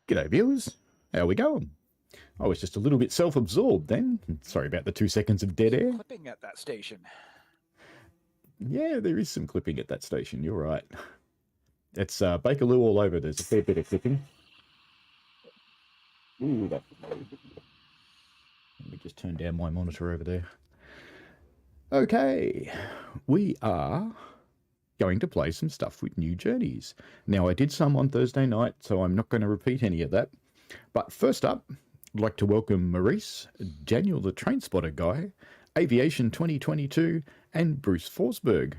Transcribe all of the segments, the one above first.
G'day viewers, how we going? I was just a little bit self-absorbed then. Sorry about the 2 seconds of dead air. Clipping at that station. Yeah, there is some clipping at that station, you're right. It's Bakerloo all over, there's a fair bit of clipping. Ooh, let me just turn down my monitor over there. Okay, we are going to play some stuff with New Journeys. Now, I did some on Thursday night, so I'm not going to repeat any of that. But first up, I'd like to welcome Maurice, Daniel the Trainspotter Guy, Aviation 2022, and Bruce Forsberg.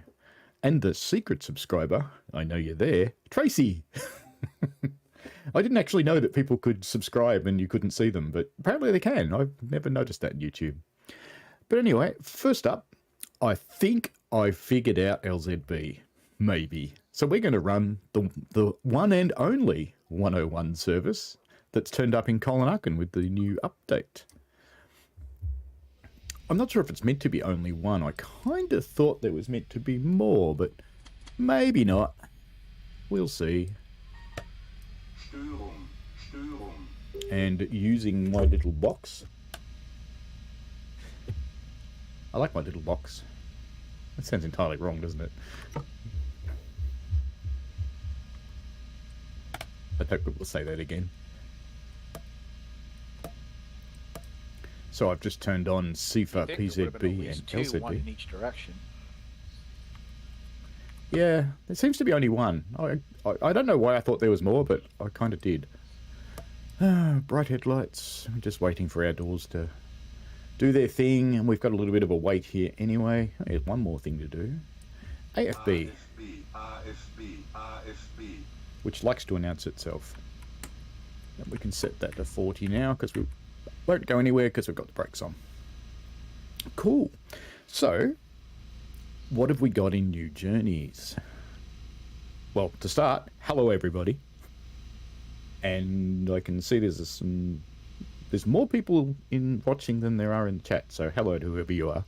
And the secret subscriber, I know you're there, Tracy. I didn't actually know that people could subscribe and you couldn't see them, but apparently they can. I've never noticed that in YouTube. But anyway, first up, I think I figured out LZB. Maybe. So we're going to run the one and only 101 service that's turned up in Koln-Aachen with the new update. I'm not sure if it's meant to be only one. I kind of thought there was meant to be more, but maybe not. We'll see. And using my little box. I like my little box. That sounds entirely wrong, doesn't it? I hope people will say that again. So I've just turned on CIFA, PZB, and LZB. One in each direction. Yeah, there seems to be only one. I don't know why I thought there was more, but I kind of did. Bright headlights. I'm just waiting for our doors to do their thing, and we've got a little bit of a wait here anyway. There's one more thing to do. AFB. RFB, which likes to announce itself. And we can set that to 40 now, because we won't go anywhere because we've got the brakes on. Cool. So, what have we got in New Journeys? Well, to start, hello everybody. And I can see there's more people in watching than there are in the chat, so hello to whoever you are.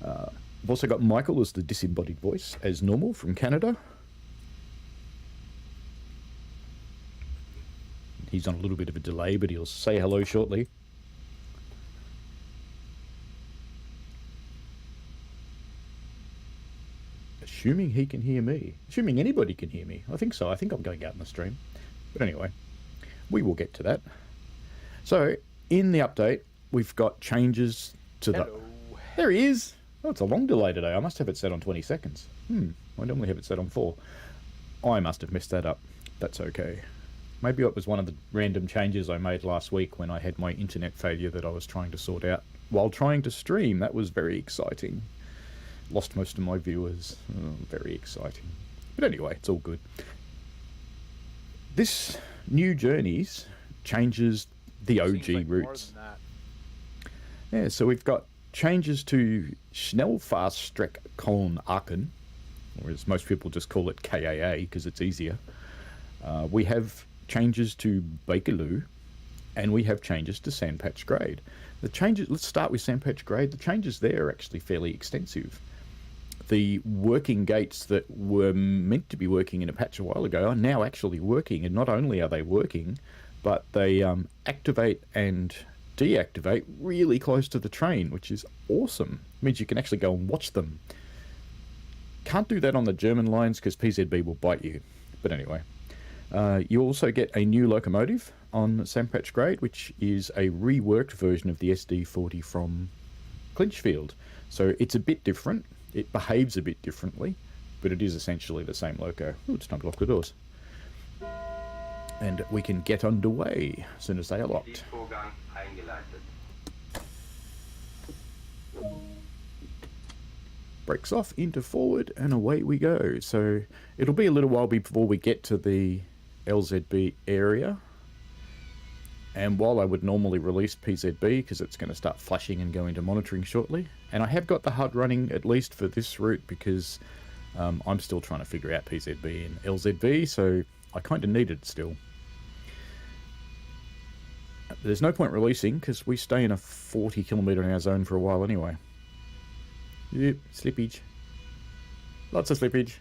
I've also got Michael as the disembodied voice, as normal, from Canada. He's on a little bit of a delay, but he'll say hello shortly. Assuming he can hear me. Assuming anybody can hear me. I think so. I think I'm going out in the stream. But anyway, we will get to that. So, in the update, we've got changes to the... There he is! Oh, it's a long delay today. I must have it set on 20 seconds. I normally have it set on 4. I must have messed that up. That's okay. Maybe it was one of the random changes I made last week when I had my internet failure that I was trying to sort out while trying to stream. That was very exciting. Lost most of my viewers. Oh, very exciting. But anyway, it's all good. This New Journeys changes the OG routes. Yeah, so we've got changes to Schnellfahrstrecke Koln-Aachen, or as most people just call it KAA because it's easier. We have changes to Bakerloo, and we have changes to Sandpatch Grade. The changes, let's start with Sandpatch Grade. The changes there are actually fairly extensive. The working gates that were meant to be working in a patch a while ago are now actually working, and not only are they working, but they activate and deactivate really close to the train, which is awesome. It means you can actually go and watch them. Can't do that on the German lines because PZB will bite you. But anyway. You also get a new locomotive on Sandpatch Grade, which is a reworked version of the SD40 from Clinchfield. So it's a bit different. It behaves a bit differently, but it is essentially the same loco. Ooh, it's time to lock the doors. And we can get underway as soon as they are locked. Brakes off, into forward, and away we go. So it'll be a little while before we get to the LZB area. And while I would normally release PZB because it's going to start flashing and go into monitoring shortly, and I have got the HUD running at least for this route because I'm still trying to figure out PZB and LZB, so I kind of need it still. There's no point releasing because we stay in a 40 km/h zone for a while anyway. Yep, slippage. Lots of slippage.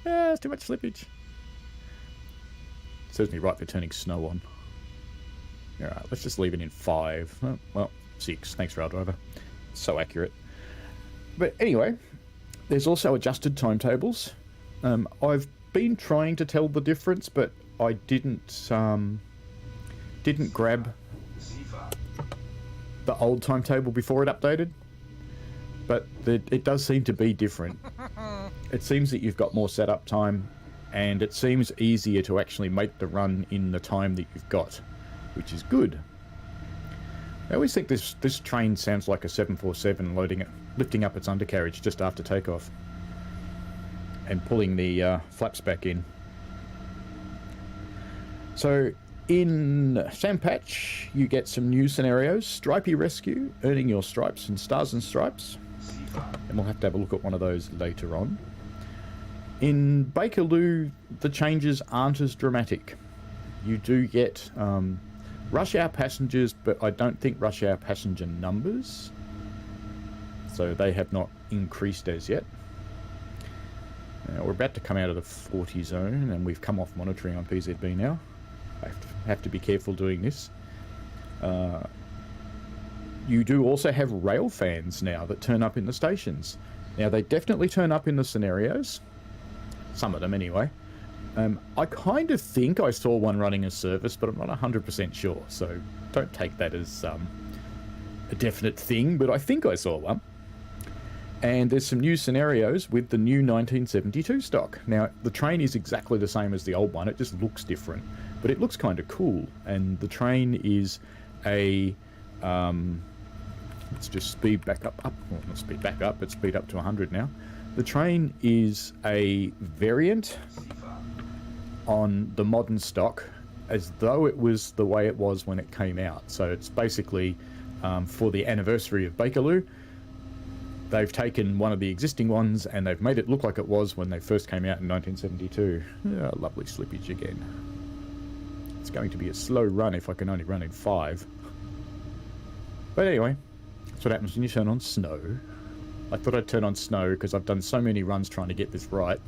Ah, it's too much slippage. Serves me right for turning snow on. Alright, let's just leave it in 5. Oh, well, 6. Thanks, rail driver. So accurate. But anyway, there's also adjusted timetables. I've been trying to tell the difference, but I didn't grab the old timetable before it updated. But it does seem to be different. It seems that you've got more setup time, and it seems easier to actually make the run in the time that you've got, which is good. I always think this train sounds like a 747 lifting up its undercarriage just after takeoff and pulling the flaps back in. So in Sandpatch, you get some new scenarios. Stripey Rescue, earning your stripes and stars and stripes. And we'll have to have a look at one of those later on. In Bakerloo, the changes aren't as dramatic. You do get rush hour passengers, but I don't think rush hour passenger numbers. So they have not increased as yet. We're about to come out of the 40 zone, and we've come off monitoring on PZB now. I have to be careful doing this. You do also have rail fans now that turn up in the stations. Now, they definitely turn up in the scenarios. Some of them, anyway. I kind of think I saw one running a service, but I'm not 100% sure. So don't take that as a definite thing, but I think I saw one. And there's some new scenarios with the new 1972 stock. Now, the train is exactly the same as the old one. It just looks different, but it looks kind of cool. And the train is a... let's just speed back up. Well, not speed back up, but speed up to 100 now. The train is a variant on the modern stock, as though it was the way it was when it came out. So it's basically for the anniversary of Bakerloo. They've taken one of the existing ones and they've made it look like it was when they first came out in 1972. Oh, lovely slippage again. It's going to be a slow run if I can only run in 5. But anyway, that's what happens when you turn on snow. I thought I'd turn on snow because I've done so many runs trying to get this right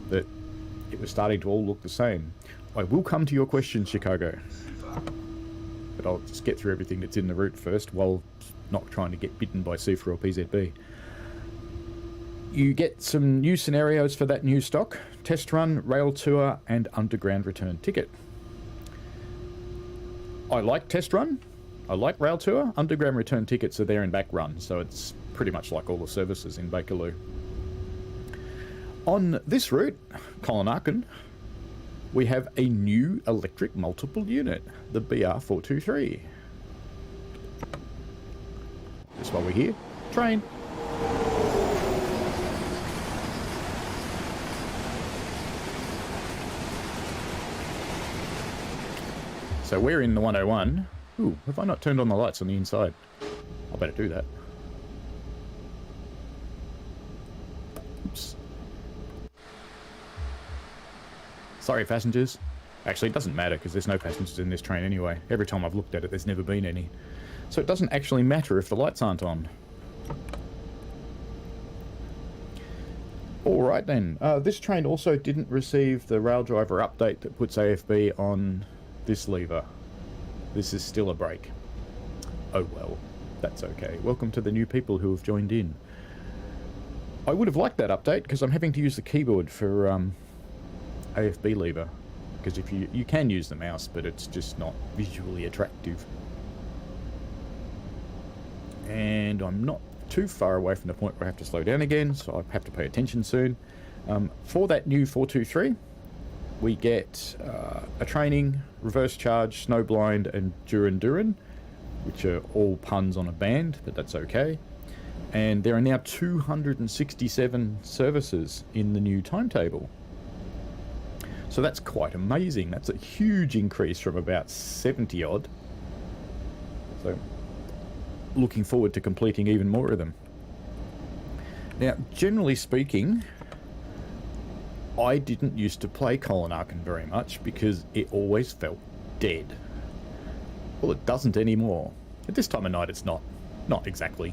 that it was starting to all look the same. I will come to your question, Chicago. But I'll just get through everything that's in the route first while not trying to get bitten by Seafra or PZB. You get some new scenarios for that new stock. Test run, rail tour, and underground return ticket. I like test run. I like rail tour. Underground return tickets are there in back run, so it's pretty much like all the services in Bakerloo. On this route, Koln-Aachen, we have a new electric multiple unit, the BR423. Just while we're here, train. So we're in the 101. Ooh, have I not turned on the lights on the inside? I better do that. Oops. Sorry, passengers. Actually, it doesn't matter because there's no passengers in this train anyway. Every time I've looked at it, there's never been any. So it doesn't actually matter if the lights aren't on. Alright then. This train also didn't receive the rail driver update that puts AFB on this lever. This is still a brake. Oh well, that's okay. Welcome to the new people who have joined in. I would have liked that update because I'm having to use the keyboard for AFB lever. Because if you can use the mouse, but it's just not visually attractive. And I'm not too far away from the point where I have to slow down again, so I have to pay attention soon. For that new 423, we get a training, reverse charge, snowblind, and Duran, which are all puns on a band, but that's okay. And there are now 267 services in the new timetable. So that's quite amazing. That's a huge increase from about 70 odd. So looking forward to completing even more of them. Now, generally speaking, I didn't used to play Koln-Aachen very much because it always felt dead. Well, it doesn't anymore. At this time of night, it's not exactly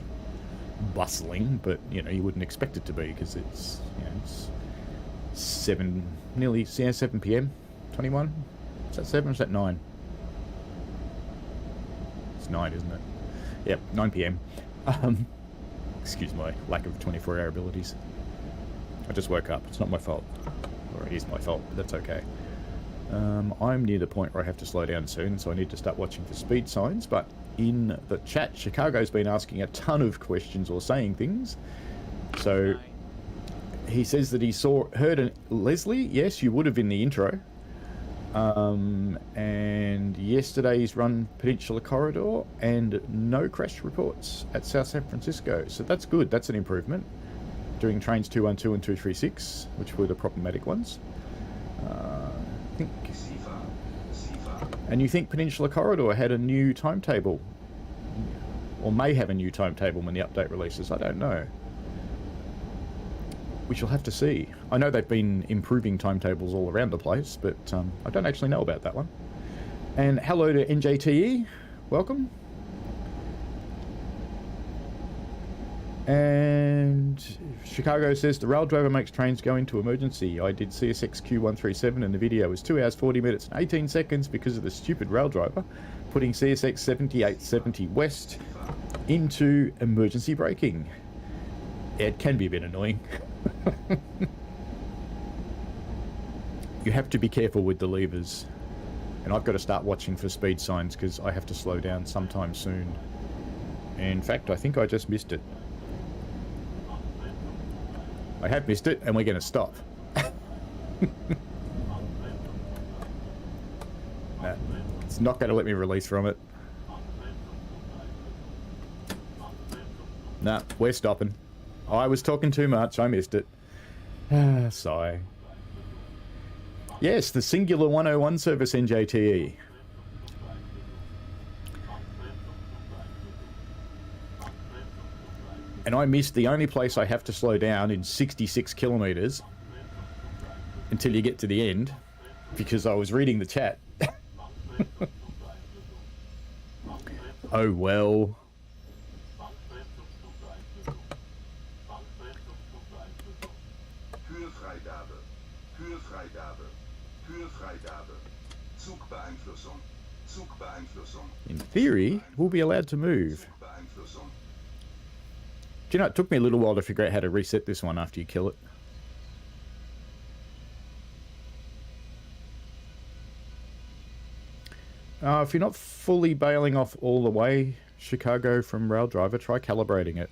bustling, but you know, you wouldn't expect it to be because it's, you know, it's nearly 7 p.m. 21. Is that 7 or is that 9? It's 9, isn't it? Yep, 9 p.m. Excuse my lack of 24-hour abilities. I just woke up. It's not my fault. Or it is my fault, but that's okay. I'm near the point where I have to slow down soon, so I need to start watching for speed signs, but in the chat, Chicago's been asking a ton of questions or saying things. So he says that he heard Leslie. Yes, you would have in the intro. And yesterday's run Peninsula Corridor, and no crash reports at South San Francisco. So that's good. That's an improvement. Doing trains 212 and 236, which were the problematic ones. I think. And you think Peninsula Corridor had a new timetable? Or may have a new timetable when the update releases? I don't know. We shall have to see. I know they've been improving timetables all around the place, but I don't actually know about that one. And hello to NJTE. Welcome. And Chicago says the rail driver makes trains go into emergency. I did CSX Q137 and the video was 2 hours 40 minutes and 18 seconds because of the stupid rail driver putting CSX 7870 West into emergency braking. It can be a bit annoying. You have to be careful with the levers. And I've got to start watching for speed signs because I have to slow down sometime soon. In fact, I think I just missed it. I have missed it, and we're going to stop. No, it's not going to let me release from it. Nah, we're stopping. I was talking too much. I missed it. Sigh. Yes, the Singular 101 service NJTE. And I missed the only place I have to slow down in 66 kilometers until you get to the end because I was reading the chat. Oh well. In theory, we'll be allowed to move. Do you know, it took me a little while to figure out how to reset this one after you kill it. If you're not fully bailing off all the way, Chicago from Rail Driver, try calibrating it.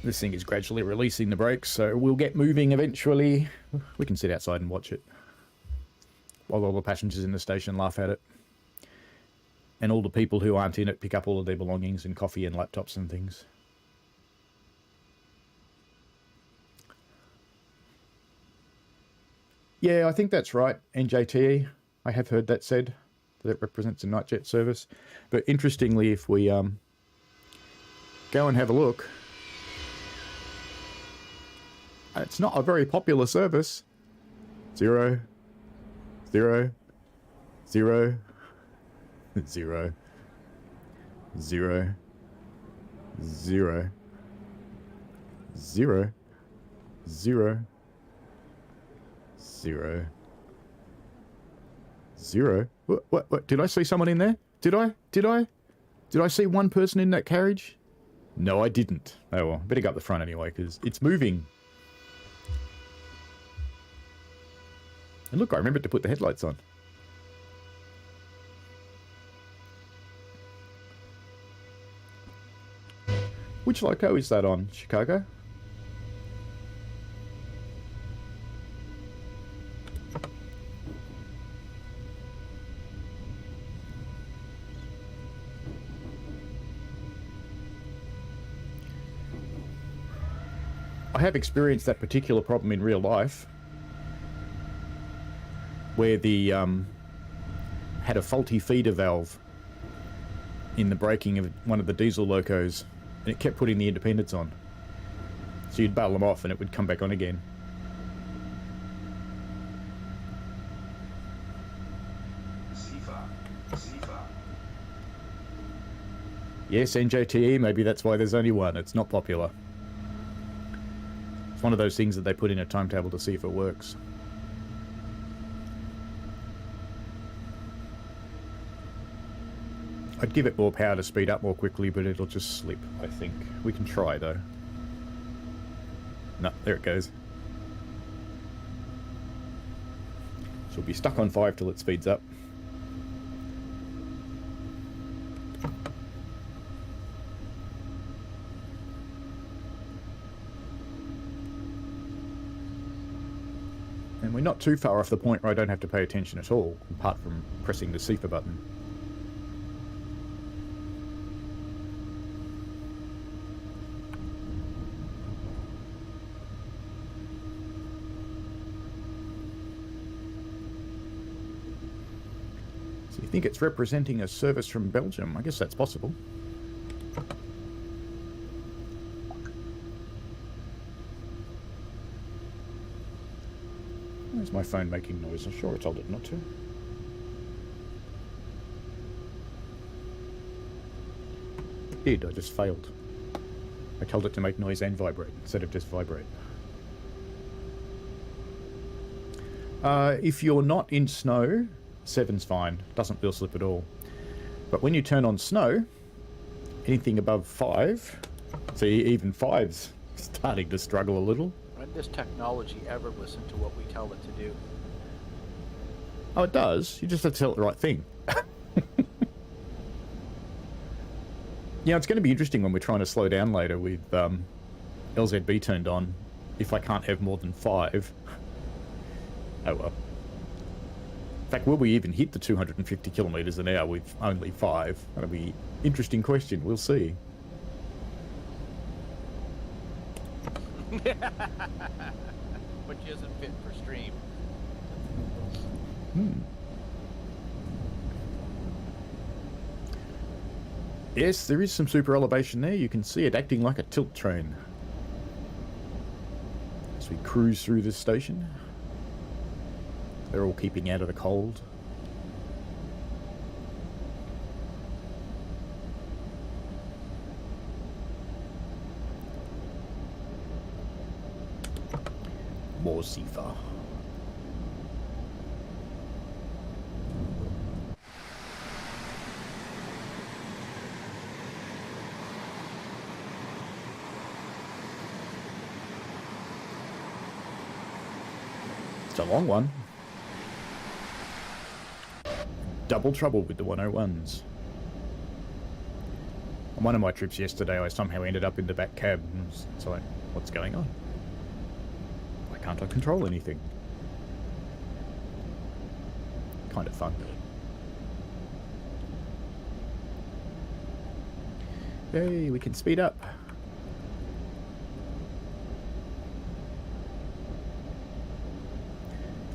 This thing is gradually releasing the brakes, so we'll get moving eventually. We can sit outside and watch it. While all the passengers in the station laugh at it. And all the people who aren't in it pick up all of their belongings and coffee and laptops and things. Yeah, I think that's right, NJTE. I have heard that said, that it represents a nightjet service. But interestingly, if we go and have a look, it's not a very popular service. 0, 0, 0. 0, 0, 0, 0, 0, 0, 0. What? Did I see someone in there? Did I see one person in that carriage? No, I didn't. Oh well, better go up the front anyway, because it's moving. And look, I remembered to put the headlights on. Which loco is that on, Chicago? I have experienced that particular problem in real life, where the had a faulty feeder valve in the braking of one of the diesel locos. And it kept putting the independents on. So you'd bail them off and it would come back on again. Yes, NJTE, maybe that's why there's only one. It's not popular. It's one of those things that they put in a timetable to see if it works. I'd give it more power to speed up more quickly, but it'll just slip, I think. We can try, though. No, there it goes. So we'll be stuck on 5 till it speeds up. And we're not too far off the point where I don't have to pay attention at all, apart from pressing the CIFA button. So you think it's representing a service from Belgium? I guess that's possible. Where's my phone making noise? I'm sure I told it not to. It did, I just failed. I told it to make noise and vibrate instead of just vibrate. If you're not in snow, 7's fine. Doesn't wheel slip at all. But when you turn on snow, anything above 5, see, even 5's starting to struggle a little. When does technology ever listen to what we tell it to do? Oh, it does. You just have to tell it the right thing. Yeah, it's going to be interesting when we're trying to slow down later with LZB turned on, if I can't have more than 5. Oh well. In fact, will we even hit the 250 kilometers an hour with only 5? That'll be an interesting question. We'll see. Which isn't fit for stream. Yes, there is some super elevation there. You can see it acting like a tilt train. As we cruise through this station. They're all keeping out of the cold. More CIFA. It's a long one. Double trouble with the 101s. On one of my trips yesterday, I somehow ended up in the back cab. And it's like, what's going on? Why can't I control anything? Kind of fun. Hey, we can speed up.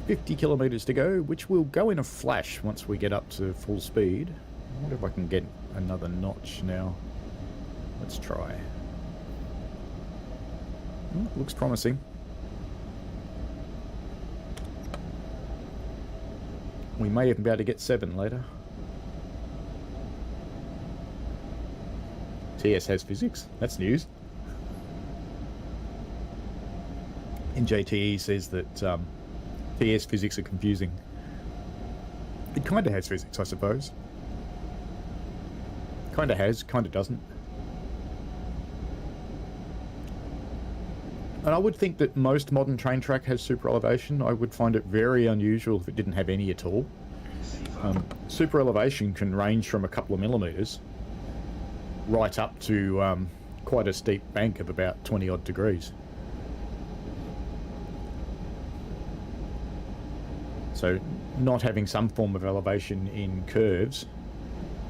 50 kilometers to go, which will go in a flash once we get up to full speed. I wonder if I can get another notch now. Let's try. Looks promising. We may even be able to get 7 later. TS has physics. That's news. NJTE says that TS physics are confusing. It kind of has physics, I suppose. Kind of has, kind of doesn't. And I would think that most modern train track has super elevation. I would find it very unusual if it didn't have any at all. Super elevation can range from a couple of millimeters right up to quite a steep bank of about 20 odd degrees. So not having some form of elevation in curves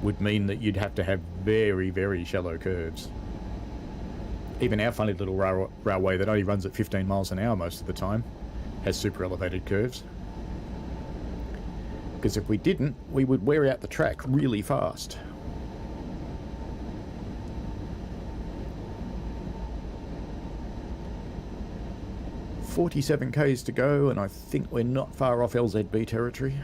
would mean that you'd have to have very, very shallow curves. Even our funny little railway that only runs at 15 miles an hour most of the time has super elevated curves. Because if we didn't, we would wear out the track really fast. "47 k's to go, and I think we're not far off LZB territory."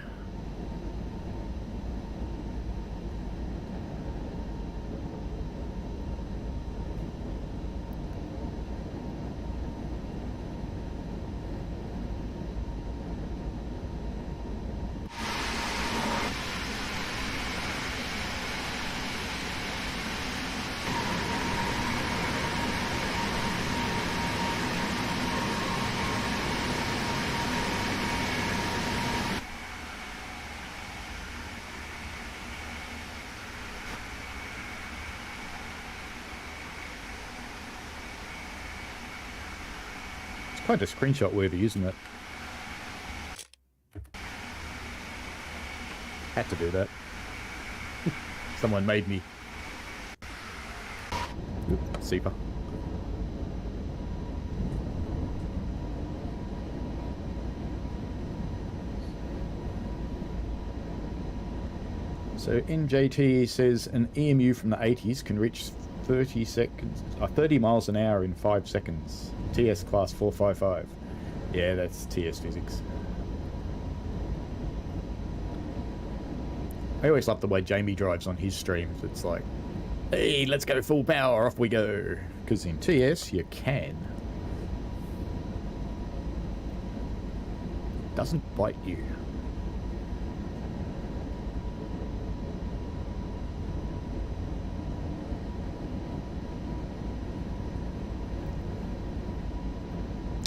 kind of screenshot worthy, isn't it? Had to do that. Someone made me. Oop, Seeper. So NJT says an EMU from the 80s can reach 30 miles an hour in 5 seconds. TS class 455. Yeah, that's TS physics. I always love the way Jamie drives on his streams. It's like, hey, let's go full power, off we go. Because in TS, you can. Doesn't bite you.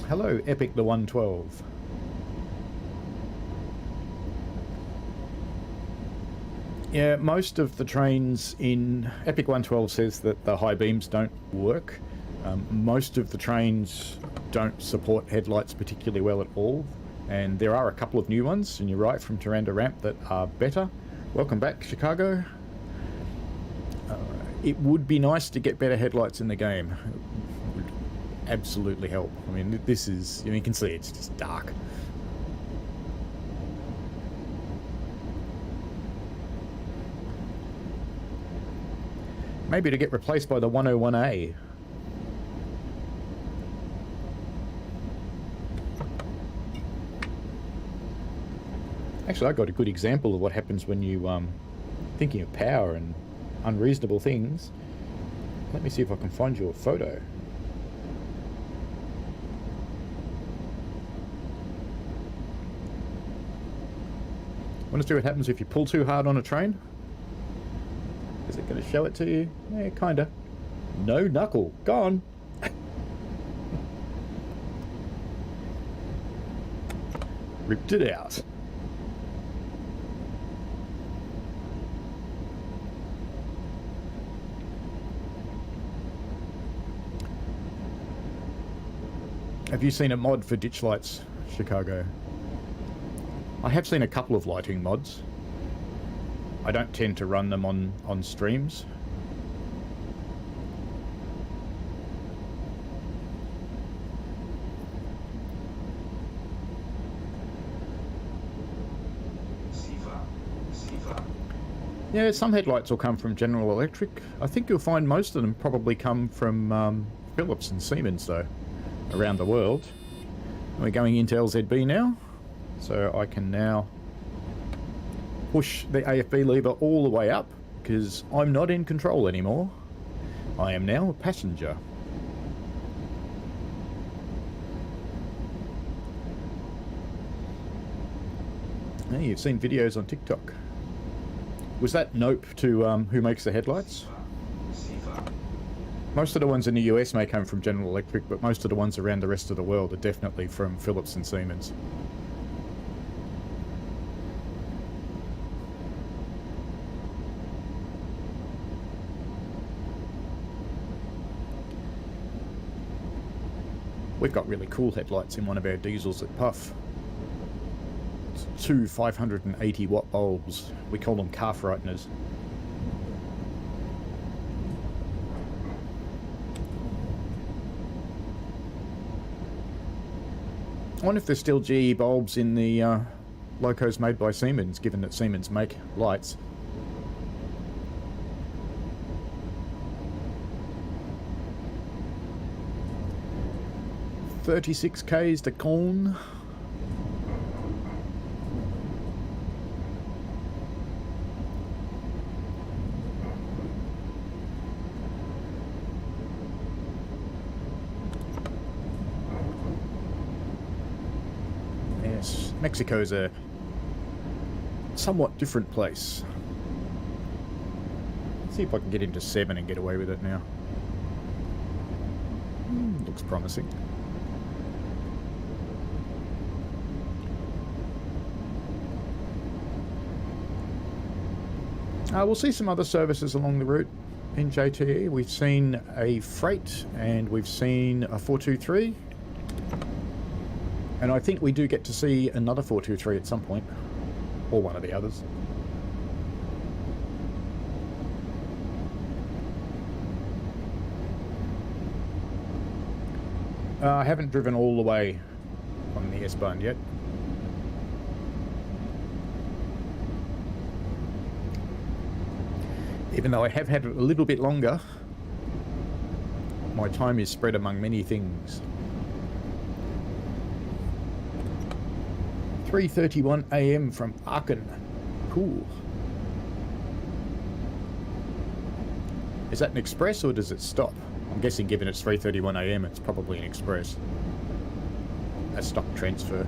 Hello, Epic the 112. Yeah, most of the trains in Epic 112 says that the high beams don't work. Most of the trains don't support headlights particularly well at all. And there are a couple of new ones, and you're right, from Turanda Ramp that are better. Welcome back, Chicago. It would be nice to get better headlights in the game. It would absolutely help. I mean, this is, you can see it's just dark. Maybe to get replaced by the 101A. Actually, I got a good example of what happens when you thinking of power and unreasonable things. Let me see if I can find you a photo. Want to see what happens if you pull too hard on a train? Is it going to show it to you? Yeah, kinda. No knuckle. Gone. Ripped it out. Have you seen a mod for ditch lights, Chicago? I have seen a couple of lighting mods. I don't tend to run them on streams. Yeah, some headlights will come from General Electric. I think you'll find most of them probably come from Philips and Siemens, though, around the world. We're going into LZB now, so I can now push the AFB lever all the way up, because I'm not in control anymore. I am now a passenger. Hey, you've seen videos on TikTok. Was that Nope to Who Makes the Headlights? Most of the ones in the US may come from General Electric, but most of the ones around the rest of the world are definitely from Philips and Siemens. We've got really cool headlights in one of our diesels at Puff. It's 2 580 watt bulbs. We call them car frighteners. I wonder if there's still GE bulbs in the locos made by Siemens, given that Siemens make lights. "36 Ks to Koln." Yes, Mexico's a somewhat different place. Let's see if I can get into 7 and get away with it now. Looks promising. We'll see some other services along the route in JTE. We've seen a freight and we've seen a 423. And I think we do get to see another 423 at some point, or one of the others. I haven't driven all the way on the S-Bahn yet. Even though I have had it a little bit longer, my time is spread among many things. 3:31 AM from Aachen. Cool. Is that an express or does it stop? I'm guessing given it's 3:31 AM, it's probably an express. A stock transfer.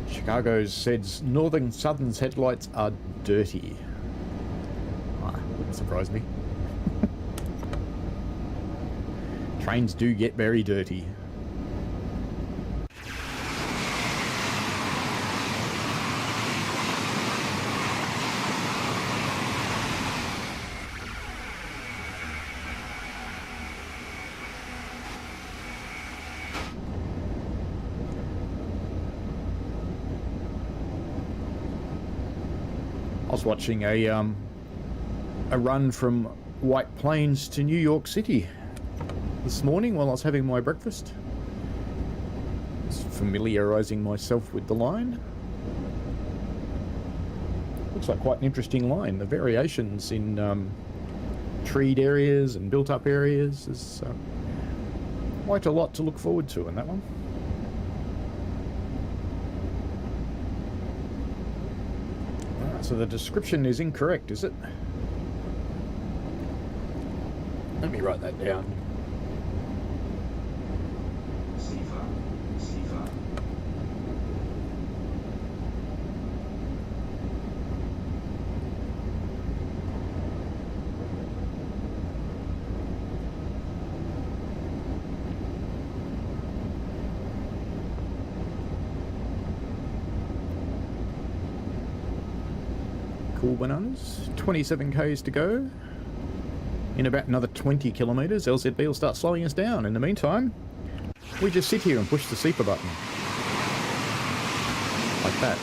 Chicago says Northern Southern's headlights are dirty. Wouldn't surprise me. Trains do get very dirty. I was watching a run from White Plains to New York City this morning while I was having my breakfast. Just familiarising myself with the line. Looks like quite an interesting line. The variations in treed areas and built-up areas is quite a lot to look forward to in that one. So the description is incorrect, is it? Let me write that down. Cool bananas. 27 k's to go. In about another 20 kilometres, LZB will start slowing us down. In the meantime, we just sit here and push the SEPA button. Like that.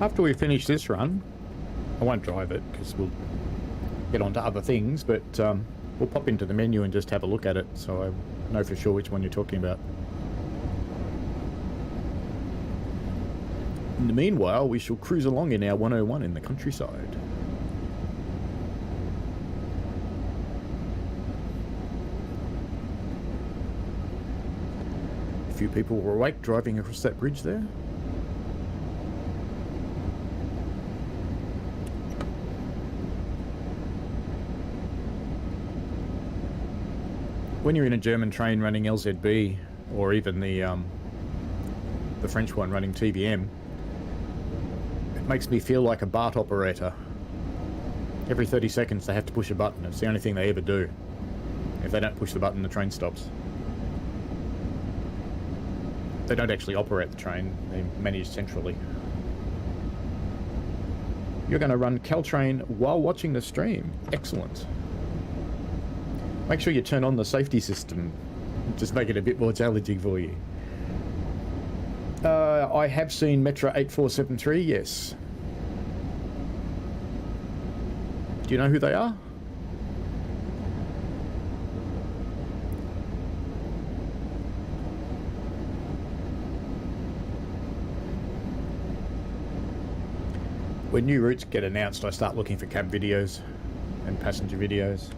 After we finish this run, I won't drive it because we'll get on to other things, but we'll pop into the menu and just have a look at it so I know for sure which one you're talking about. In the meanwhile, we shall cruise along in our 101 in the countryside. A few people were awake driving across that bridge there. When you're in a German train running LZB, or even the French one running TVM, it makes me feel like a BART operator. Every 30 seconds they have to push a button. It's the only thing they ever do. If they don't push the button, the train stops. They don't actually operate the train, they manage centrally. You're going to run Caltrain while watching the stream. Excellent. Make sure you turn on the safety system. Just make it a bit more challenging for you. I have seen Metro 8473, yes. Do you know who they are? When new routes get announced, I start looking for cab videos and passenger videos.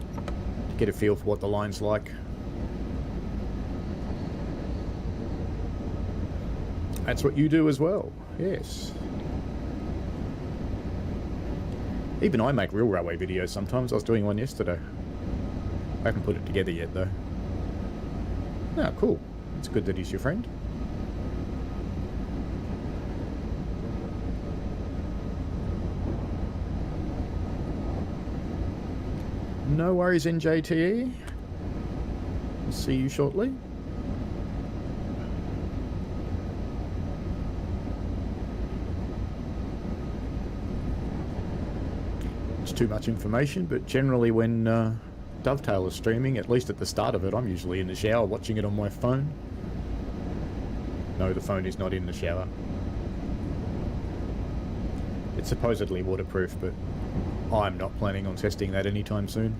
Get a feel for what the line's like. That's what you do as well, yes. Even I make real railway videos sometimes. I was doing one yesterday. I haven't put it together yet, though. Ah, cool. It's good that he's your friend. No worries, NJTE. I'll see you shortly. It's too much information, but generally when Dovetail is streaming, at least at the start of it, I'm usually in the shower watching it on my phone. No, the phone is not in the shower. It's supposedly waterproof, but I'm not planning on testing that anytime soon.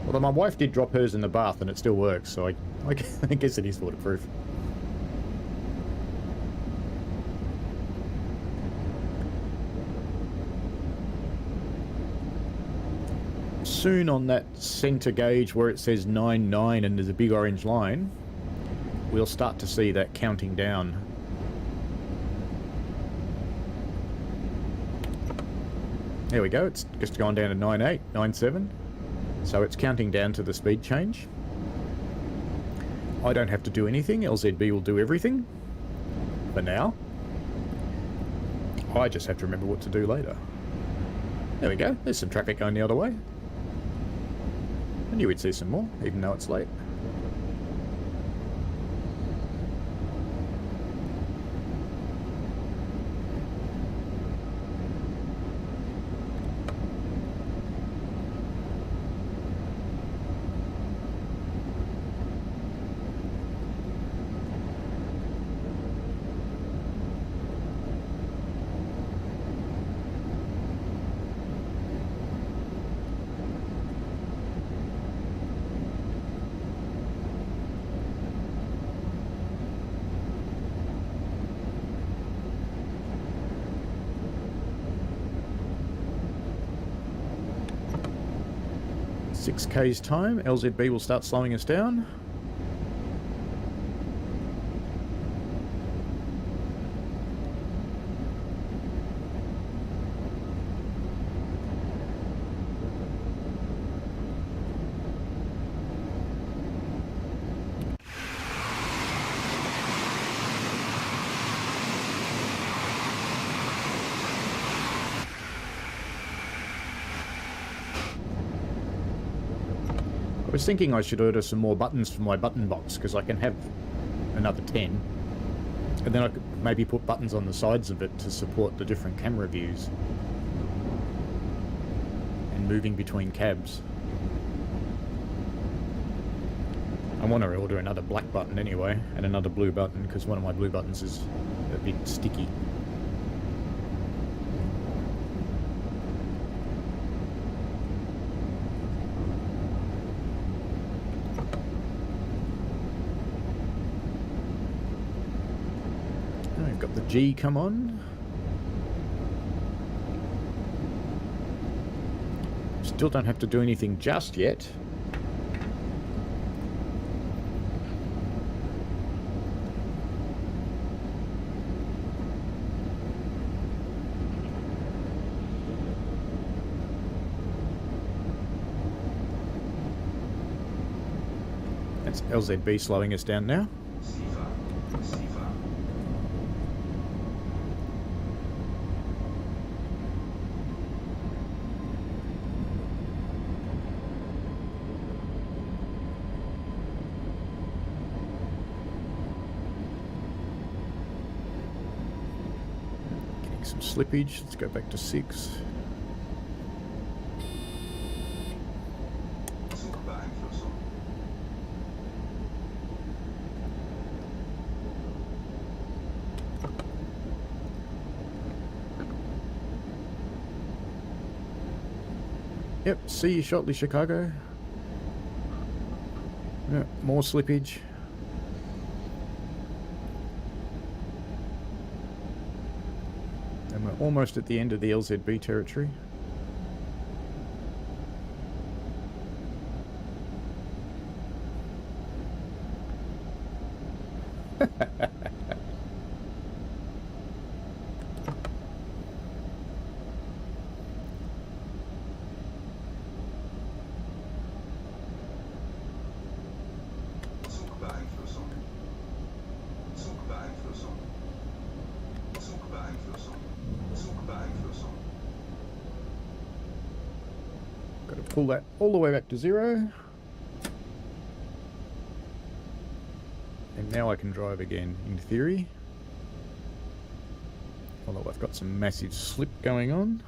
Although my wife did drop hers in the bath and it still works, so I guess it is waterproof. Soon on that centre gauge where it says 9-9 and there's a big orange line, we'll start to see that counting down. There we go, it's just gone down to 9.8, 9.7. So it's counting down to the speed change. I don't have to do anything, LZB will do everything. For now. I just have to remember what to do later. There we go, there's some traffic going the other way. I knew we'd see some more, even though it's late. Six K's time, LZB will start slowing us down. I was thinking I should order some more buttons for my button box, because I can have another 10. And then I could maybe put buttons on the sides of it to support the different camera views. And moving between cabs. I want to order another black button anyway, and another blue button, because one of my blue buttons is a bit sticky. Got the G come on. Still don't have to do anything just yet. That's LZB slowing us down now. Slippage. Let's go back to 6. Yep, see you shortly, Chicago. Yep, more slippage. And we're almost at the end of the LZB territory. Got to pull that all the way back to 0. And now I can drive again, in theory. Although I've got some massive slip going on.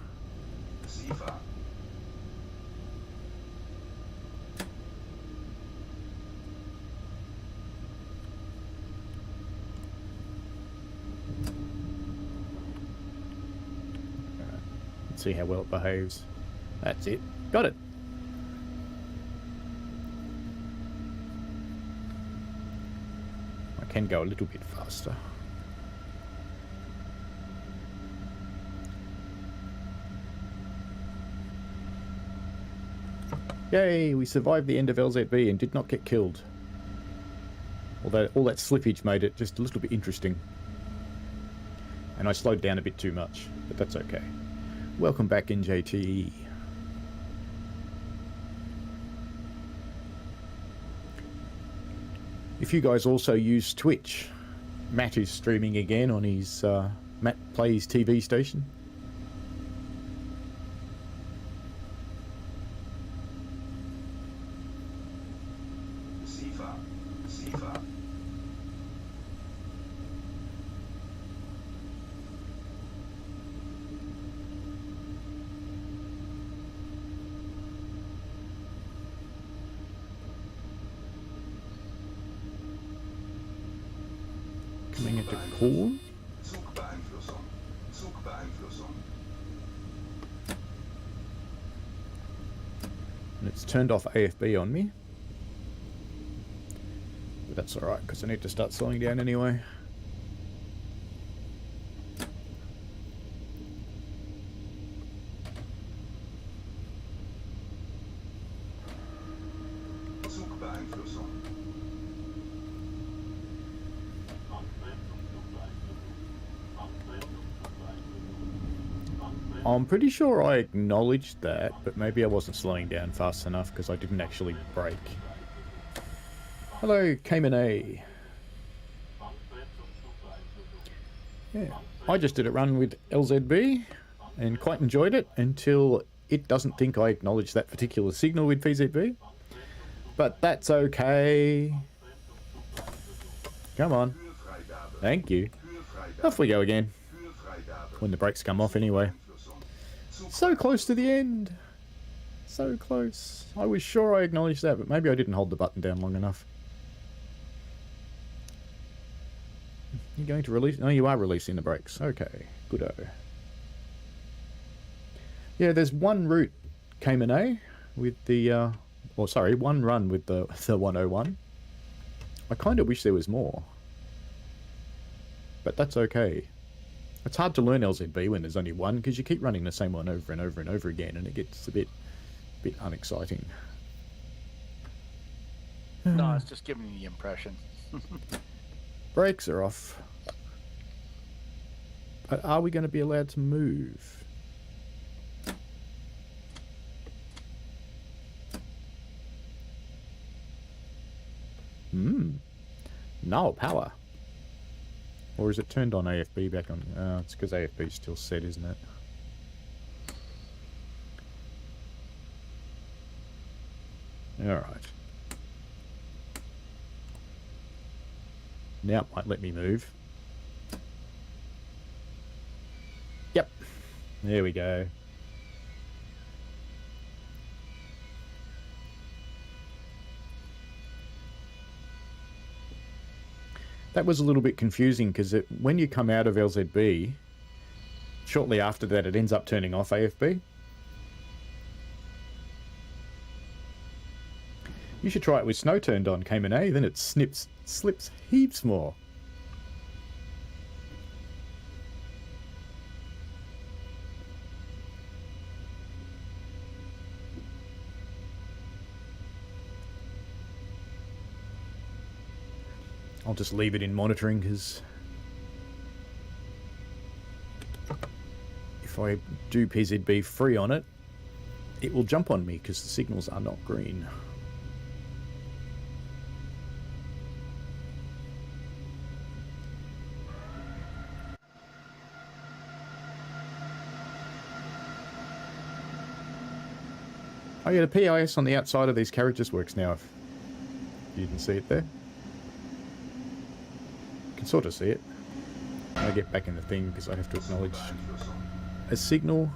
Let's see how well it behaves. That's it. Got it. I can go a little bit faster. Yay, we survived the end of LZB and did not get killed. Although all that slippage made it just a little bit interesting. And I slowed down a bit too much, but that's okay. Welcome back, NJTE. If you guys also use Twitch, Matt is streaming again on his Matt Plays TV station. Coming into Koln. And it's turned off AFB on me. But that's alright, because I need to start slowing down anyway. I'm pretty sure I acknowledged that, but maybe I wasn't slowing down fast enough because I didn't actually brake. Hello, Cayman A. Yeah, I just did a run with LZB and quite enjoyed it until it doesn't think I acknowledged that particular signal with VZB. But that's okay. Come on. Thank you. Off we go again. When the brakes come off anyway. So close to the end. So close. I was sure I acknowledged that, but maybe I didn't hold the button down long enough. You're going to release... No, you are releasing the brakes. Okay. Good-o. Yeah, there's one route, Cayman A, with the... or sorry, one run with the 101. I kind of wish there was more. But that's okay. It's hard to learn LZB when there's only one, because you keep running the same one over and over and over again, and it gets a bit unexciting. No, it's just giving me the impression. Brakes are off. But are we going to be allowed to move? No power. Or is it turned on AFB back on? It's because AFB is still set, isn't it? Alright. Now it might let me move. Yep. There we go. That was a little bit confusing because when you come out of LZB, shortly after that it ends up turning off AFB. You should try it with snow turned on, Cayman A, then it slips heaps more. I'll just leave it in monitoring because if I do PZB free on it, it will jump on me because the signals are not green. Oh yeah, the PIS on the outside of these carriages works now, if you didn't see it there. You can sort of see it. I get back in the thing because I have to acknowledge a signal.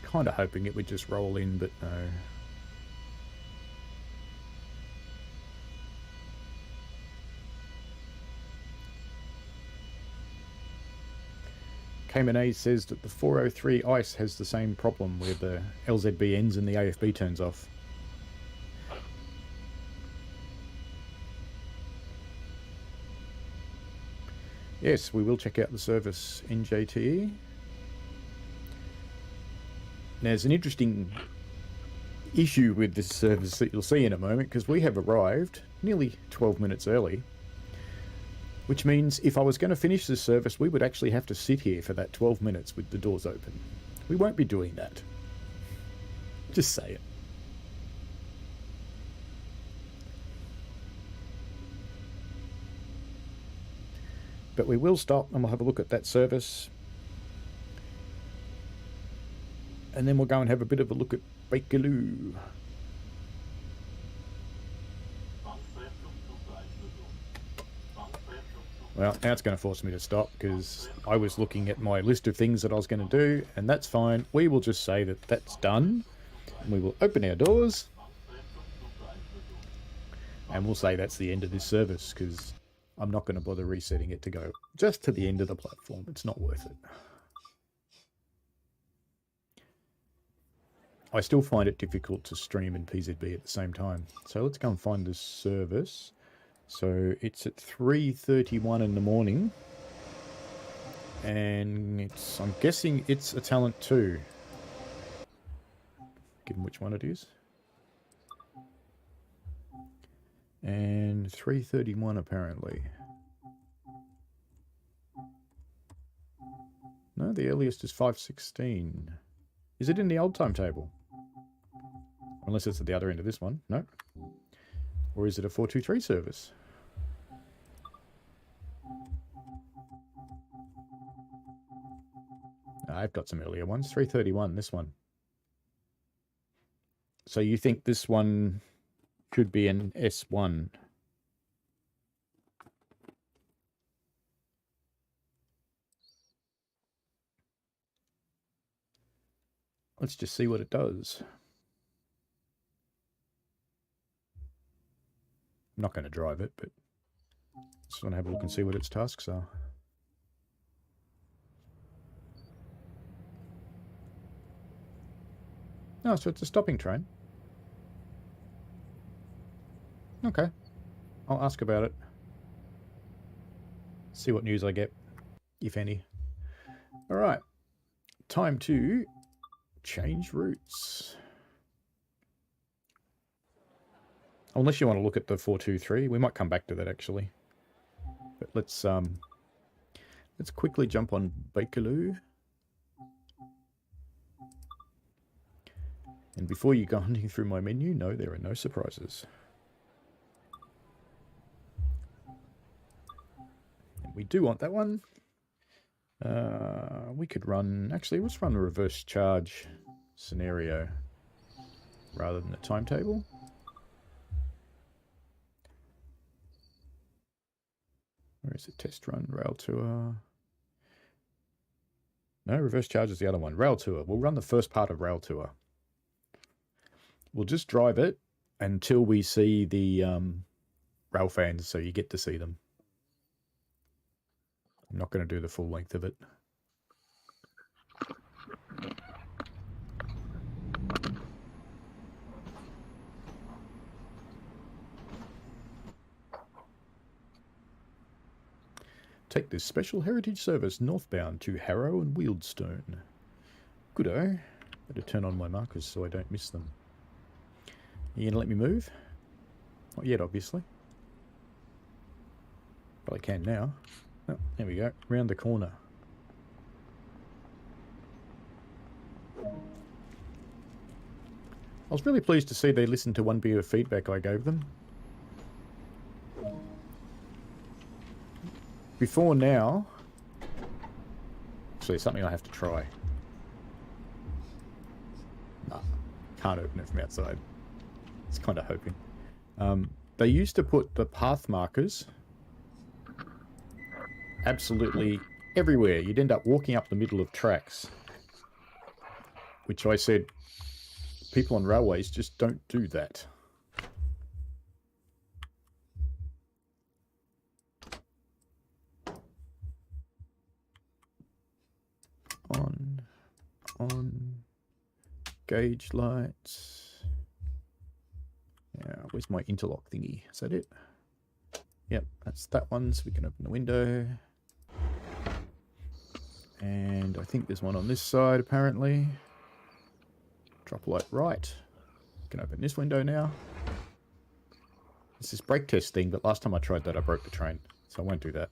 Kind of hoping it would just roll in, but no. Cayman A says that the 403 ICE has the same problem where the LZB ends and the AFB turns off. Yes, we will check out the service NJTE. There's an interesting issue with this service that you'll see in a moment, because we have arrived nearly 12 minutes early, which means if I was going to finish this service, we would actually have to sit here for that 12 minutes with the doors open. We won't be doing that. Just say it. But we will stop and we'll have a look at that service. And then we'll go and have a bit of a look at Bakerloo. Well, now it's going to force me to stop because I was looking at my list of things that I was going to do, and that's fine. We will just say that that's done. And we will open our doors. And we'll say that's the end of this service because I'm not going to bother resetting it to go just to the end of the platform. It's not worth it. I still find it difficult to stream and PZB at the same time. So let's go and find this service. So it's at 3:31 in the morning. And it's, I'm guessing it's a Talent 2. Given which one it is. And 3:31 apparently. No, the earliest is 5:16. Is it in the old timetable? Unless it's at the other end of this one. No. Or is it a 423 service? I've got some earlier ones. 3:31, this one. So you think this one should be an S1? Let's just see what it does. I'm not going to drive it, but just want to have a look and see what its tasks are. Oh, so it's a stopping train. Okay. I'll ask about it. See what news I get, if any. Alright. Time to change routes. Unless you want to look at the 423. We might come back to that, actually. But let's quickly jump on Bakerloo. And before you go hunting through my menu, no, there are no surprises. And we do want that one. We could run... Actually, let's run a reverse charge scenario rather than a timetable. Where is it? Test run, rail tour. No, reverse charge is the other one. Rail Tour. We'll run the first part of Rail Tour. We'll just drive it until we see the rail fans, so you get to see them. I'm not going to do the full length of it. Take this special heritage service northbound to Harrow and Wealdstone. Good-o. Better turn on my markers so I don't miss them. You gonna let me move? Not yet, obviously. But I can now. Oh, there we go. Round the corner. I was really pleased to see they listened to one bit of feedback I gave them. Before now, actually, something I have to try. Nah, can't open it from outside. It's kind of hoping. They used to put the path markers absolutely everywhere. You'd end up walking up the middle of tracks, which I said, people on railways just don't do that. On, gauge lights. Yeah, where's my interlock thingy? Is that it? Yep, that's that one, so we can open the window. And I think there's one on this side, apparently. Drop light right. Can open this window now. It's this brake test thing, but last time I tried that, I broke the train, so I won't do that.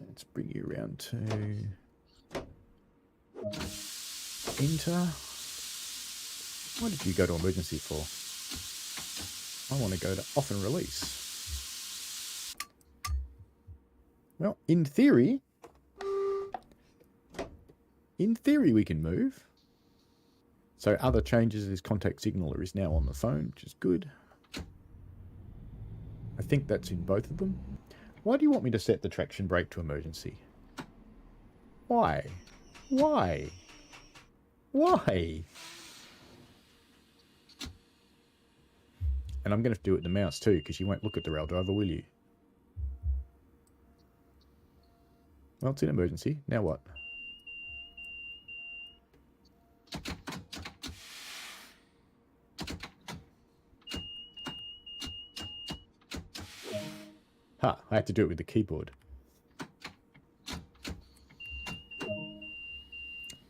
Let's bring you around to enter. What did you go to emergency for? I want to go to off and release. Well, in theory we can move. So other changes is contact signaler is now on the phone, which is good. I think that's in both of them. Why do you want me to set the traction brake to emergency? Why? Why? Why? And I'm going to do it with the mouse too, because you won't look at the rail driver, will you? Well, it's in emergency. Now what? Ha! I had to do it with the keyboard.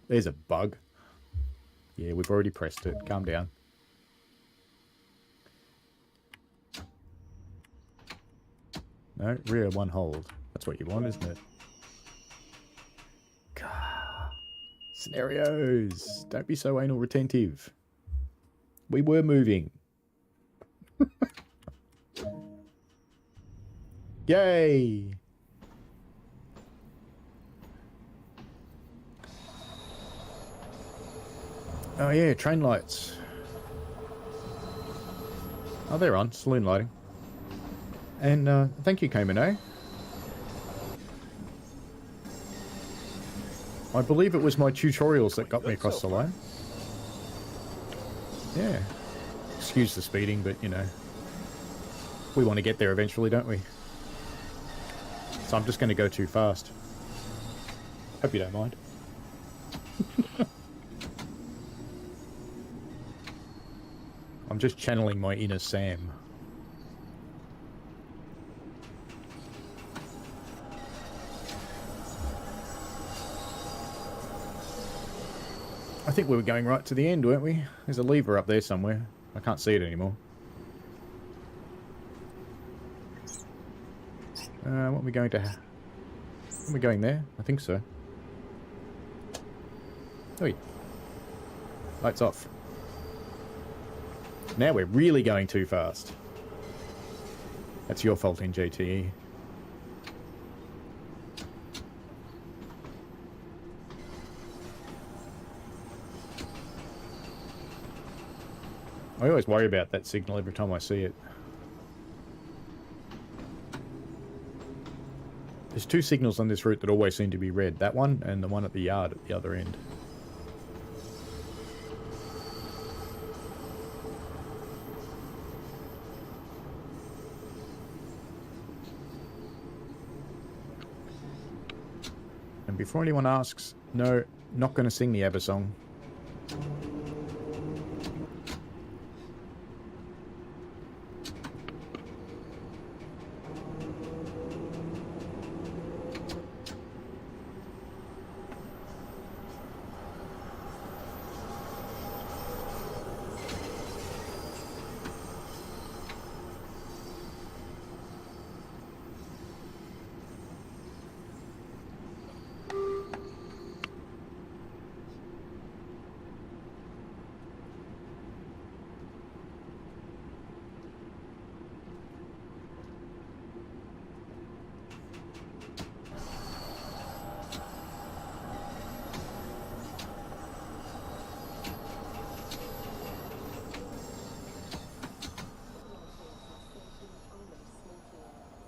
There's a bug. Yeah, we've already pressed it. Calm down. No, rear one hold. That's what you want, isn't it? Scenarios. Don't be so anal retentive. We were moving. Yay! Oh yeah, train lights. Oh, they're on. Saloon lighting. And thank you, Kamino. I believe it was my tutorials that got me across the line. Yeah. Excuse the speeding, but you know, we want to get there eventually, don't we? So I'm just going to go too fast. Hope you don't mind. I'm just channeling my inner Sam. I think we were going right to the end, weren't we? There's a lever up there somewhere. I can't see it anymore. What are we going to... Are we going there? I think so. Oi. Lights off. Now we're really going too fast. That's your fault in GTE. I always worry about that signal every time I see it. There's two signals on this route that always seem to be red. That one and the one at the yard at the other end. And before anyone asks, no, not going to sing the ABBA song.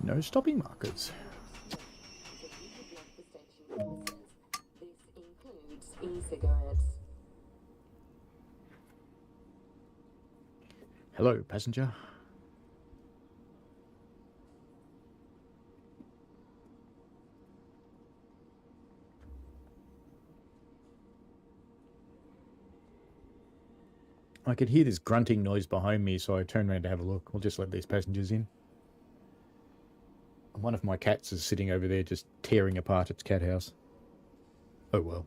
No stopping markers. This includes e-cigarettes. Hello, passenger. I could hear this grunting noise behind me, so I turned around to have a look. We'll just let these passengers in. One of my cats is sitting over there just tearing apart its cat house. Oh well.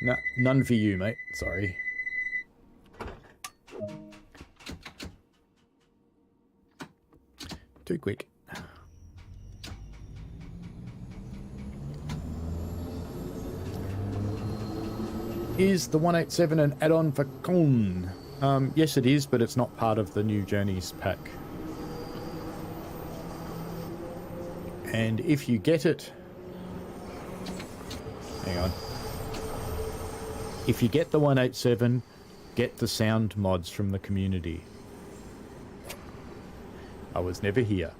No, none for you, mate. Sorry. Too quick. Is the 187 an add-on for Koln? Yes it is, but it's not part of the new Journeys pack. And if you get it... Hang on. If you get the 187, get the sound mods from the community. I was never here.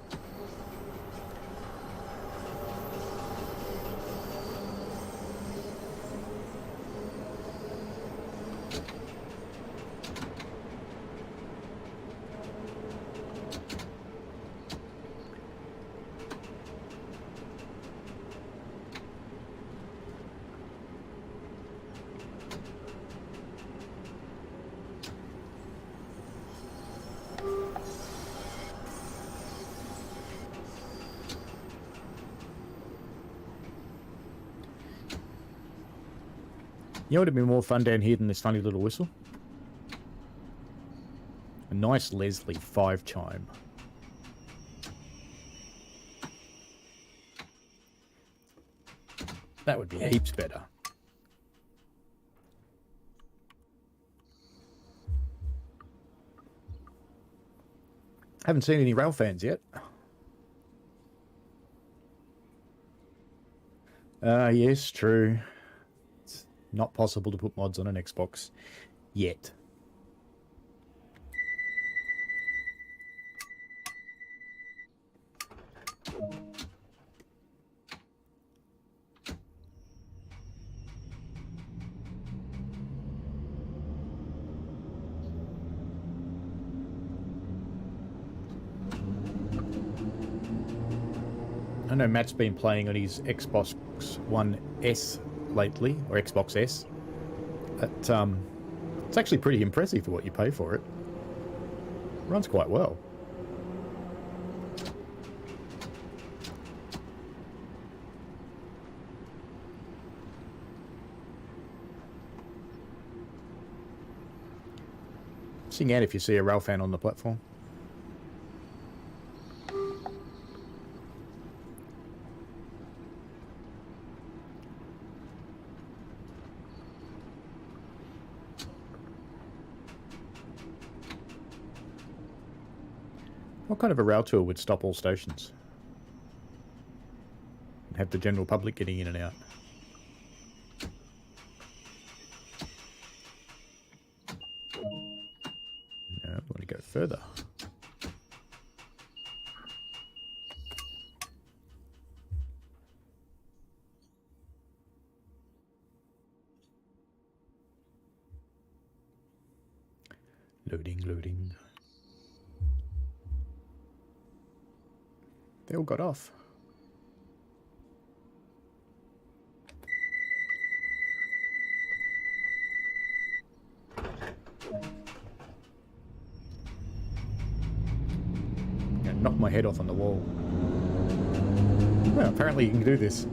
You know what would have been more fun down here than this funny little whistle? A nice Leslie 5 chime. That would be heaps better. Haven't seen any rail fans yet. Yes, true. Not possible to put mods on an Xbox yet. I know Matt's been playing on his Xbox One S lately, or Xbox S. It's actually pretty impressive for what you pay for it. Runs quite well. Sing out if you see a rail fan on the platform. What kind of a rail tour would stop all stations? And have the general public getting in and out? No, I want to go further. Loading, loading. They all got off. Gonna knock my head off on the wall. Well, apparently you can do this.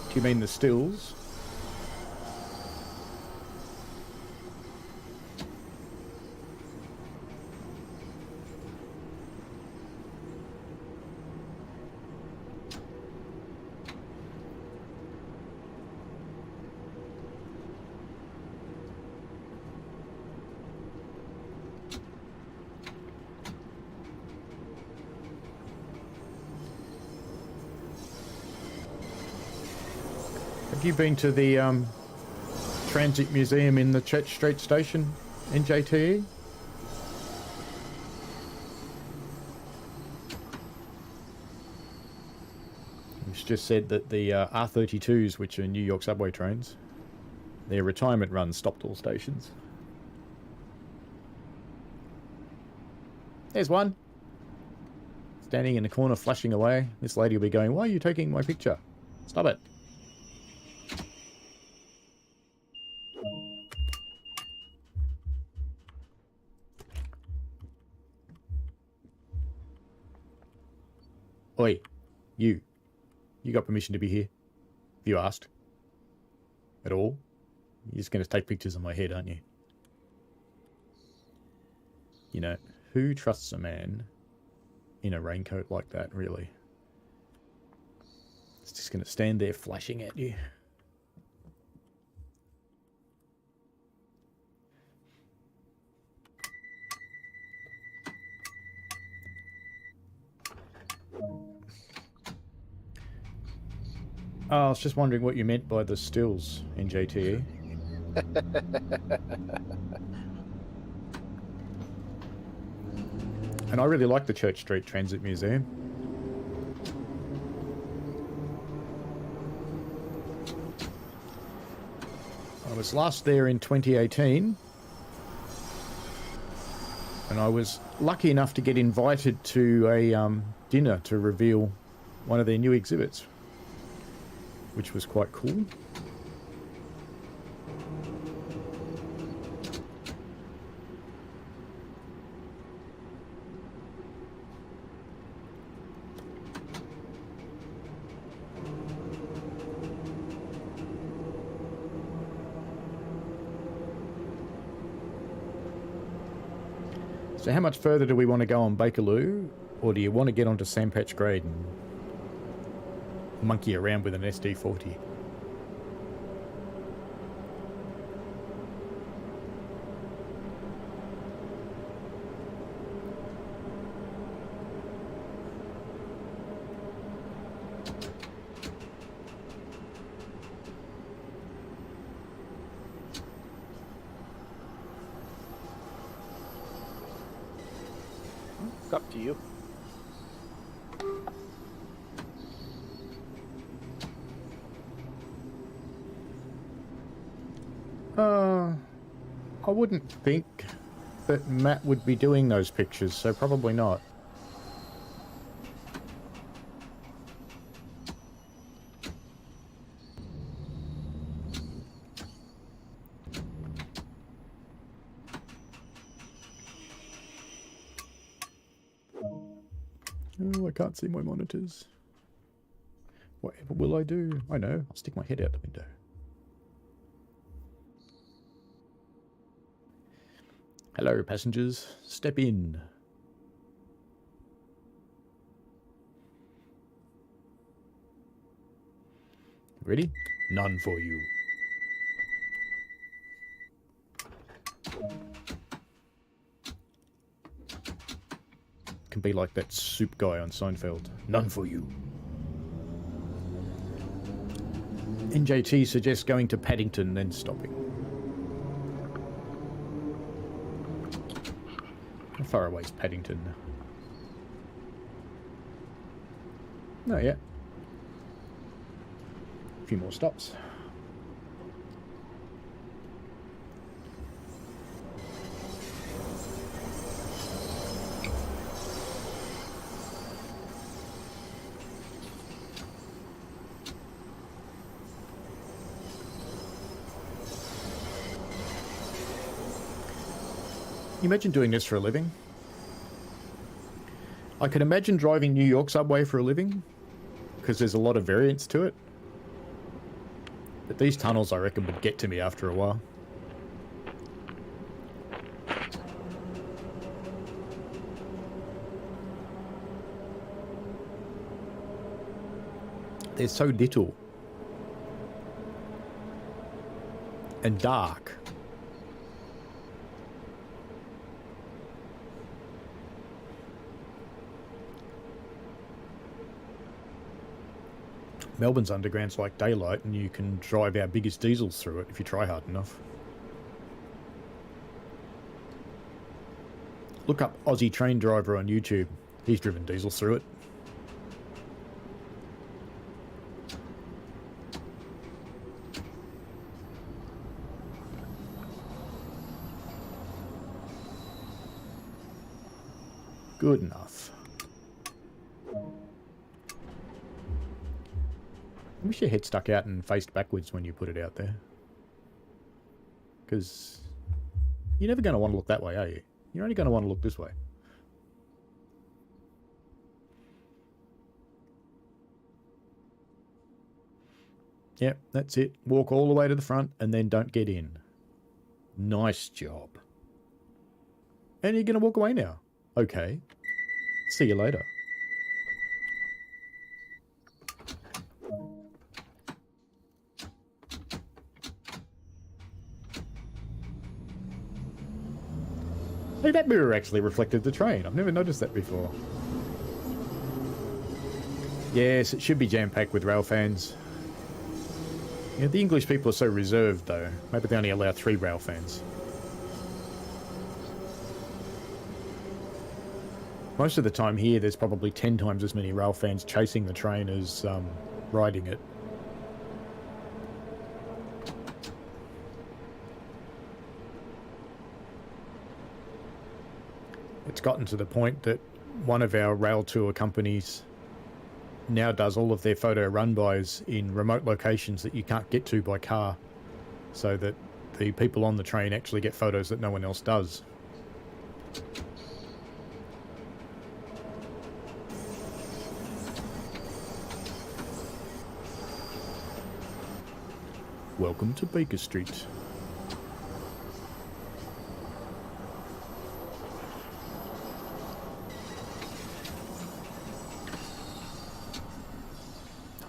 Do you mean the stills? Have you been to the Transit Museum in the Church Street station in JTE? It's just said that the R32s, which are New York subway trains, their retirement run stopped all stations. There's one. Standing in the corner flashing away. This lady will be going, "Why are you taking my picture? Stop it." Oi, you. You got permission to be here? Have you asked? At all? You're just going to take pictures of my head, aren't you? You know, who trusts a man in a raincoat like that, really? It's just going to stand there flashing at you. Oh, I was just wondering what you meant by the stills in JTE. And I really like the Church Street Transit Museum. I was last there in 2018. And I was lucky enough to get invited to a dinner to reveal one of their new exhibits, which was quite cool. So how much further do we want to go on Bakerloo, or do you want to get onto Sandpatch Grade and monkey around with an SD40? It's up to you. I wouldn't think that Matt would be doing those pictures, so probably not. Oh, I can't see my monitors. Whatever will I do? I know, I'll stick my head out the window. Hello, passengers. Step in. Ready? None for you. Can be like that soup guy on Seinfeld. None for you. NJT suggests going to Paddington, then stopping. How far away is Paddington? No, yeah. A few more stops. You imagine doing this for a living? I can imagine driving New York subway for a living, because there's a lot of variance to it. But these tunnels, I reckon, would get to me after a while. They're so little. And dark. Melbourne's underground's like daylight, and you can drive our biggest diesels through it if you try hard enough. Look up Aussie train driver on YouTube. He's driven diesels through it. Good enough. I wish your head stuck out and faced backwards when you put it out there. Because you're never going to want to look that way, are you? You're only going to want to look this way. Yep, that's it. Walk all the way to the front and then don't get in. Nice job. And you're going to walk away now. Okay. See you later. Hey, that mirror actually reflected the train. I've never noticed that before. Yes, it should be jam-packed with rail fans. Yeah, the English people are so reserved, though. Maybe they only allow 3 rail fans. Most of the time here, there's probably 10 times as many rail fans chasing the train as riding it. It's gotten to the point that one of our rail tour companies now does all of their photo run-bys in remote locations that you can't get to by car, so that the people on the train actually get photos that no one else does. Welcome to Baker Street.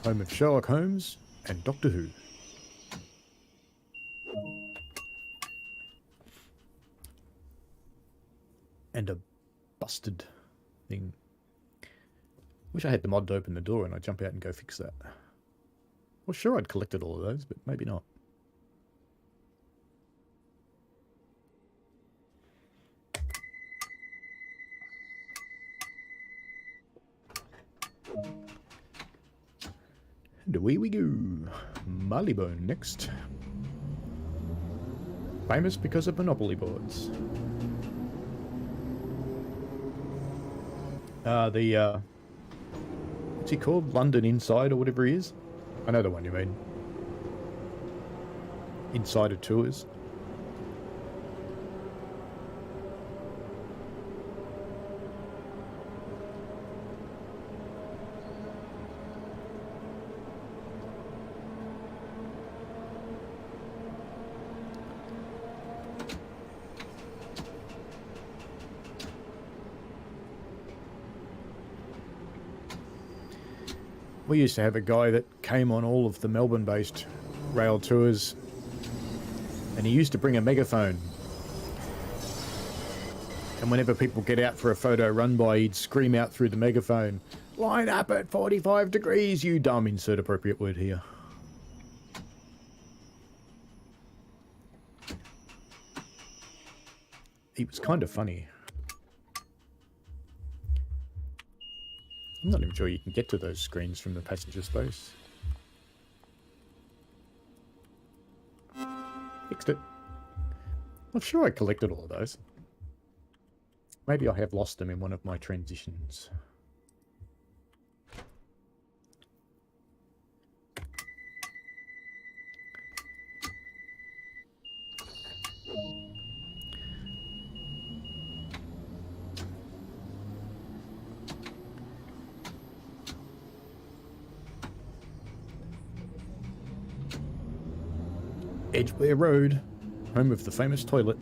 Home of Sherlock Holmes and Doctor Who. And a busted thing. Wish I had the mod to open the door and I'd jump out and go fix that. Well, sure, I'd collected all of those, but maybe not. And away we go. Marleybone next. Famous because of Monopoly boards. What's he called? London Inside or whatever he is? I know the one you mean. Insider Tours. We used to have a guy that came on all of the Melbourne-based rail tours, and he used to bring a megaphone. And whenever people get out for a photo run-by, he'd scream out through the megaphone, "Line up at 45 degrees, you dumb," insert appropriate word here. He was kind of funny. I'm not even sure you can get to those screens from the passenger space. Fixed it. I'm sure I collected all of those. Maybe I have lost them in one of my transitions. Edgware Road, home of the famous toilet.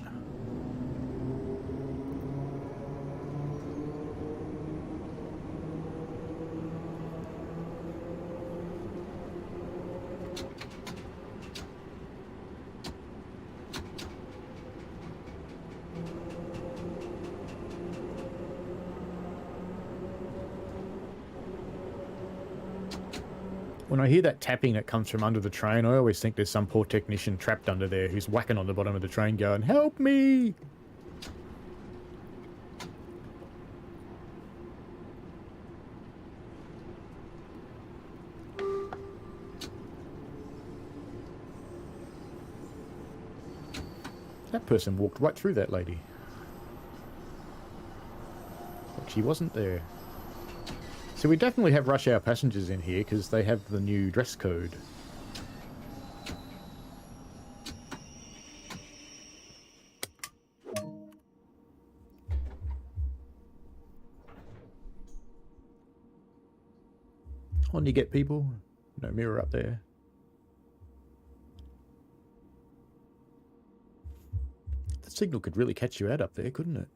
When I hear that tapping that comes from under the train, I always think there's some poor technician trapped under there who's whacking on the bottom of the train going, "Help me!" That person walked right through that lady. But she wasn't there. So we definitely have rush hour passengers in here because they have the new dress code. On you get, people. No mirror up there. The signal could really catch you out up there, couldn't it?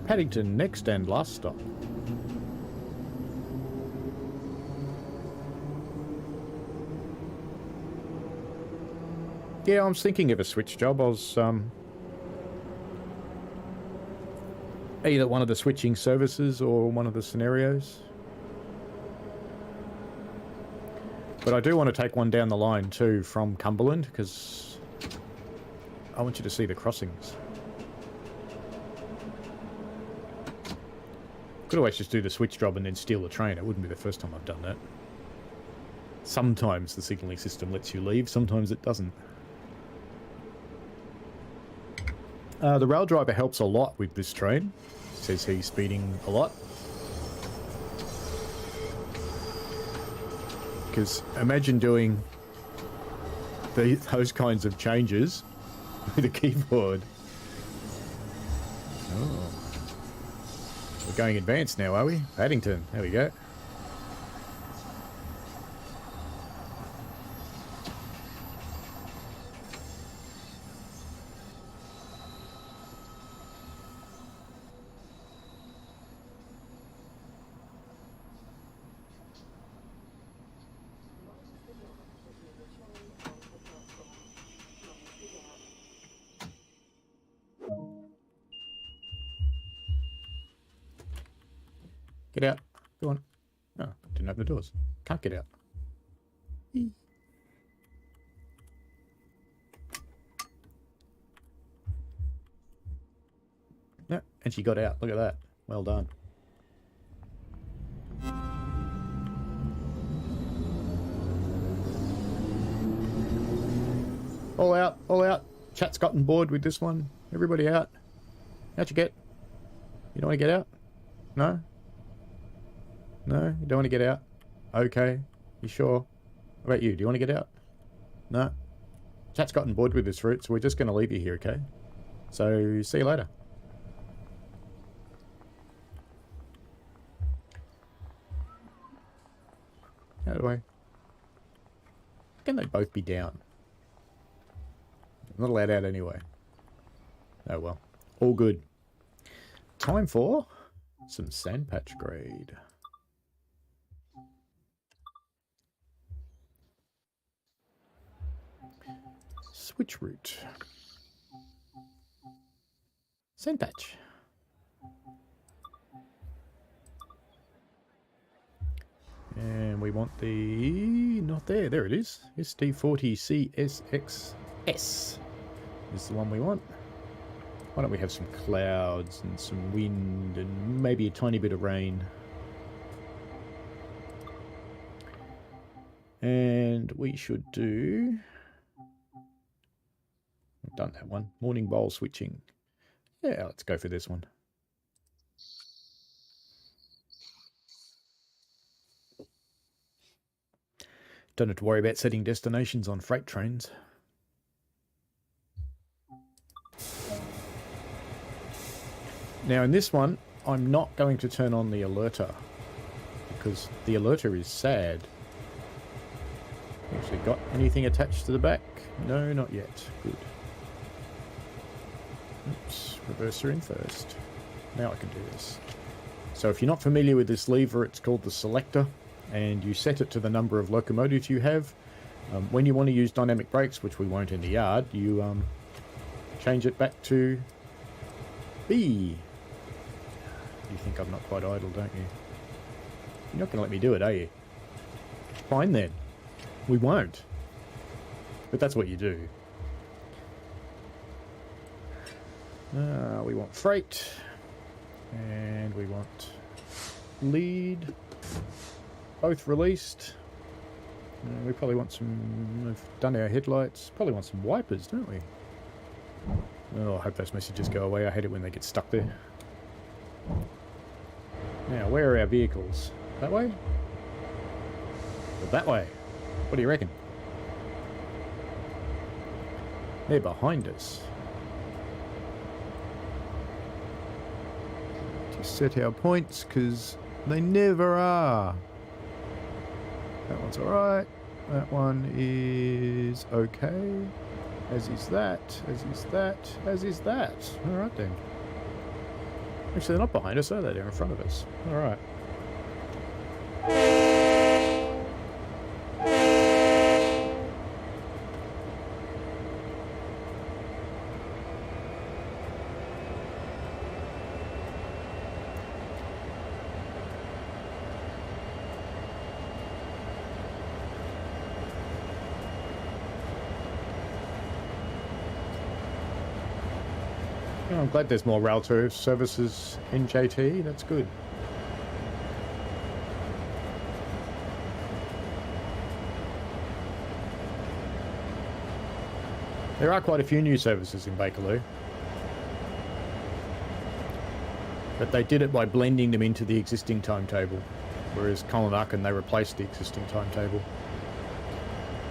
Paddington, next and last stop. Yeah, I'm thinking of a switch job. I was either one of the switching services or one of the scenarios. But I do want to take one down the line too from Cumberland because I want you to see the crossings. Could always just do the switch job and then steal the train. It wouldn't be the first time I've done that. Sometimes the signalling system lets you leave, sometimes it doesn't. The rail driver helps a lot with this train. Says he's speeding a lot. Because imagine doing those kinds of changes with a keyboard. Oh. We're going advanced now, are we? Paddington. There we go. Get out. Go on. Oh, didn't open the doors. Can't get out. Yeah, and she got out. Look at that. Well done. All out. All out. Chat's gotten bored with this one. Everybody out. How'd you get? You don't want to get out? No? No? You don't want to get out? Okay. You sure? How about you? Do you want to get out? No? Chat's gotten bored with this route, so we're just going to leave you here, okay? So, see you later. How do I... Can they both be down? I'm not allowed out anyway. Oh well. All good. Time for some sandpatch grade. Switch route. Sandpatch. And we want the... not there. There it is. SD40CSXS is the one we want. Why don't we have some clouds and some wind and maybe a tiny bit of rain. And we should do... I've done that one. Morning bowl switching. Yeah, let's go for this one. Don't have to worry about setting destinations on freight trains. Now in this one, I'm not going to turn on the alerter because the alerter is sad. Actually got anything attached to the back? No, not yet. Good. Oops, reverser in first. Now I can do this. So if you're not familiar with this lever, it's called the selector, and you set it to the number of locomotives you have. When you want to use dynamic brakes, which we won't in the yard, you change it back to B. You think I'm not quite idle, don't you? You're not going to let me do it, are you? Fine then. We won't. But that's what you do. We want freight. And we want lead. Both released. We probably want some... We've done our headlights. Probably want some wipers, don't we? Oh, I hope those messages go away. I hate it when they get stuck there. Now, where are our vehicles? That way? Or that way? What do you reckon? They're behind us. To set our points, because they never are. That one's alright. That one is okay. As is that. As is that. As is that. Alright then. Actually, they're not behind us, are they? They're in front of us. Alright. Oh, I'm glad there's more rail services in JT. That's good. There are quite a few new services in Bakerloo. But they did it by blending them into the existing timetable. Whereas Koln-Aachen, they replaced the existing timetable.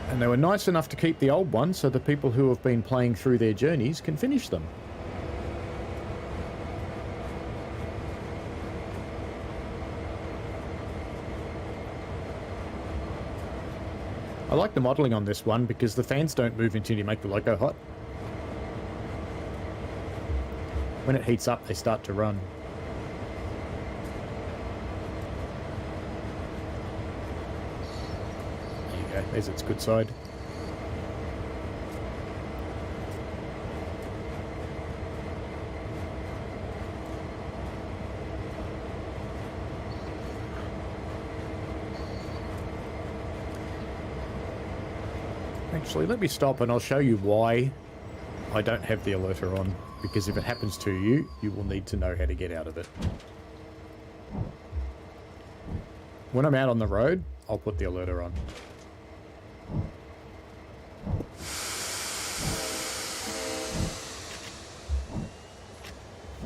And they were nice enough to keep the old one so the people who have been playing through their journeys can finish them. I like the modelling on this one because the fans don't move until you make the loco hot. When it heats up, they start to run. There you go, there's its good side. Actually, let me stop and I'll show you why I don't have the alerter on. Because if it happens to you, you will need to know how to get out of it. When I'm out on the road, I'll put the alerter on.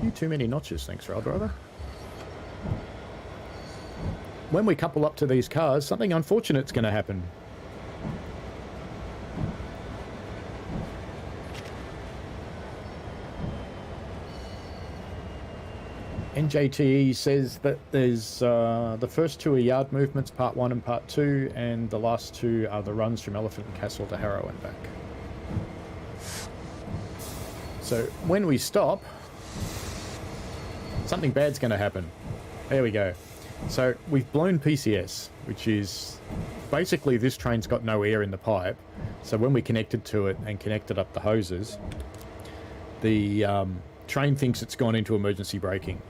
You too many notches, thanks, rail driver. When we couple up to these cars, something unfortunate's going to happen. NJTE says that there's the first two are yard movements, part 1 and part 2, and the last two are the runs from Elephant and Castle to Harrow and back. So when we stop, something bad's going to happen. There we go. So we've blown PCS, which is basically this train's got no air in the pipe. So when we connected to it and connected up the hoses, the train thinks it's gone into emergency braking.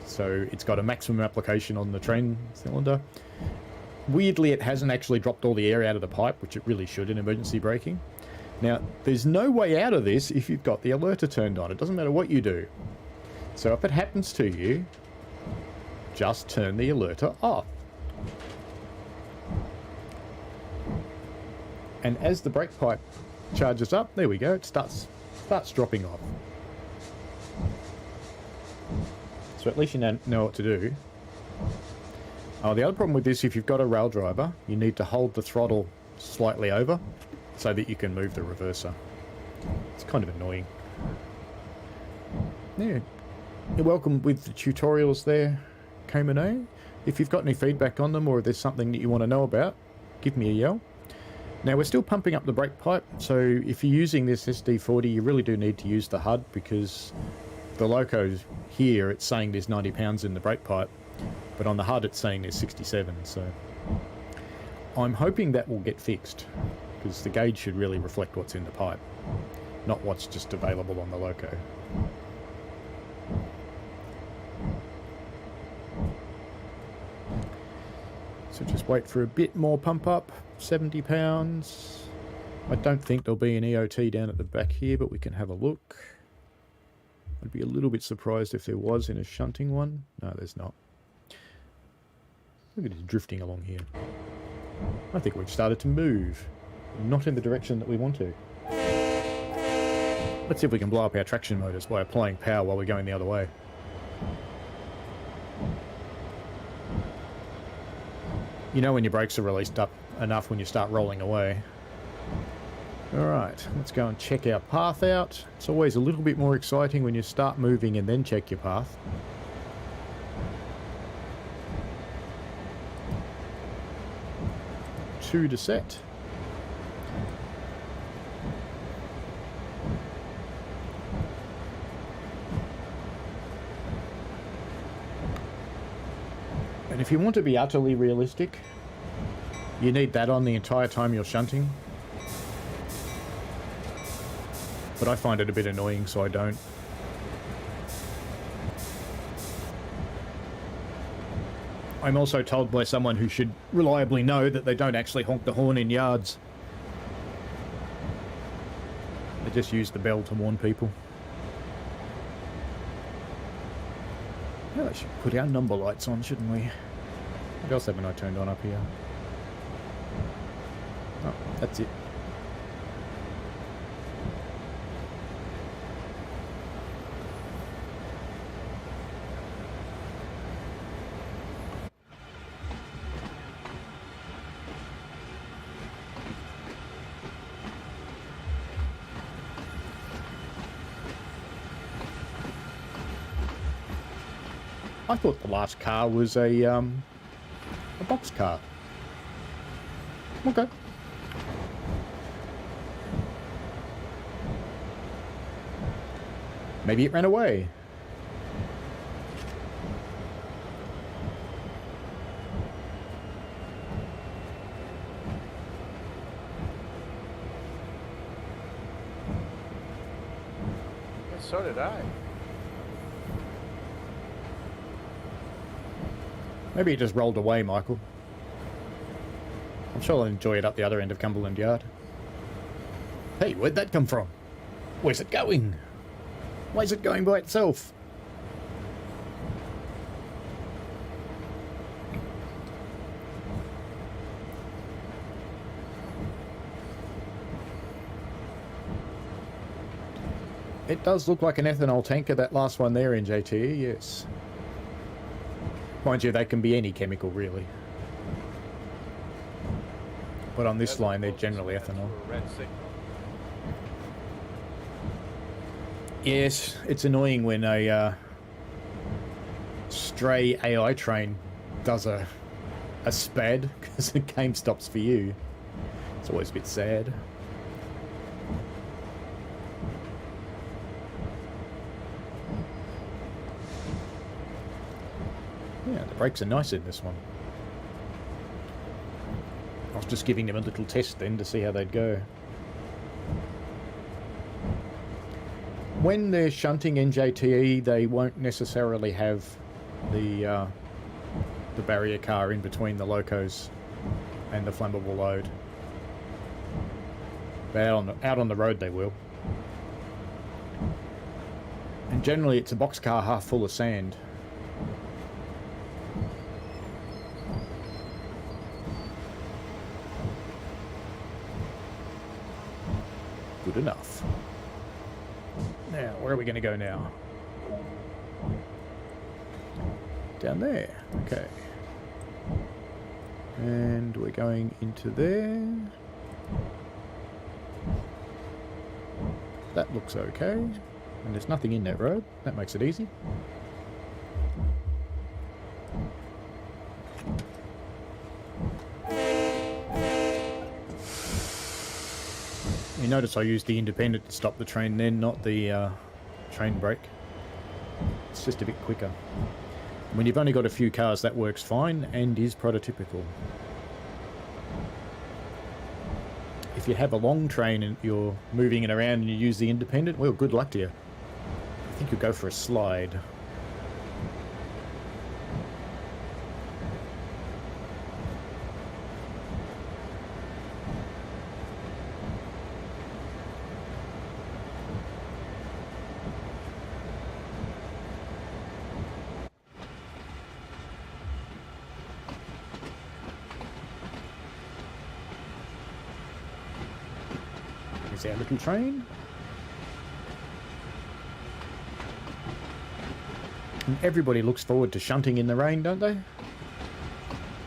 So it's got a maximum application on the train cylinder. Weirdly, it hasn't actually dropped all the air out of the pipe, which it really should in emergency braking. Now, there's no way out of this if you've got the alerter turned on. It doesn't matter what you do. So if it happens to you, just turn the alerter off. And as the brake pipe charges up, there we go, it starts dropping off. So at least you know what to do. Oh, the other problem with this, if you've got a rail driver, you need to hold the throttle slightly over so that you can move the reverser. It's kind of annoying. Yeah. You're welcome with the tutorials there, Komen. If you've got any feedback on them or if there's something that you want to know about, give me a yell. Now, we're still pumping up the brake pipe, so if you're using this SD40, you really do need to use the HUD because the loco here, it's saying there's 90 pounds in the brake pipe, but on the HUD it's saying there's 67, so I'm hoping that will get fixed because the gauge should really reflect what's in the pipe, not what's just available on the loco. So just wait for a bit more pump up, 70 pounds. I don't think there'll be an EOT down at the back here, but we can have a look. I'd be a little bit surprised if there was in a shunting one. No, there's not. Look at it drifting along here. I think we've started to move. Not in the direction that we want to. Let's see if we can blow up our traction motors by applying power while we're going the other way. You know when your brakes are released up enough when you start rolling away. Alright, let's go and check our path out. It's always a little bit more exciting when you start moving and then check your path. Two to set. And if you want to be utterly realistic, you need that on the entire time you're shunting. But I find it a bit annoying, so I don't. I'm also told by someone who should reliably know that they don't actually honk the horn in yards. They just use the bell to warn people. Yeah, I should put our number lights on, shouldn't we? What else haven't I turned on up here? Oh, that's it. I thought the last car was a box car. Okay. Maybe it ran away. So did I. Maybe it just rolled away, Michael. I'm sure I'll enjoy it up the other end of Cumberland Yard. Hey, where'd that come from? Where's it going? Why is it going by itself? It does look like an ethanol tanker, that last one there in JTE, yes. Mind you, they can be any chemical, really. But on this line, they're generally ethanol. Yes, it's annoying when a stray AI train does a spad, because the game stops for you. It's always a bit sad. Yeah, the brakes are nice in this one. I was just giving them a little test then to see how they'd go. When they're shunting in JTE, they won't necessarily have the barrier car in between the locos and the flammable load. But out on the road they will. And generally it's a boxcar half full of sand. Good enough. Now, where are we going to go now? Down there. Okay. And we're going into there. That looks okay. And there's nothing in that road. That makes it easy. You notice I used the independent to stop the train then, not the train brake. It's just a bit quicker. When you've only got a few cars, that works fine and is prototypical. If you have a long train and you're moving it around and you use the independent, well, good luck to you. I think you'll go for a slide. Our little train. And everybody looks forward to shunting in the rain, don't they?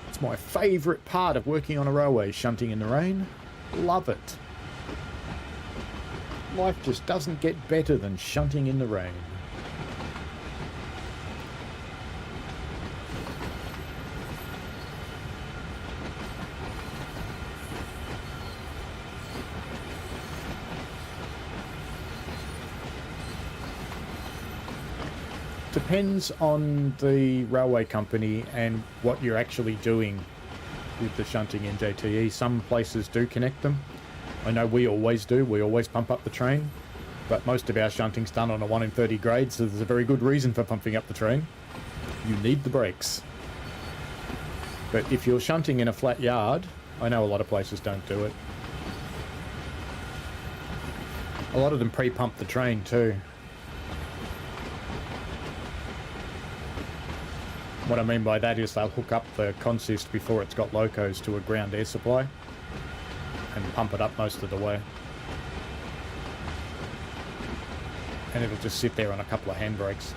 It's my favourite part of working on a railway, shunting in the rain. Love it. Life just doesn't get better than shunting in the rain. Depends on the railway company and what you're actually doing with the shunting in JTE. Some places do connect them. I know we always do. We always pump up the train. But most of our shunting's done on a 1 in 30 grade, so there's a very good reason for pumping up the train. You need the brakes. But if you're shunting in a flat yard, I know a lot of places don't do it. A lot of them pre-pump the train too. What I mean by that is they'll hook up the consist before it's got locos to a ground air supply and pump it up most of the way. And it'll just sit there on a couple of handbrakes.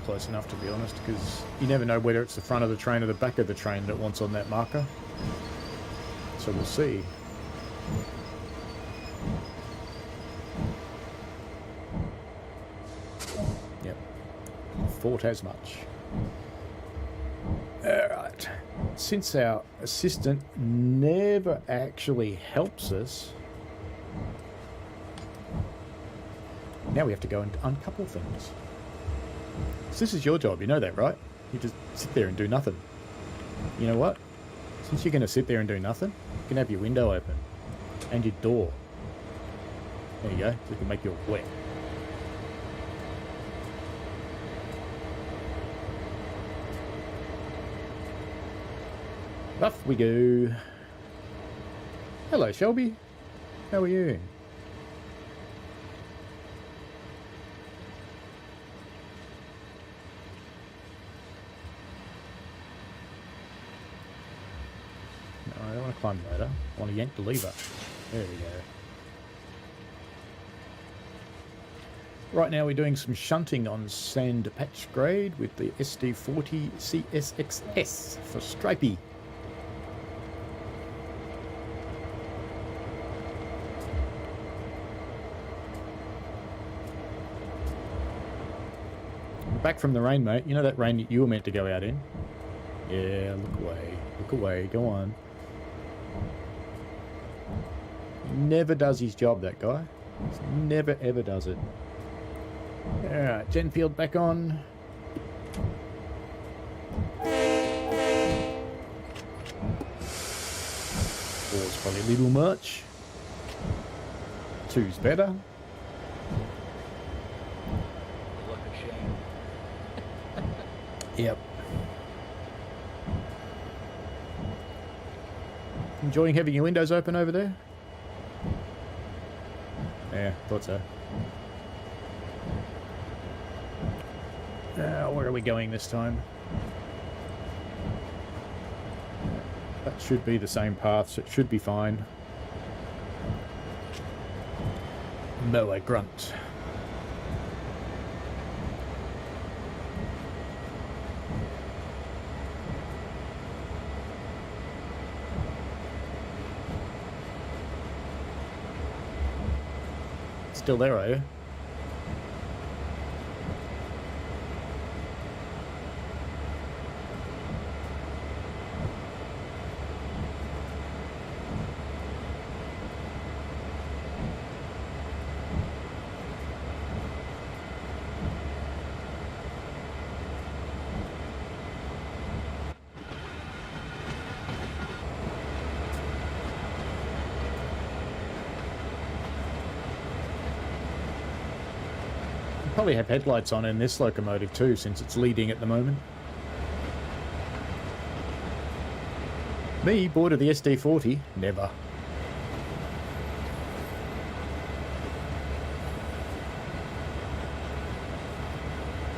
Close enough, to be honest, because you never know whether it's the front of the train or the back of the train that wants on that marker. So we'll see. Yep. Thought as much. Alright. Since our assistant never actually helps us, now we have to go and uncouple things. So this is your job, you know that, right? You just sit there and do nothing. You know what? Since you're going to sit there and do nothing, you can have your window open. And your door. There you go, so you can make your wet. Off we go. Hello, Shelby. How are you? I don't want to climb the ladder. I want to yank the lever. There we go. Right now we're doing some shunting on sand patch grade with the SD40 CSXS for Stripey. Back from the rain, mate. You know that rain you were meant to go out in? Yeah, look away. Look away. Go on. He never does his job, that guy. He never, ever does it. Alright, Genfield back on. Four's probably a little much. Two's better. Look ashamed. Yep. Enjoying having your windows open over there? Yeah, thought so. Where are we going this time? That should be the same path, so it should be fine. Moa grunt. Still there, are you? Probably have headlights on in this locomotive too, since it's leading at the moment. Me, bored of the SD40? Never.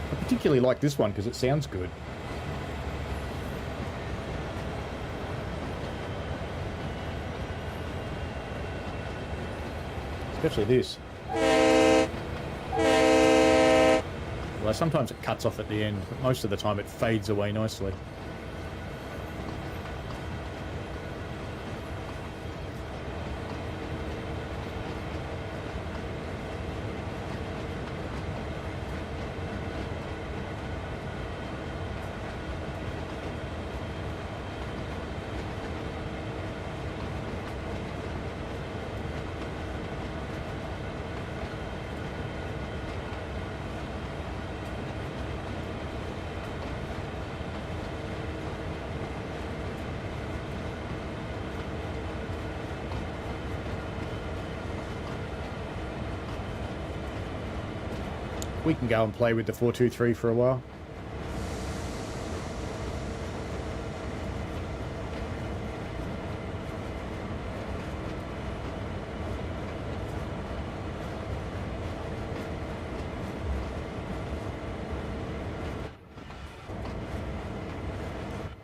I particularly like this one because it sounds good. Especially this. Well, sometimes it cuts off at the end, but most of the time it fades away nicely. We can go and play with the 423 for a while.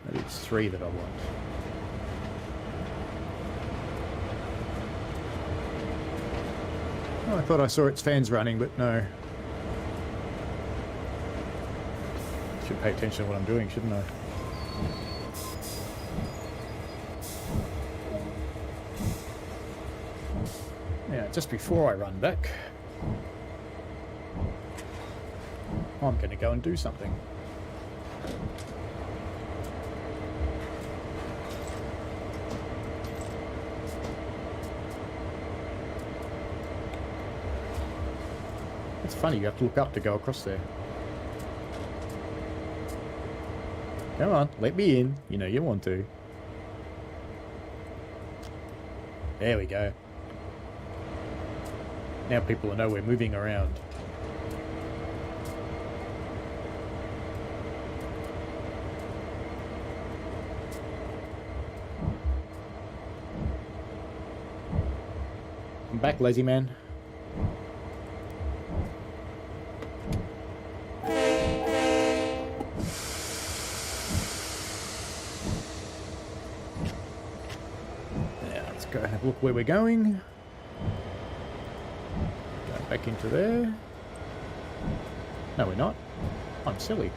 Maybe it's 3 that I want. Oh, I thought I saw its fans running, but no. Should pay attention to what I'm doing, shouldn't I? Yeah, just before I run back, I'm going to go and do something. It's funny, you have to look up to go across there. Come on, let me in. You know you want to. There we go. Now people will know we're moving around. I'm back, lazy man. Go have a look where we're going. Go back into there. No, we're not. I'm silly.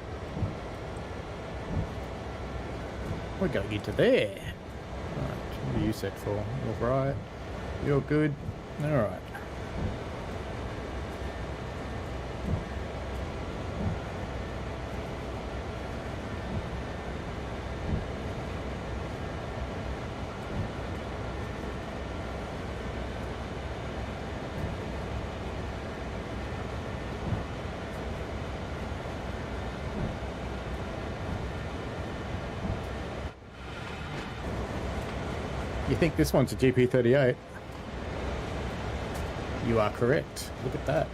We're going into there. Right, what are you set for? You're right. You're good. Alright. You think this one's a GP38? You are correct. Look at that.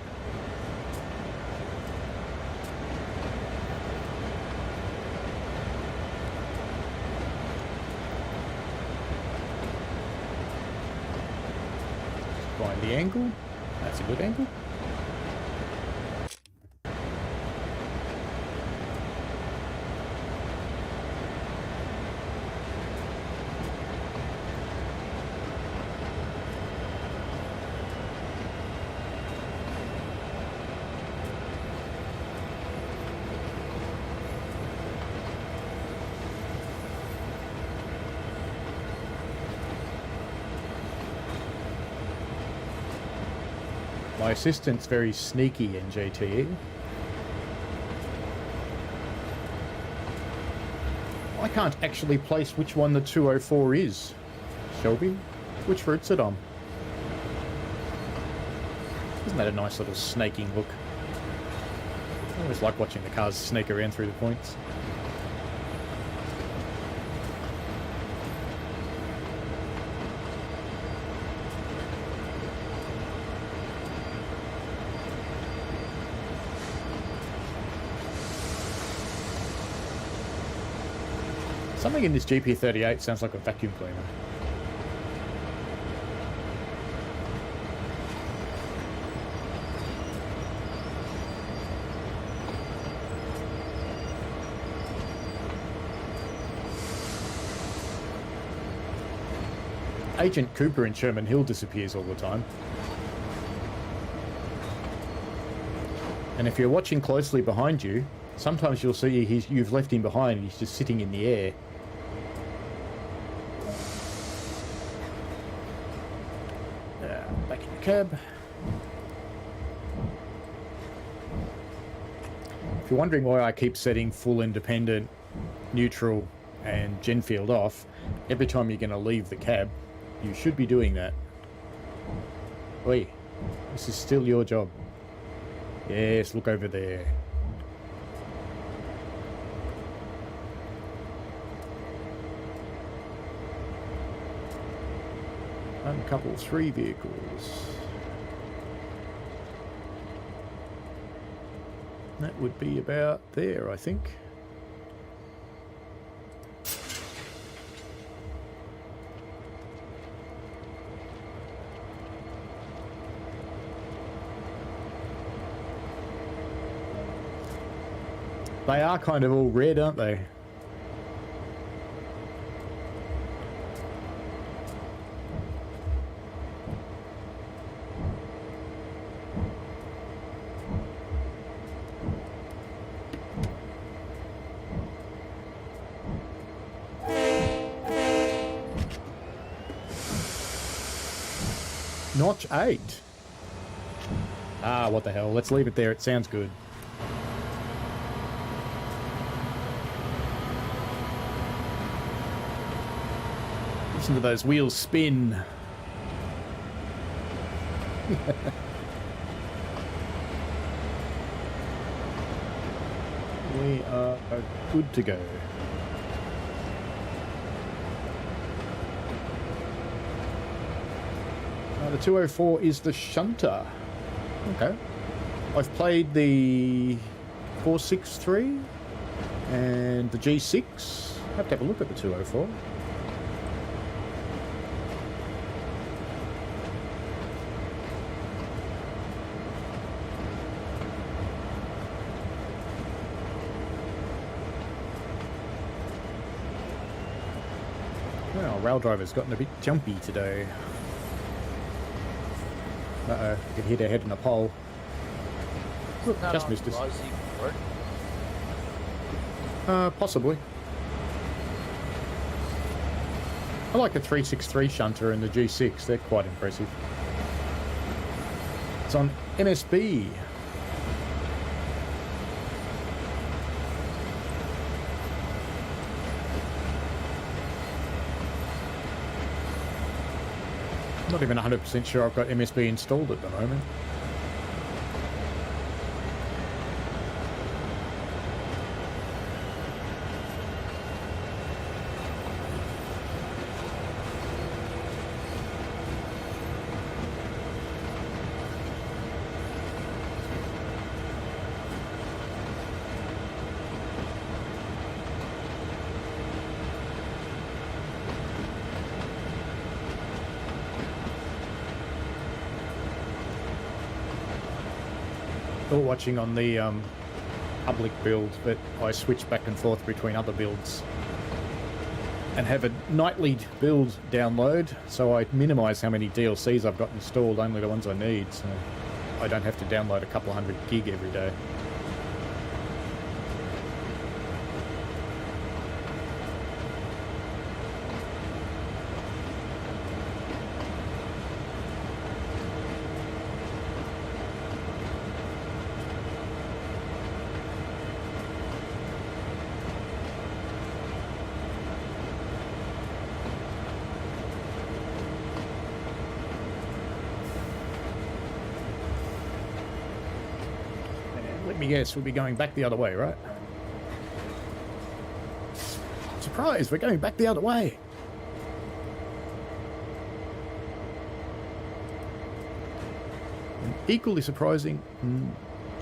Find the angle. That's a good angle. My assistant's very sneaky in JTE. I can't actually place which one the 204 is. Shelby, which route's it on? Isn't that a nice little snaking look? I always like watching the cars snake around through the points. Something in this GP38 sounds like a vacuum cleaner. Agent Cooper in Sherman Hill disappears all the time. And if you're watching closely behind you, sometimes you'll see you've left him behind and he's just sitting in the air. Back in the cab. If you're wondering why I keep setting full independent, neutral and Genfield off, every time you're going to leave the cab, you should be doing that. Oi, this is still your job. Yes, look over there. Uncouple 3 vehicles. That would be about there, I think. They are kind of all red, aren't they? Notch 8. Ah, what the hell. Let's leave it there. It sounds good. Listen to those wheels spin. We are good to go. The 204 is the shunter. Okay. I've played the 463 and the G6. I have to have a look at the 204. Well, rail driver's gotten a bit jumpy today. Uh-oh, could hit her head in a pole. Whoop, Not just on missed us. Raw Z board. Possibly. I like the 363 shunter and the G6. They're quite impressive. It's on MSB. Not even 100% sure I've got MSB installed at the moment. Watching on the public build, but I switch back and forth between other builds and have a nightly build download, so I minimise how many DLCs I've got installed, only the ones I need, so I don't have to download a couple hundred gig every day. Yes, we'll be going back the other way, right? Surprise, we're going back the other way. And equally surprising,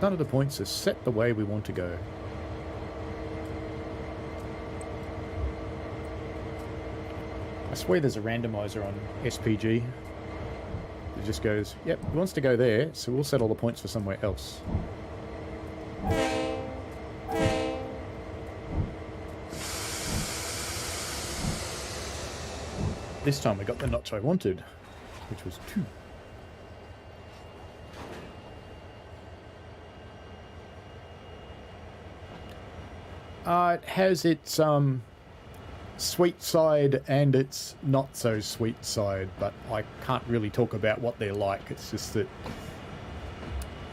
none of the points are set the way we want to go. I swear there's a randomizer on SPG. It just goes, yep, he wants to go there, so we'll set all the points for somewhere else. This time we got the notch I wanted, which was 2. It has its sweet side and its not so sweet side, but I can't really talk about what they're like. It's just that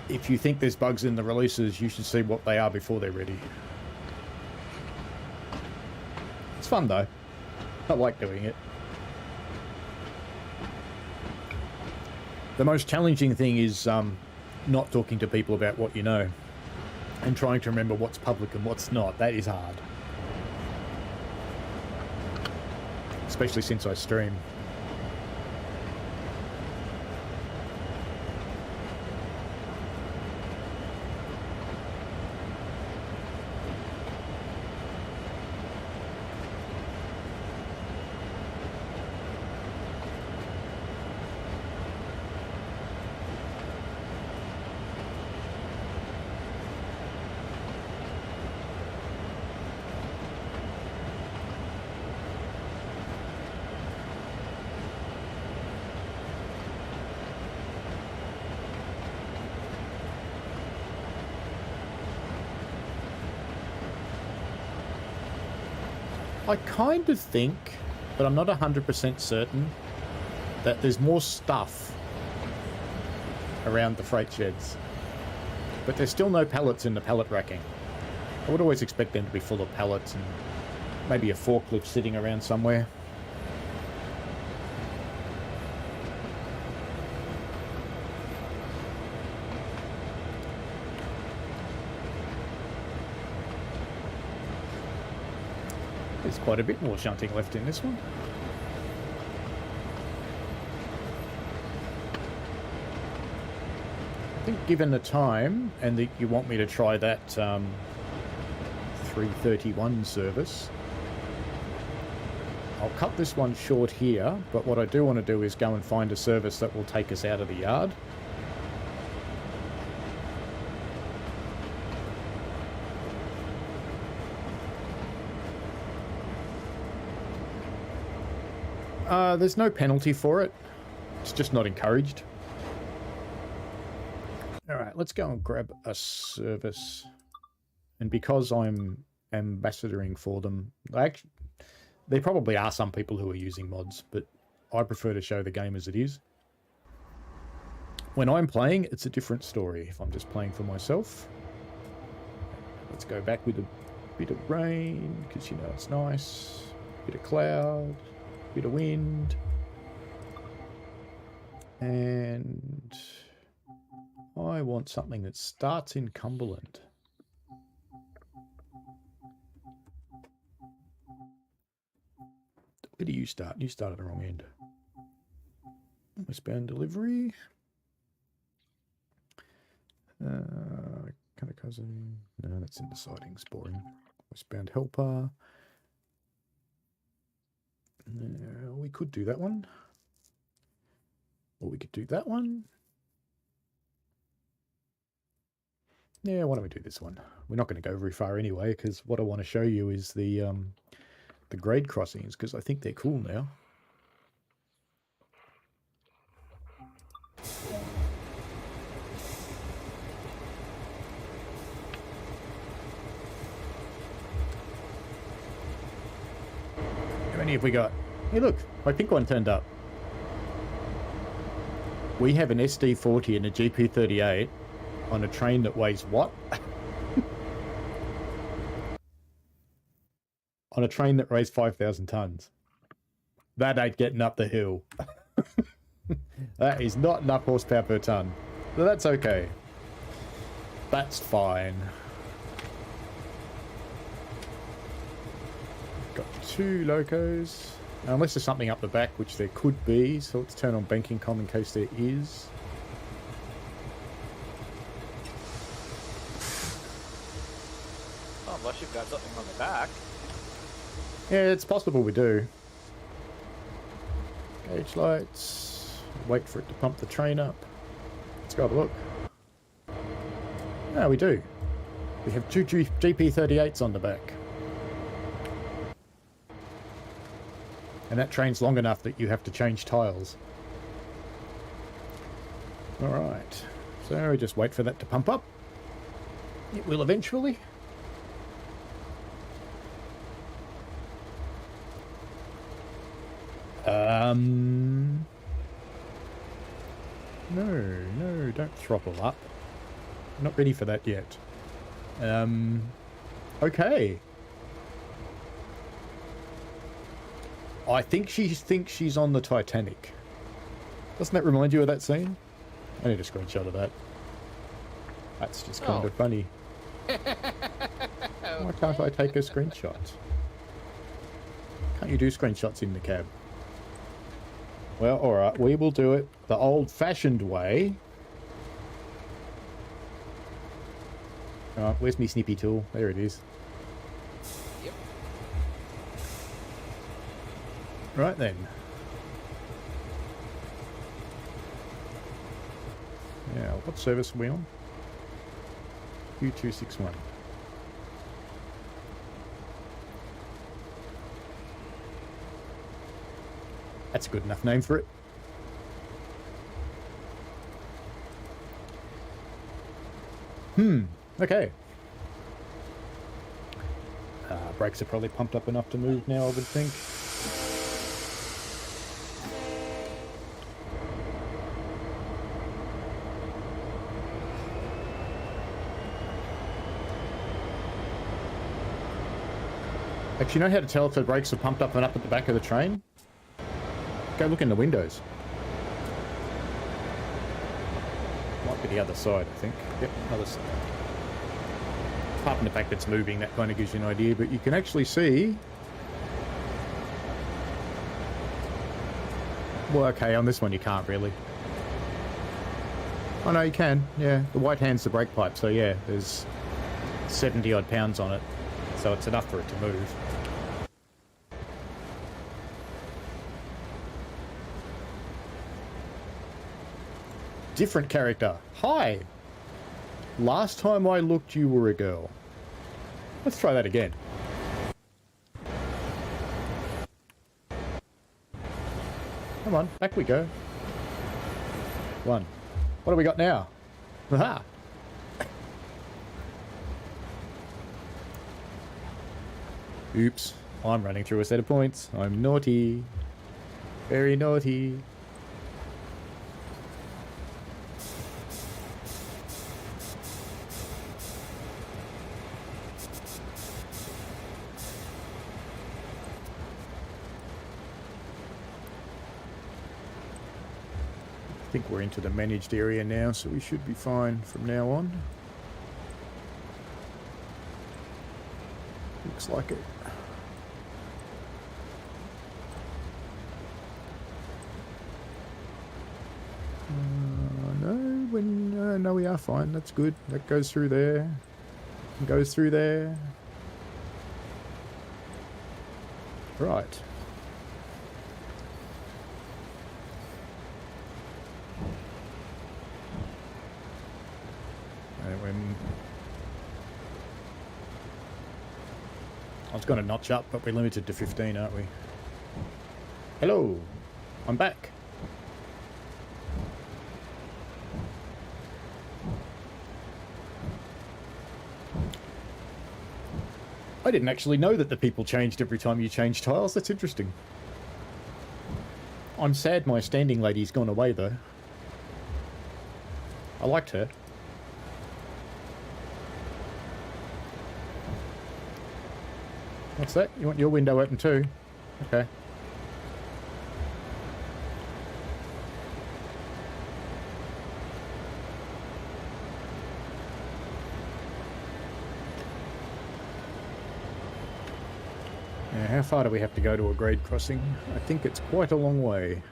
if you think there's bugs in the releases, you should see what they are before they're ready. It's fun though. I like doing it. The most challenging thing is not talking to people about what you know and trying to remember what's public and what's not. That is hard. Especially since I stream. I kind of think, but I'm not 100% certain, that there's more stuff around the freight sheds. But there's still no pallets in the pallet racking. I would always expect them to be full of pallets and maybe a forklift sitting around somewhere. There's quite a bit more shunting left in this one. I think given the time, and that you want me to try that 331 service, I'll cut this one short here, but what I do want to do is go and find a service that will take us out of the yard. There's no penalty for it. It's just not encouraged. Alright, let's go and grab a service. And because I'm ambassadoring for them, there probably are some people who are using mods, but I prefer to show the game as it is. When I'm playing, it's a different story. If I'm just playing for myself. Let's go back with a bit of rain, because you know it's nice. Bit of cloud, bit of wind. And I want something that starts in Cumberland. Where do you start? You start at the wrong end. Westbound delivery. Kind of cousin. No, that's in the sidings. Boring. Westbound helper. We could do that one. Or we could do that one. Yeah, why don't we do this one? We're not going to go very far anyway, because what I want to show you is the grade crossings, because I think they're cool now. How many have we got? Hey look, my pink one turned up. We have an SD40 and a GP38 on a train that weighs what? On a train that weighs 5,000 tons. That ain't getting up the hill. That is not enough horsepower per ton. But that's okay. That's fine. Got 2 locos. Unless there's something up the back, which there could be. So let's turn on banking comm in case there is. Oh, unless you've got something on the back. Yeah, it's possible we do. Gauge lights. Wait for it to pump the train up. Let's go have a look. No, we do. We have 2 GP38s on the back. And that train's long enough that you have to change tiles. Alright. So we just wait for that to pump up. It will eventually. No, don't throttle up. I'm not ready for that yet. Okay. I think she thinks she's on the Titanic. Doesn't that remind you of that scene? I need a screenshot of that. That's just kind of funny. Why can't I take a screenshot? Can't you do screenshots in the cab? Well, alright, we will do it the old-fashioned way. Alright, where's my snippy tool? There it is. Yep. Right then. Now, what service are we on? U261. That's a good enough name for it. Okay. Brakes are probably pumped up enough to move now, I would think. Actually, you know how to tell if the brakes are pumped up and up at the back of the train? Go look in the windows. Might be the other side, I think. Yep, other side. Apart from the fact that it's moving, that kind of gives you an idea, but you can actually see... Well, okay, on this one you can't really. Oh no, you can, yeah. The white hand's the brake pipe, so yeah, there's 70 odd pounds on it, so it's enough for it to move. Different character. Hi! Last time I looked, you were a girl. Let's try that again. Come on, back we go. 1. What do we got now? Aha! Oops. I'm running through a set of points. I'm naughty. Very naughty. I think we're into the managed area now, so we should be fine from now on. Looks like it. No, we are fine. That's good. That goes through there. Goes through there. Right. And when I was going to notch up, but we're limited to 15, aren't we? Hello. I'm back. I didn't actually know that the people changed every time you change tiles. That's interesting. I'm sad my standing lady's gone away, though. I liked her. What's that? You want your window open too? Okay. How far do we have to go to a grade crossing? I think it's quite a long way.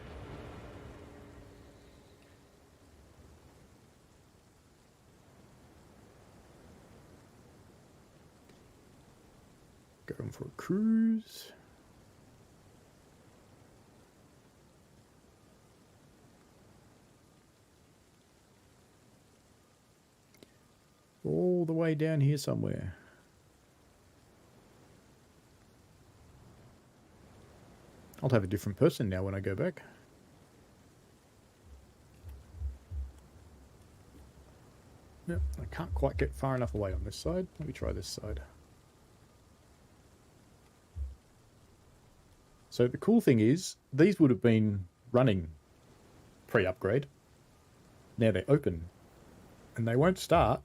Going for a cruise. All the way down here somewhere. I'll have a different person now when I go back. Yep, I can't quite get far enough away on this side. Let me try this side. So the cool thing is, these would have been running pre-upgrade. Now they're open. And they won't start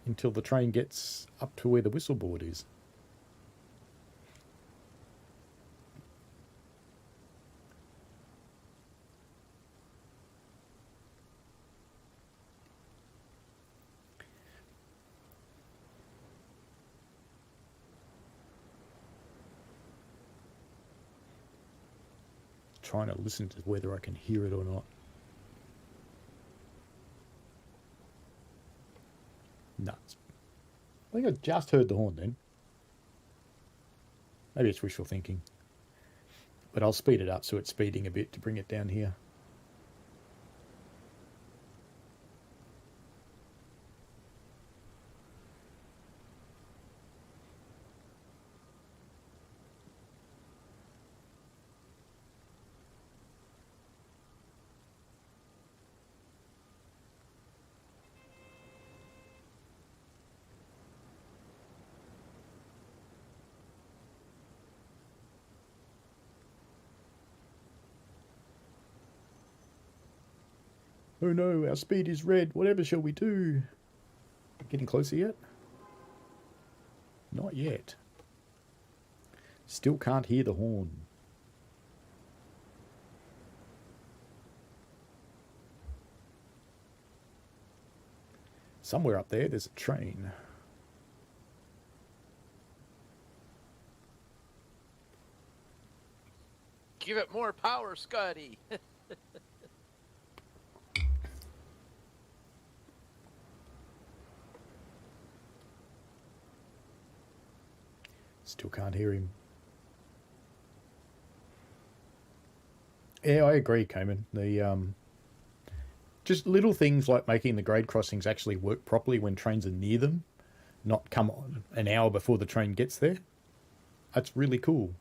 until the train gets up to where the whistle board is. Trying to listen to whether I can hear it or not. Nuts. I think I just heard the horn then. Maybe it's wishful thinking. But I'll speed it up so it's speeding a bit to bring it down here. Oh no, our speed is red. Whatever shall we do? Getting closer yet? Not yet. Still can't hear the horn. Somewhere up there, there's a train. Give it more power, Scotty. Still can't hear him. Yeah, I agree, Cayman. The just little things like making the grade crossings actually work properly when trains are near them, not come on an hour before the train gets there. That's really cool.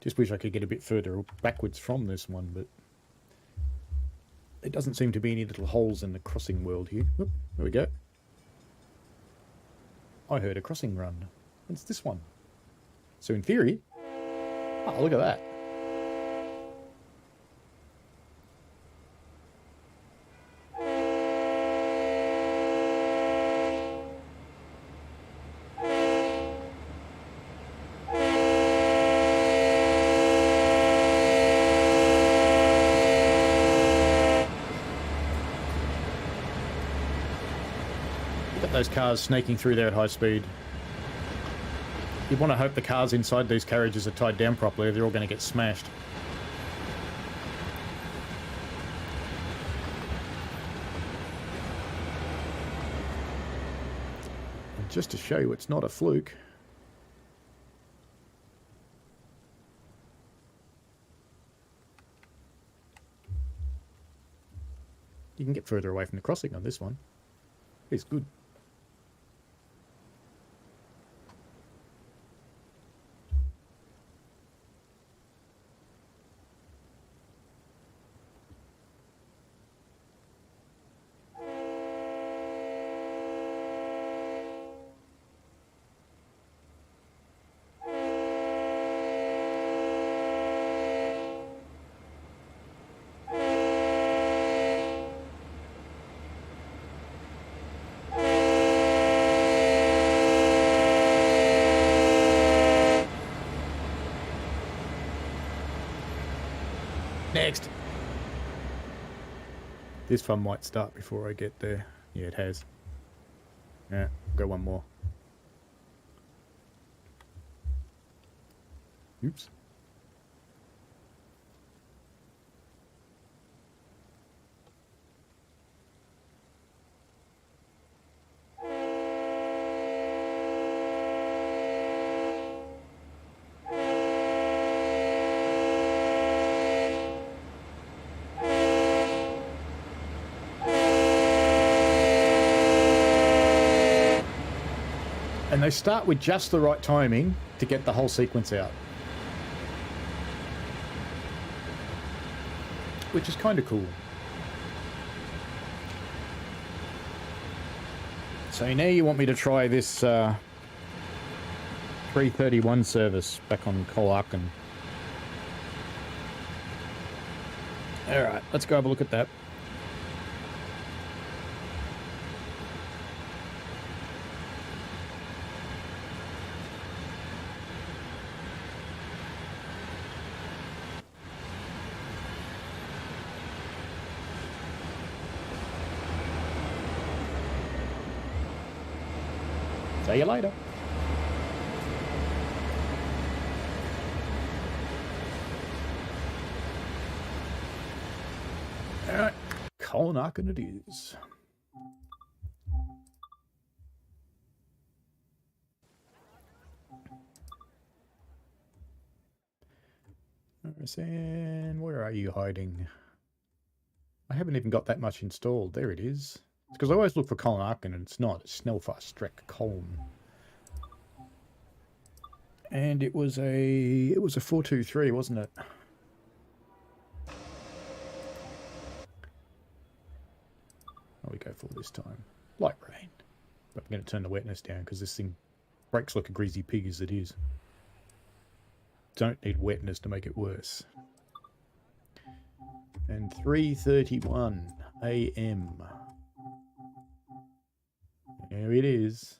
Just wish I could get a bit further backwards from this one, but there doesn't seem to be any little holes in the crossing world here. Oop, there we go. I heard a crossing run. It's this one. So in theory... Oh, look at that. Those cars snaking through there at high speed. You want to hope the cars inside these carriages are tied down properly, or they're all going to get smashed. And just to show you it's not a fluke, you can get further away from the crossing on this one. It's good. Next. This one might start before I get there. Yeah, it has. Yeah, go one more. Oops. And they start with just the right timing to get the whole sequence out. Which is kind of cool. So now you want me to try this 331 service back on Koln-Aachen. Alright, let's go have a look at that. See you later. Alright, Koln-Aachen it is. And where are you hiding? I haven't even got that much installed. There it is. It's because I always look for Koln-Aachen and it's not. It's Snelfaststreck Koln. And it was a 423, wasn't it? What we go for this time? Light rain. But I'm going to turn the wetness down because this thing breaks like a greasy pig as it is. Don't need wetness to make it worse. And 3:31 AM. There it is.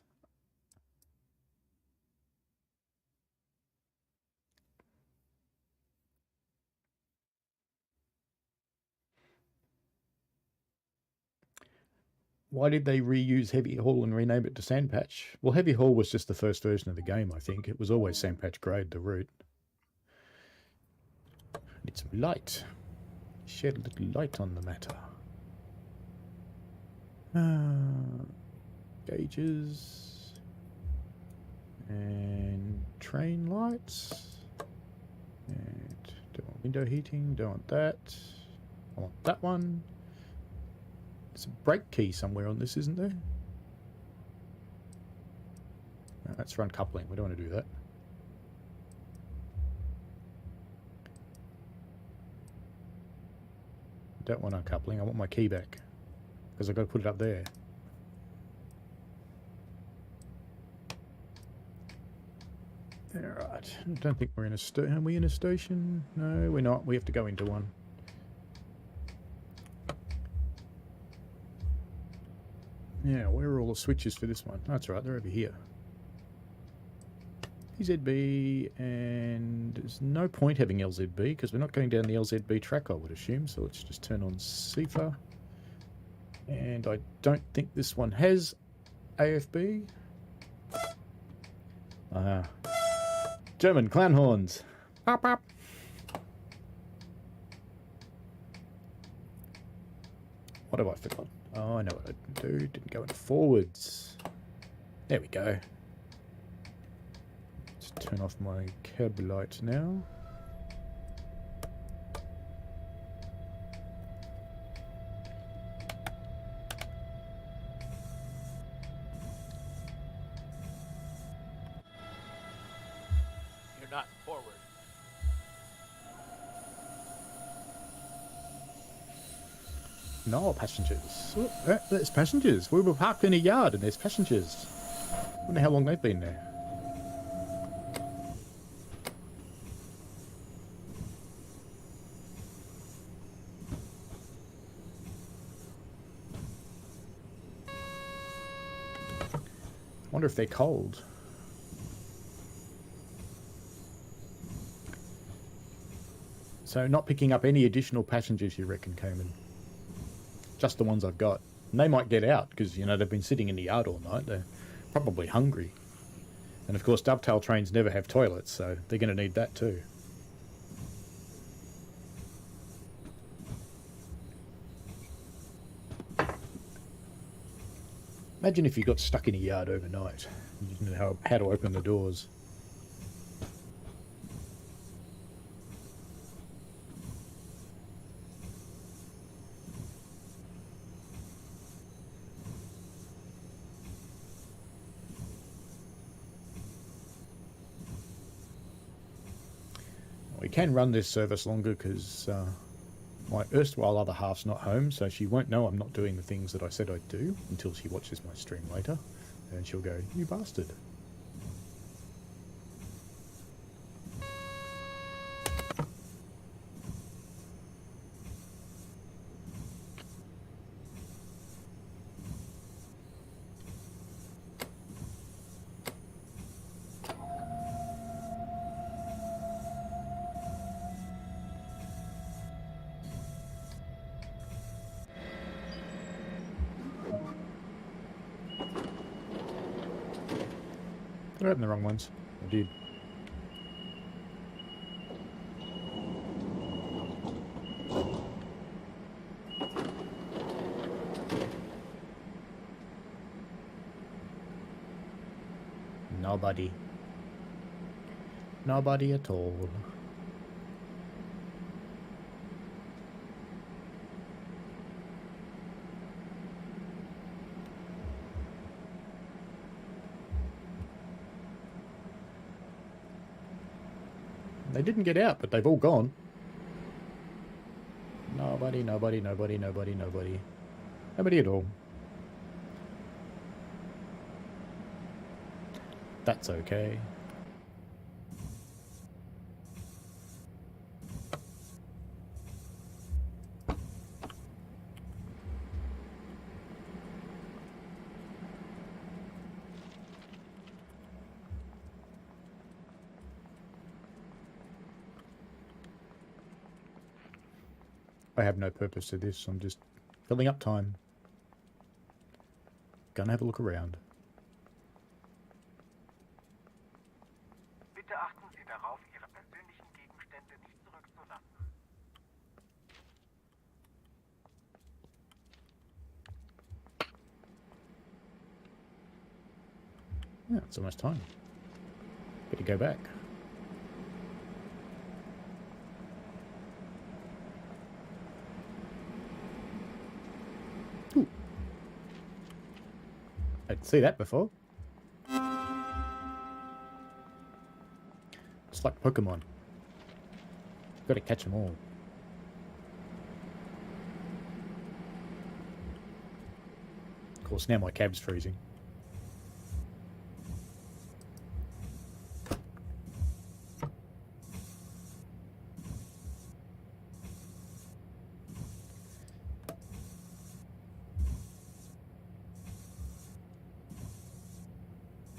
Why did they reuse Heavy Haul and rename it to Sandpatch? Well, Heavy Haul was just the first version of the game, I think. It was always Sandpatch Grade, the route. Need some light. Shed a little light on the matter. Gauges. And train lights. And don't want window heating, don't want that. I want that one. There's a brake key somewhere on this, isn't there? No, that's run coupling. We don't want to do that. Don't want uncoupling. I want my key back. Because I've got to put it up there. Alright. I don't think we're in a station. Are we in a station? No, we're not. We have to go into one. Yeah, where are all the switches for this one? Oh, that's right, they're over here. TZB, and there's no point having LZB because we're not going down the LZB track, I would assume. So let's just turn on CIFA. And I don't think this one has AFB. German clown horns. Pop, pop. What have I forgotten? Oh, I know what I didn't do. Didn't go into forwards. There we go. Let's turn off my cab light now. You're not forward. No passengers. Oh, there's passengers. We were parked in a yard and there's passengers. I wonder how long they've been there. I wonder if they're cold. So not picking up any additional passengers, you reckon, Coman? Just the ones I've got. And they might get out because, you know, they've been sitting in the yard all night. They're probably hungry. And of course, dovetail trains never have toilets, so they're going to need that too. Imagine if you got stuck in a yard overnight. You didn't know how to open the doors. We can run this service longer because my erstwhile other half's not home, so she won't know I'm not doing the things that I said I'd do until she watches my stream later, and she'll go, "You bastard." I opened the wrong ones. I did. Nobody. Nobody at all. They didn't get out, but they've all gone. Nobody, nobody, nobody, nobody, nobody. Nobody at all. That's okay. I have no purpose to this. I'm just filling up time. Gonna have a look around. Bitte achten Sie darauf, Ihre persönlichen Gegenstände nicht zurückzulassen. Yeah, it's almost time. Better go back. Ooh. I didn't see that before. It's like Pokemon. Got to catch them all. course, now my cab's freezing.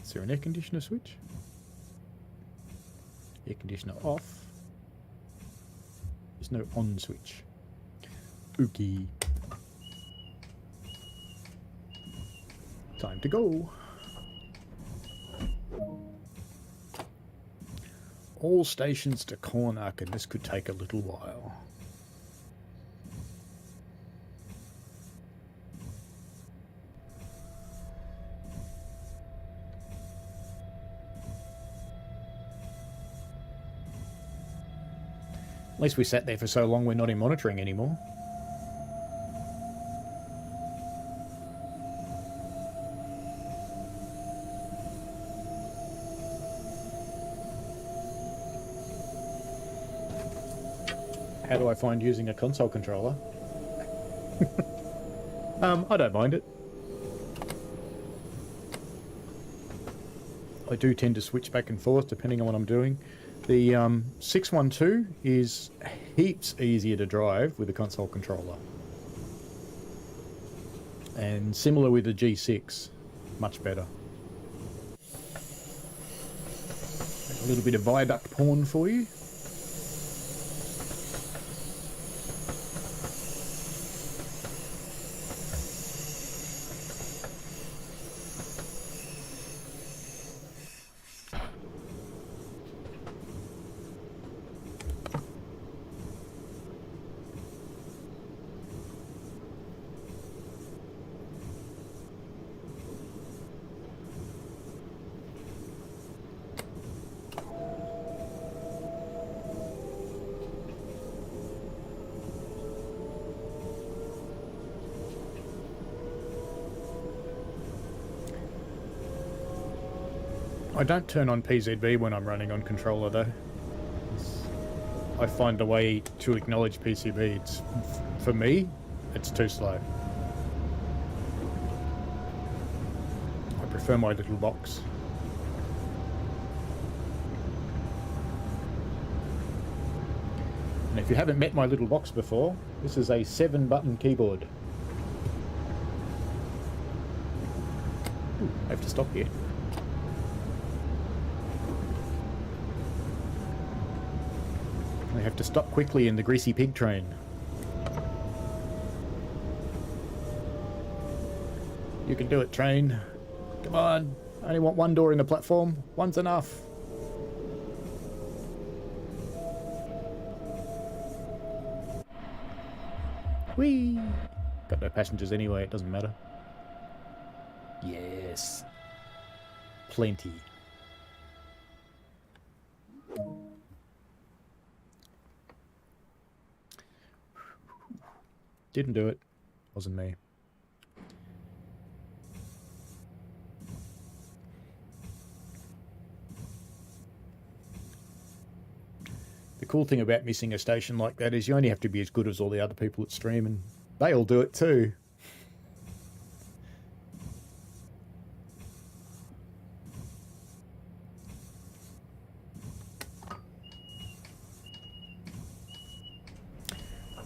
Is there an air conditioner switch? Air conditioner off. There's no on switch. Okay. Time to go. All stations to Koln-Aachen. This could take a little while. At least we sat there for so long we're not in monitoring anymore. How do I find using a console controller? I don't mind it. I do tend to switch back and forth depending on what I'm doing. The 612 is heaps easier to drive with a console controller. And similar with the G6, much better. A little bit of viaduct porn for you. I don't turn on PZB when I'm running on controller though. I find the way to acknowledge PCB, for me, it's too slow. I prefer my little box. And if you haven't met my little box before, this is a 7-button keyboard. Ooh, I have to stop here. I have to stop quickly in the greasy pig train. You can do it, train. Come on. I only want one door in the platform. One's enough. Whee! Got no passengers anyway, it doesn't matter. Yes. Plenty. Didn't do it. Wasn't me. The cool thing about missing a station like that is you only have to be as good as all the other people that stream, and they all do it too.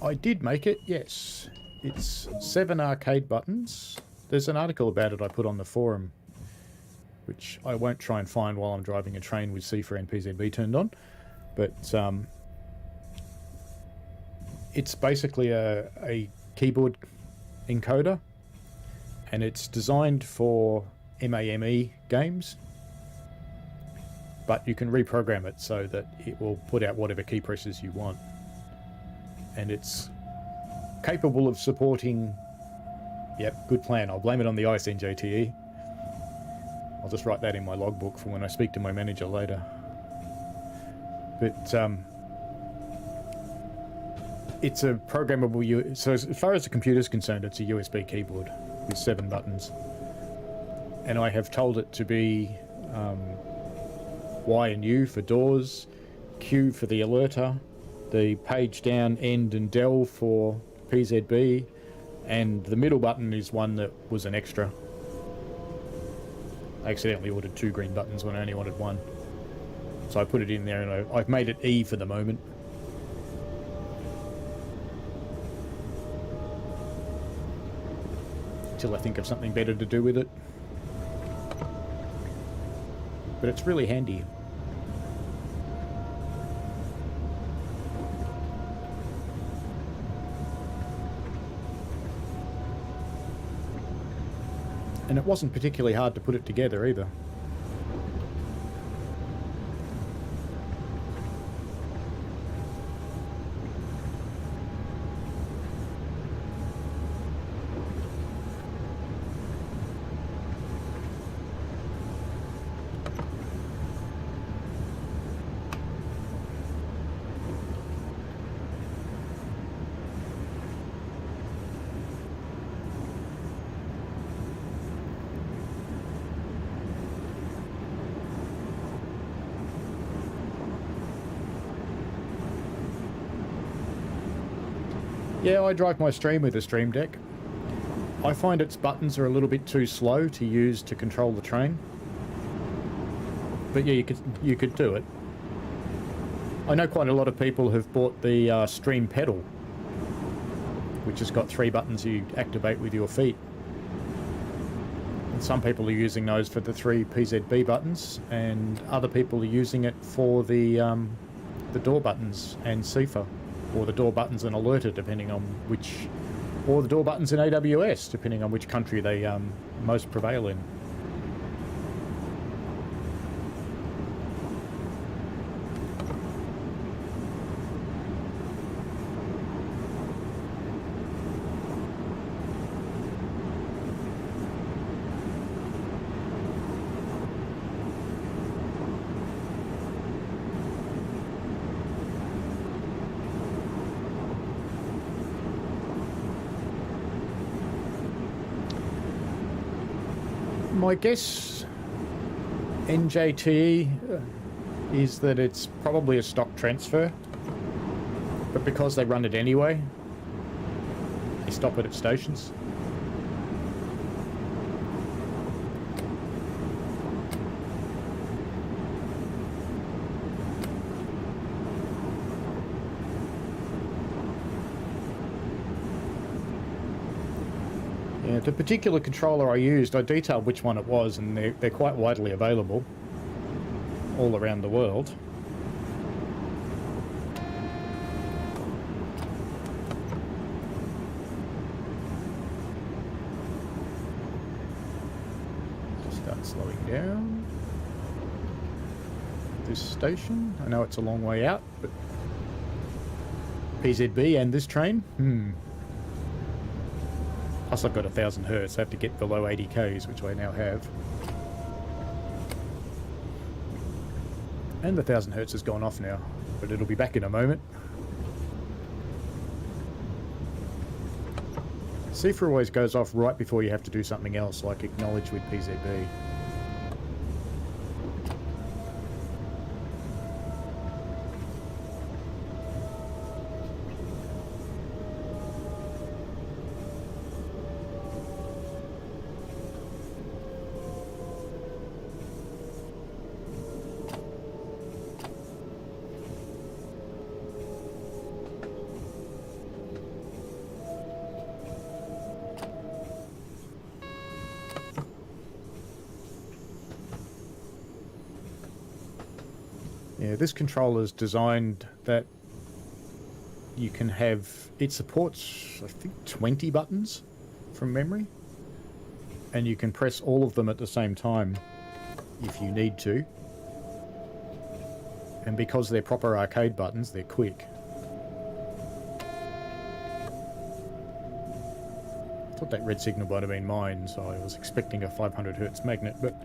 I did make it, yes. It's 7 arcade buttons. There's an article about it I put on the forum, which I won't try and find while I'm driving a train with C4 and PZB turned on. But it's basically a keyboard encoder, and it's designed for MAME games, but you can reprogram it so that it will put out whatever key presses you want. And it's capable of supporting... Yep, good plan. I'll blame it on the ISNJTE. I'll just write that in my logbook for when I speak to my manager later. But it's a programmable... So as far as the computer's concerned, it's a USB keyboard with 7 buttons. And I have told it to be Y and U for doors, Q for the alerter, the page down, end and del for PZB, And the middle button is one that was an extra. I accidentally ordered 2 green buttons when I only wanted 1. So I put it in there, and I've made it E for the moment. Till I think of something better to do with it. But it's really handy. And it wasn't particularly hard to put it together either. Yeah, I drive my stream with a Stream Deck. I find its buttons are a little bit too slow to use to control the train. But yeah, you could do it. I know quite a lot of people have bought the Stream Pedal, which has got 3 buttons you activate with your feet. And some people are using those for the 3 PZB buttons, and other people are using it for the door buttons and CIFA. Or the door buttons and alerter, depending on which, or the door buttons in AWS, depending on which country they most prevail in. My guess, NJTE, is that it's probably a stock transfer, but because they run it anyway, they stop it at stations. Yeah, the particular controller I used, I detailed which one it was, and they're quite widely available all around the world. Start slowing down. This station, I know it's a long way out, but PZB and this train, Plus I've got 1000 hertz, I have to get below 80 k's, which I now have. And the 1000 hertz has gone off now, but it'll be back in a moment. CIFA always goes off right before you have to do something else, like acknowledge with PZB. Yeah, this controller is designed that you can have... It supports, I think, 20 buttons from memory. And you can press all of them at the same time if you need to. And because they're proper arcade buttons, they're quick. I thought that red signal might have been mine, so I was expecting a 500 hertz magnet, but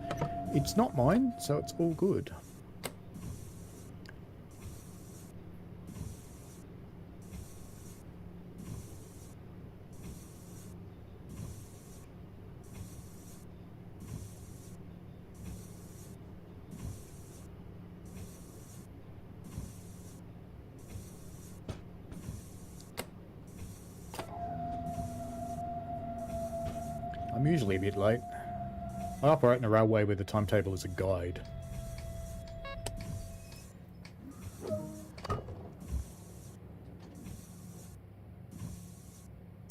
it's not mine, so it's all good. I'm usually a bit late. I operate in a railway where the timetable is a guide.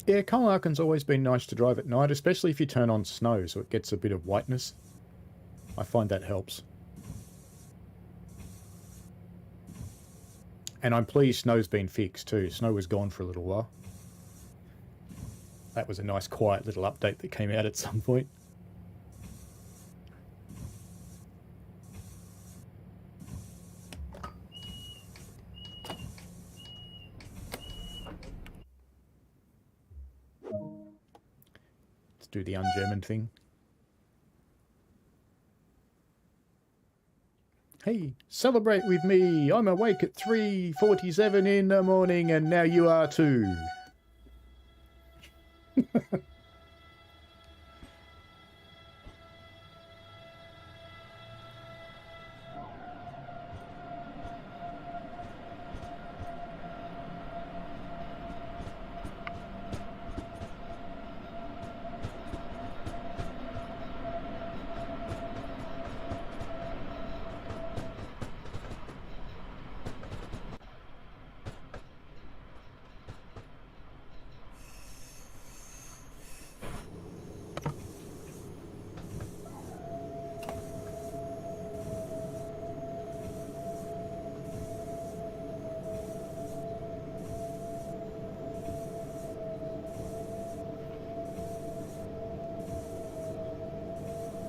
Yeah, Koln-Aachen's always been nice to drive at night, especially if you turn on snow so it gets a bit of whiteness. I find that helps. And I'm pleased snow's been fixed too. Snow was gone for a little while. That was a nice quiet little update that came out at some point. Let's do the un-German thing. Hey, celebrate with me. I'm awake at 3:47 in the morning and now you are too.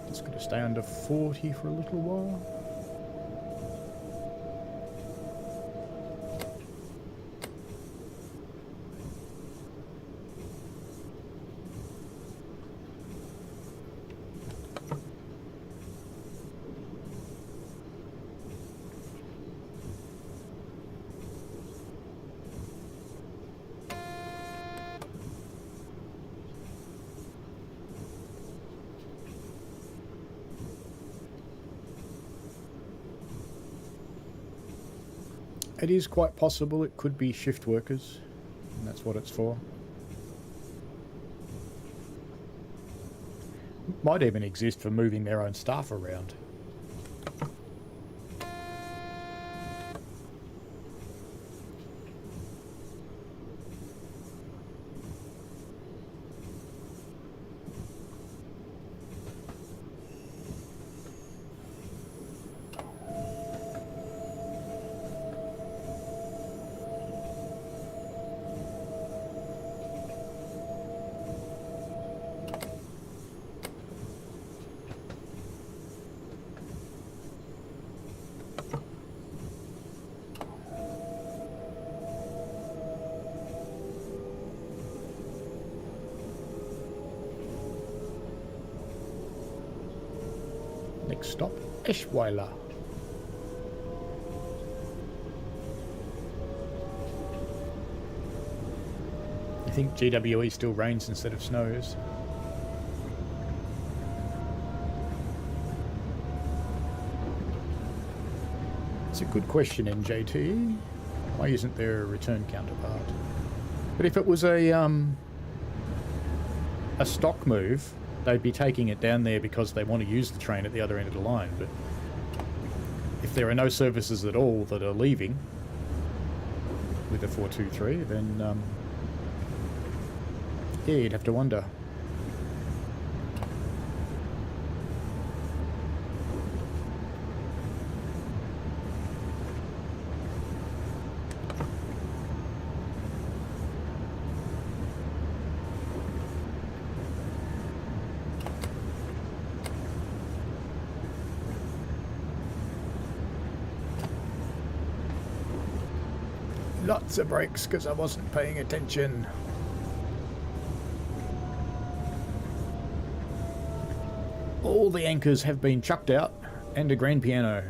Just going to stay under 40 for a little while. It is quite possible it could be shift workers, and that's what it's for. Might even exist for moving their own staff around. Next stop, Eschweiler. I think GWE still rains instead of snows. It's a good question, NJT. Why isn't there a return counterpart? But if it was a stock move, they'd be taking it down there because they want to use the train at the other end of the line. But if there are no services at all that are leaving with the 423, then yeah, you'd have to wonder. Lots of breaks because I wasn't paying attention. All the anchors have been chucked out and a grand piano.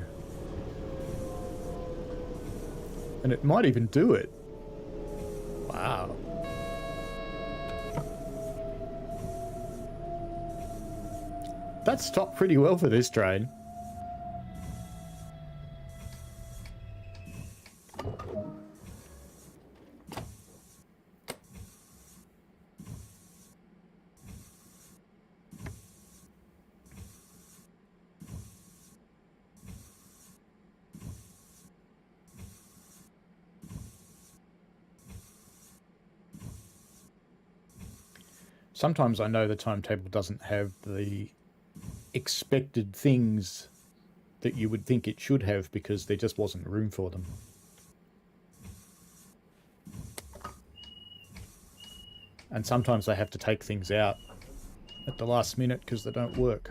And it might even do it. Wow. That stopped pretty well for this train. Sometimes I know the timetable doesn't have the expected things that you would think it should have because there just wasn't room for them. And sometimes they have to take things out at the last minute because they don't work.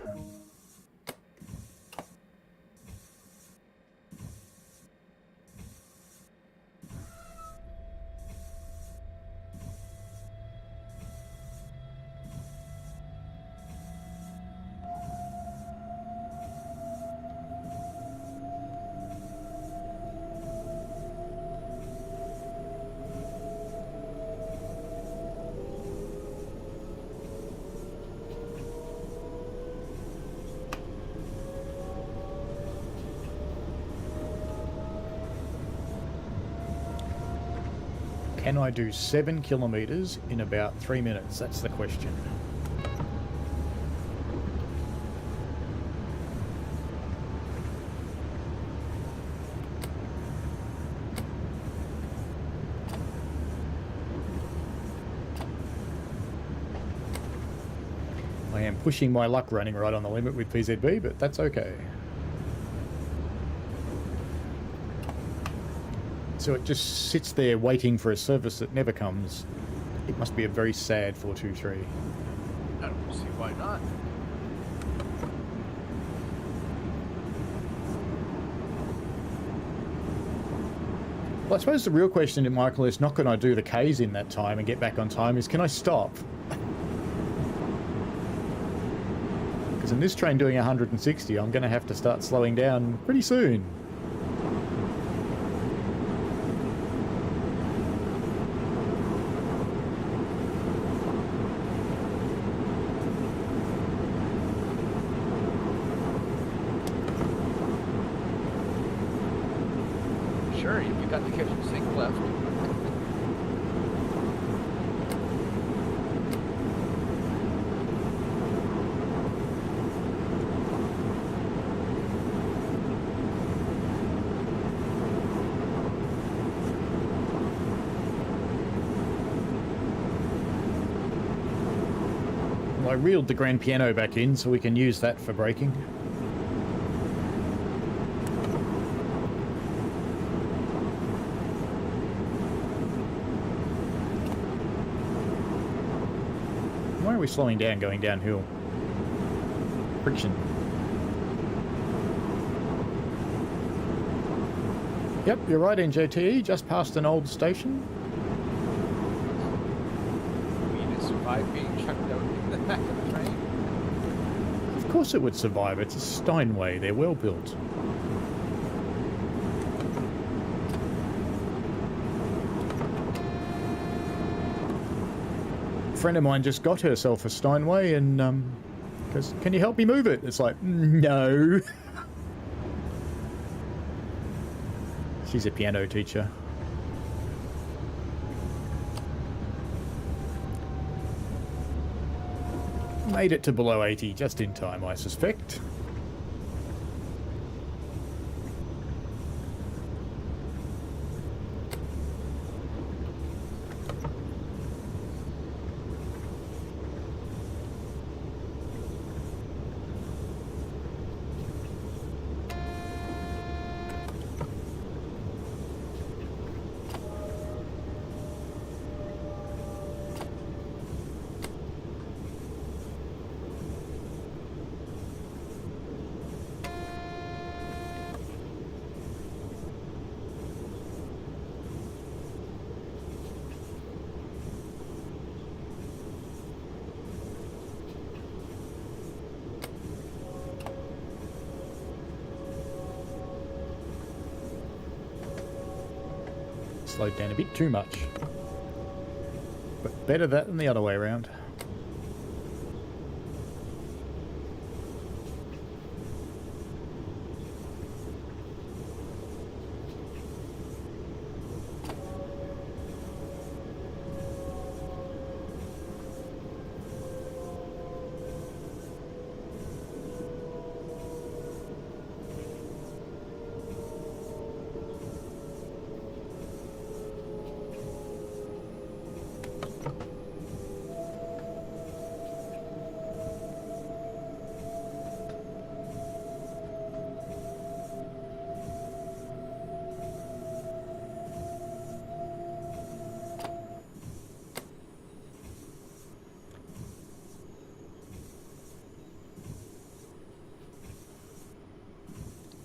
Can I do 7 kilometres in about 3 minutes? That's the question. I am pushing my luck running right on the limit with PZB, but that's okay. So it just sits there waiting for a service that never comes. It must be a very sad 423. I don't see why not. Well, I suppose the real question, Michael, is not can I do the Ks in that time and get back on time, is can I stop? Because in this train doing 160, I'm going to have to start slowing down pretty soon. Sure, you got the kitchen sink left. Well, I reeled the grand piano back in so we can use that for braking. Why are we slowing down going downhill? Friction. Yep, you're right, NJTE, just past an old station. You mean it survived being chucked out in the back of the train? Of course it would survive, it's a Steinway, they're well built. A friend of mine just got herself a Steinway and goes, can you help me move it? It's like, no. She's a piano teacher. Made it to below 80 just in time, I suspect. Slowed down a bit too much. But better that than the other way around.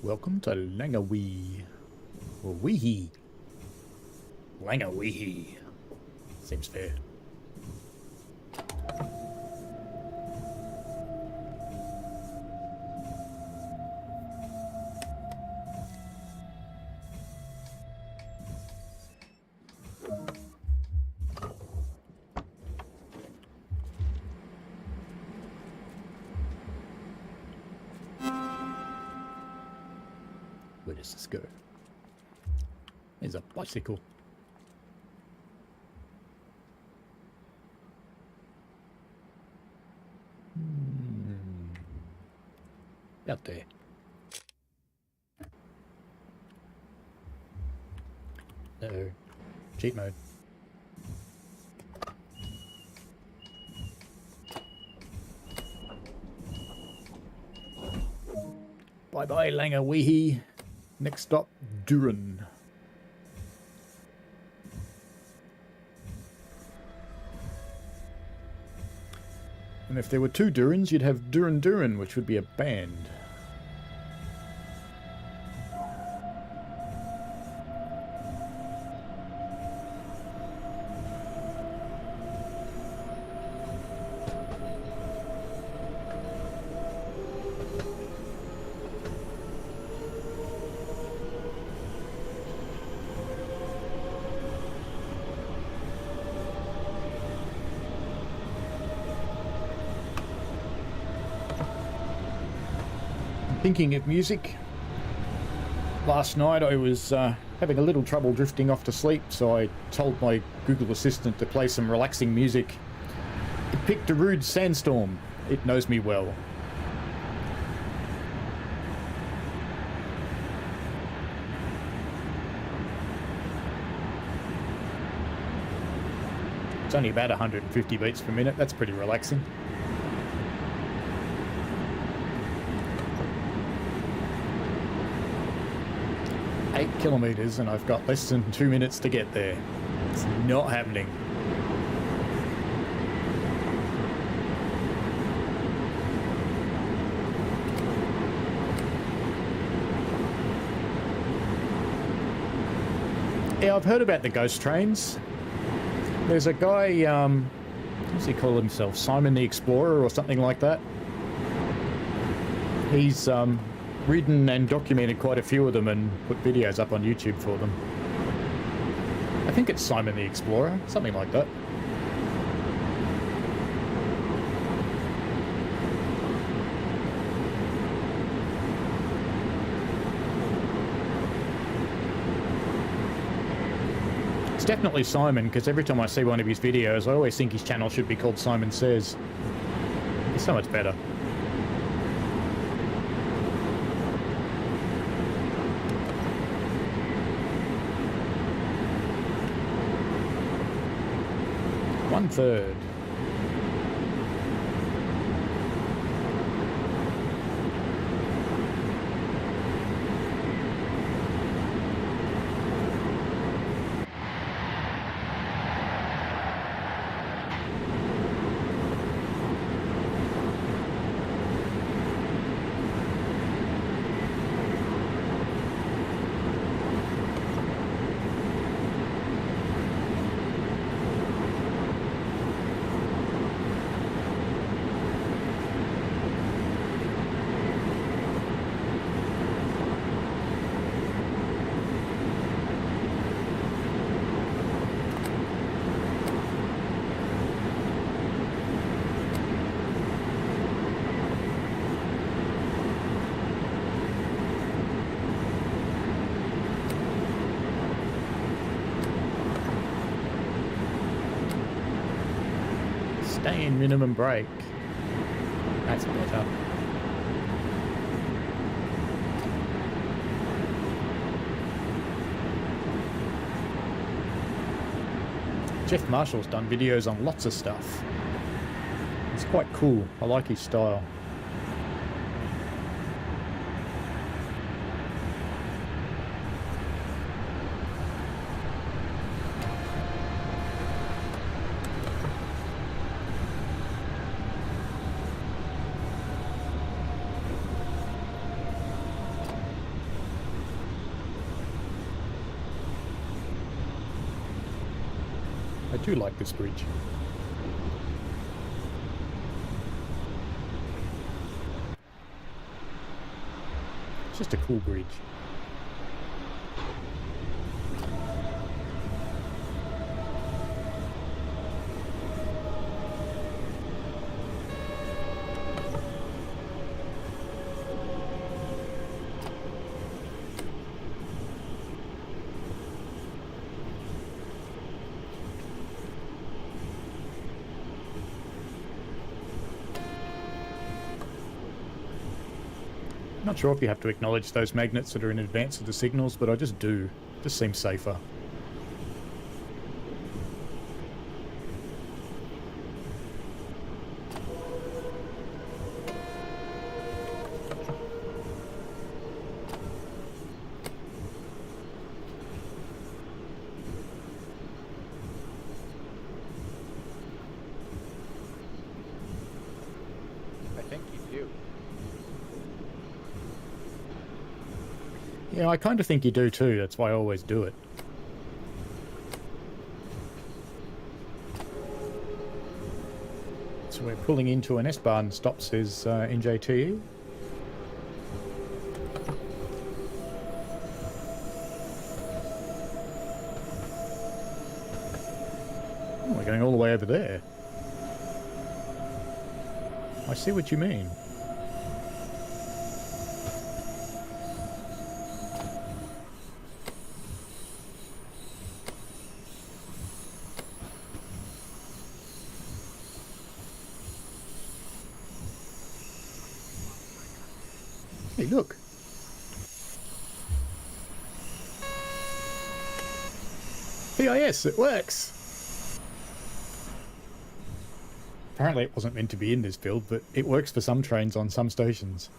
Welcome to Langawee. Or Weehee. Langawee. Seems fair. Where does this go? There's a bicycle. Out there. Uh-oh. Cheat mode. Bye-bye, Langawee. Next stop, Durin. And if there were two Durins, you'd have Durin Durin, which would be a band. Thinking of music, last night I was having a little trouble drifting off to sleep, so I told my Google Assistant to play some relaxing music. It picked a rude sandstorm. It knows me well. It's only about 150 beats per minute. That's pretty relaxing. Kilometers, and I've got less than 2 minutes to get there. It's not happening. Yeah, I've heard about the ghost trains. There's a guy, what does he call himself? Simon the Explorer or something like that. He's ridden and documented quite a few of them and put videos up on YouTube for them. I think it's Simon the Explorer, something like that. It's definitely Simon, because every time I see one of his videos, I always think his channel should be called Simon Says. It's so much better. One-third. Stay in minimum brake. That's better. Jeff Marshall's done videos on lots of stuff. It's quite cool. I like his style. do like this bridge. It's just a cool bridge. Not sure if you have to acknowledge those magnets that are in advance of the signals, but I just do. Just seems safer. I think you do. Yeah, I kind of think you do too. That's why I always do it. So we're pulling into an S-Bahn stop, says NJTE. Oh, we're going all the way over there. I see what you mean. Hey, look. PIS, it works. Apparently it wasn't meant to be in this build, but it works for some trains on some stations.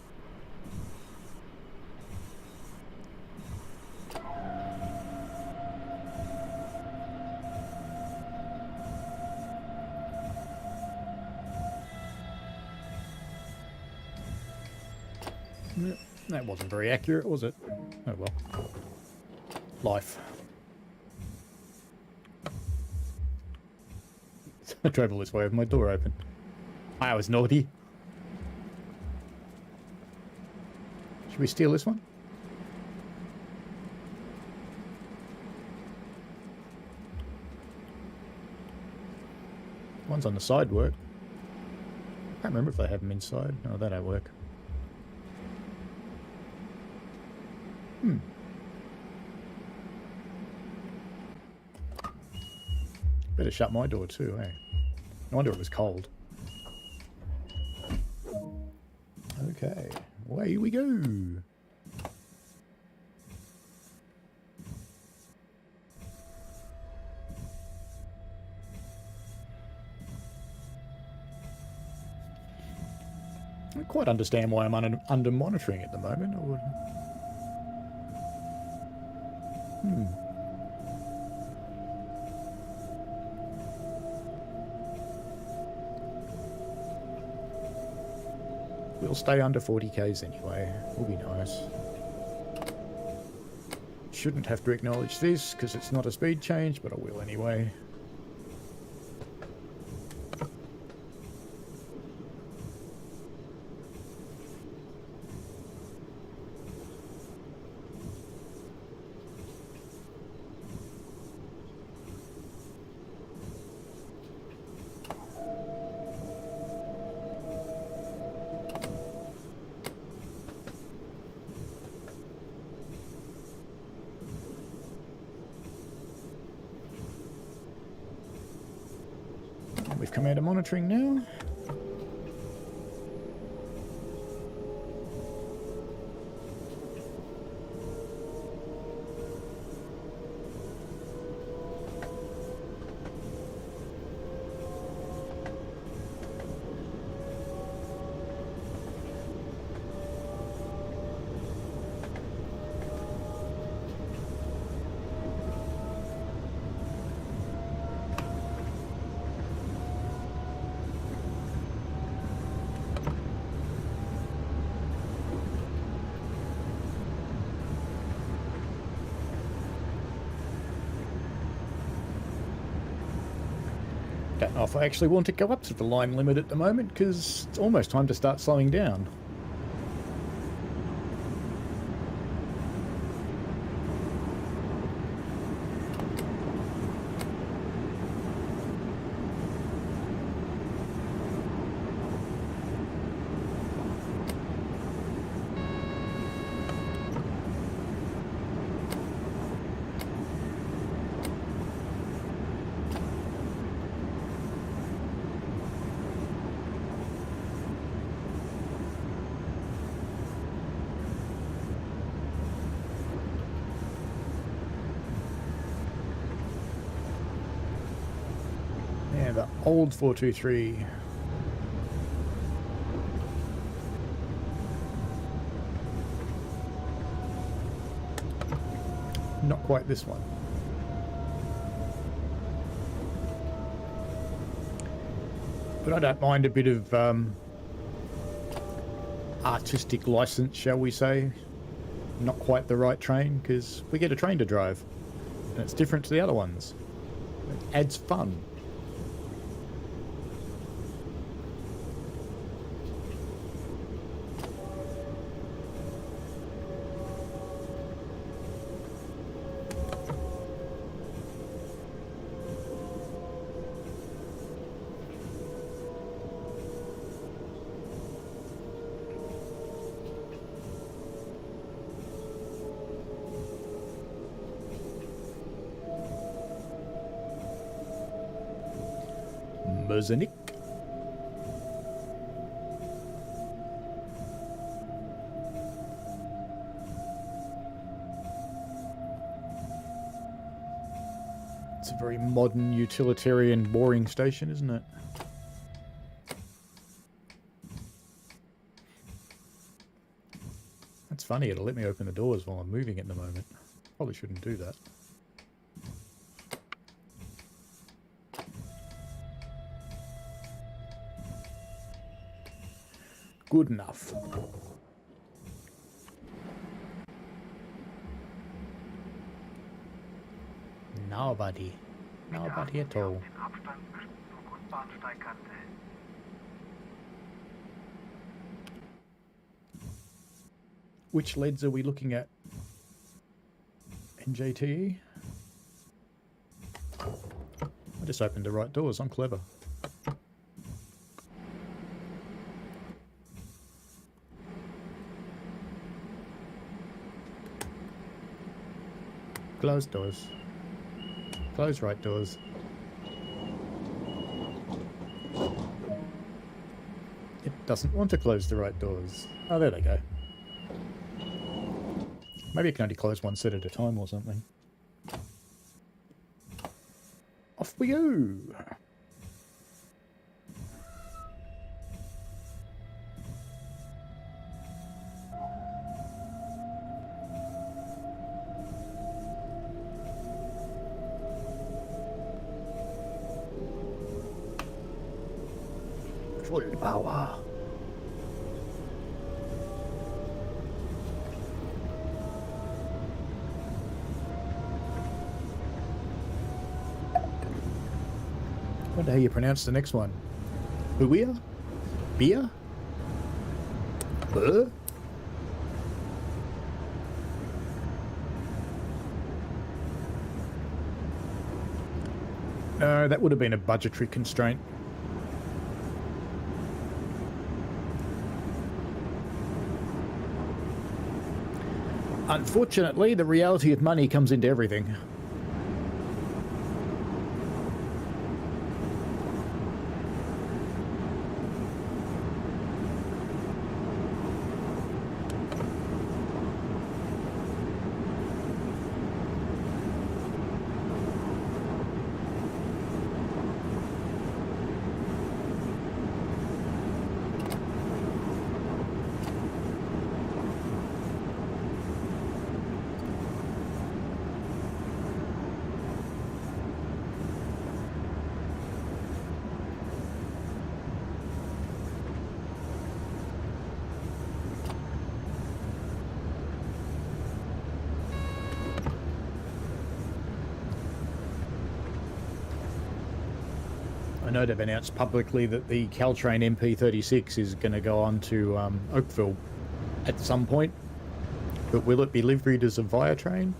That wasn't very accurate, was it? Oh well. Life. I drove all this way with my door open. I was naughty. Should we steal this one? One's on the side work. I can't remember if they have them inside. No, that don't work. Better shut my door too, eh? No wonder it was cold. Okay, away we go. I don't quite understand why I'm under monitoring at the moment. Or... We'll stay under 40k's anyway. Will be nice. Shouldn't have to acknowledge this because it's not a speed change, but I will anyway. We've come out of monitoring now. Don't know if I actually want to go up to the line limit at the moment, because it's almost time to start slowing down. Yeah, the old 423. Not quite this one. But I don't mind a bit of artistic license, shall we say. Not quite the right train, because we get a train to drive. And it's different to the other ones. It adds fun. Merzenik. It's a very modern, utilitarian, boring station, isn't it? That's funny, it'll let me open the doors while I'm moving at the moment. Probably shouldn't do that. Good enough. Nobody. Nobody at all. Den Abstand zwischen Zug und Bahnsteigkante. Which leads are we looking at? NJTE? I just opened the right doors, I'm clever. Close doors. Close right doors. It doesn't want to close the right doors. Oh, there they go. Maybe it can only close one set at a time or something. Off we go! Full power. I wonder how you pronounce the next one. Buia? Beer? Buh? No, that would have been a budgetary constraint. Unfortunately, the reality of money comes into everything. know they've announced publicly that the Caltrain MP36 is going to go on to Oakville at some point. But will it be liveried as a Via train?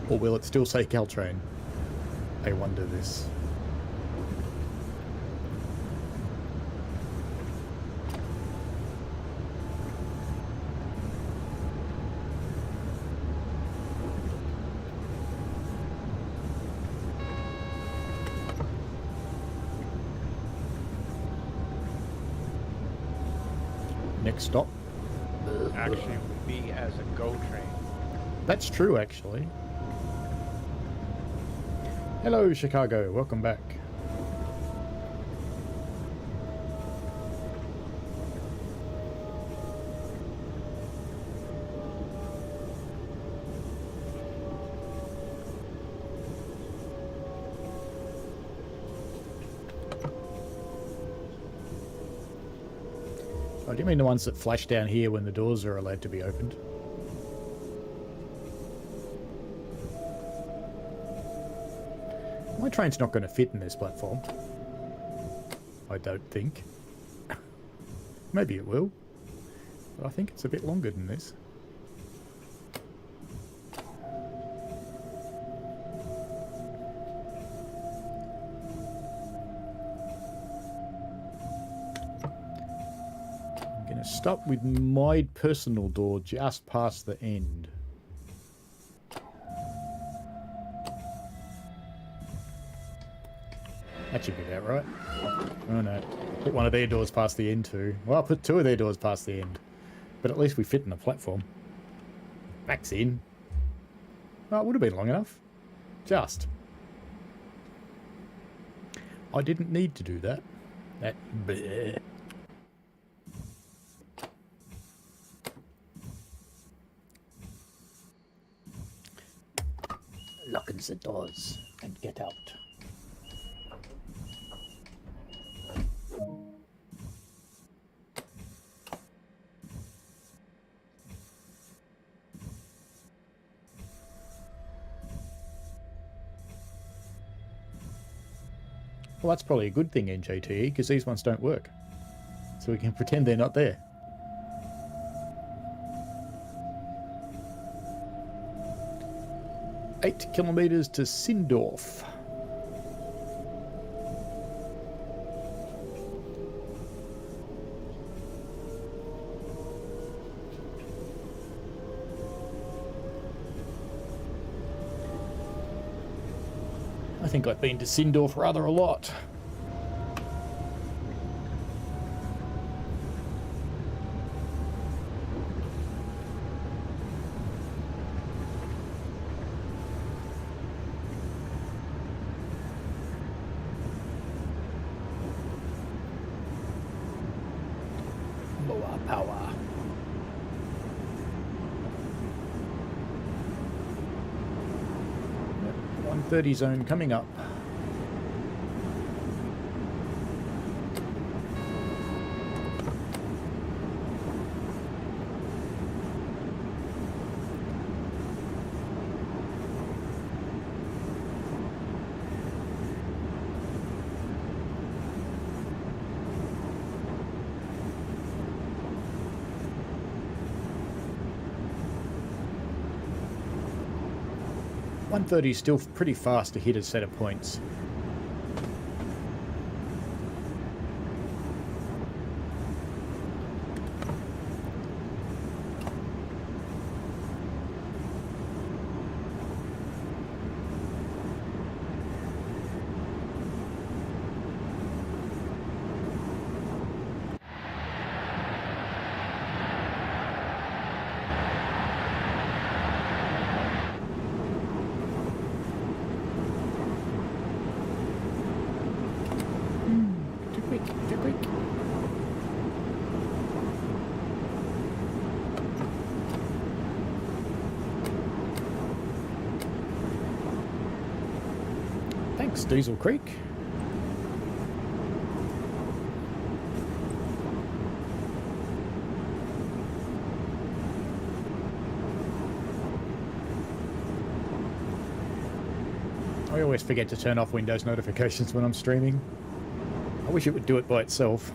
Or will it still say Caltrain? I wonder this. Next stop. Actually, it would be as a GO train. That's true, actually. Hello, Chicago. Welcome back. Oh, do you mean the ones that flash down here when the doors are allowed to be opened? My train's not going to fit in this platform. I don't think. Maybe it will. But I think it's a bit longer than this. I'm going to stop with my personal door just past the end. That should be about right. Oh no. Put one of their doors past the end too. Well, I'll put two of their doors past the end. But at least we fit in the platform. Back's in. Oh, it would have been long enough. Just. I didn't need to do that. That... bleh. Lock the doors and get out. Well, that's probably a good thing, NJTE, because these ones don't work. So we can pretend they're not there. Eight kilometres to Sindorf. I think I've been to Sindorf rather a lot. Lower power. 130 zone coming up. .130 is still pretty fast to hit a set of points. Thanks, Diesel Creek. I always forget to turn off Windows notifications when I'm streaming. I wish it would do it by itself.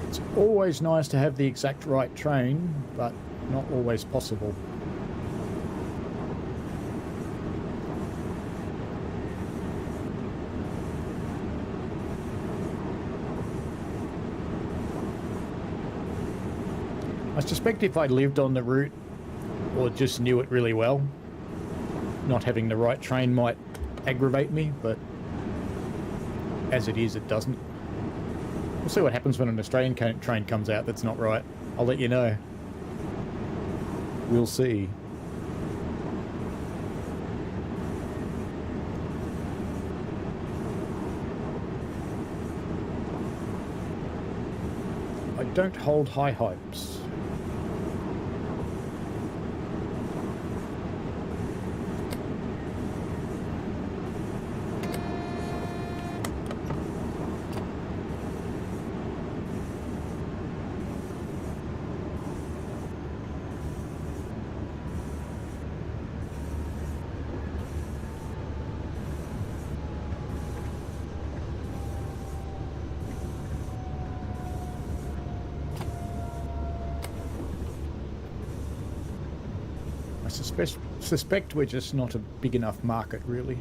It's always nice to have the exact right train, but not always possible. I suspect if I lived on the route or just knew it really well, not having the right train might aggravate me, but as it is, it doesn't. We'll see what happens when an Australian train comes out that's not right. I'll let you know. We'll see. I don't hold high hopes. Suspect we're just not a big enough market, really.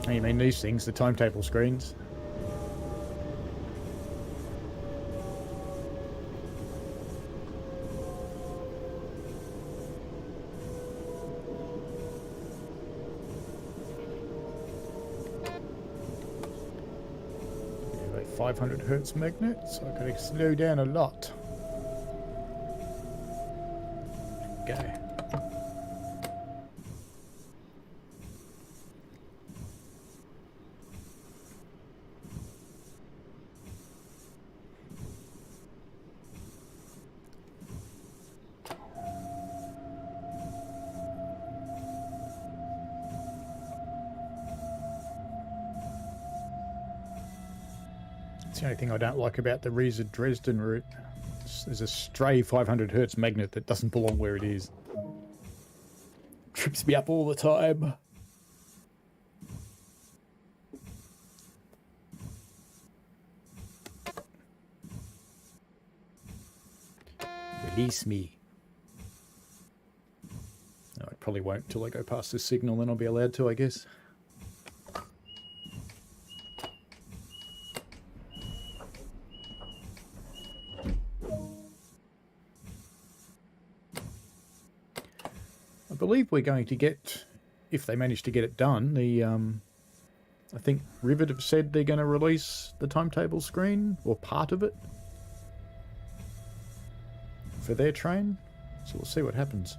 Oh, you mean these things, the timetable screens? Yeah, 500 hertz magnet, so I gotta slow down a lot. Go. That's the only thing I don't like about the Riesa Dresden route. There's a stray 500 hertz magnet that doesn't belong where it is. Trips me up all the time. Release me. No, I probably won't until I go past this signal, then I'll be allowed to, I guess. I believe we're going to get, if they manage to get it done, the I think Rivet have said they're going to release the timetable screen, or part of it, for their train, so we'll see what happens.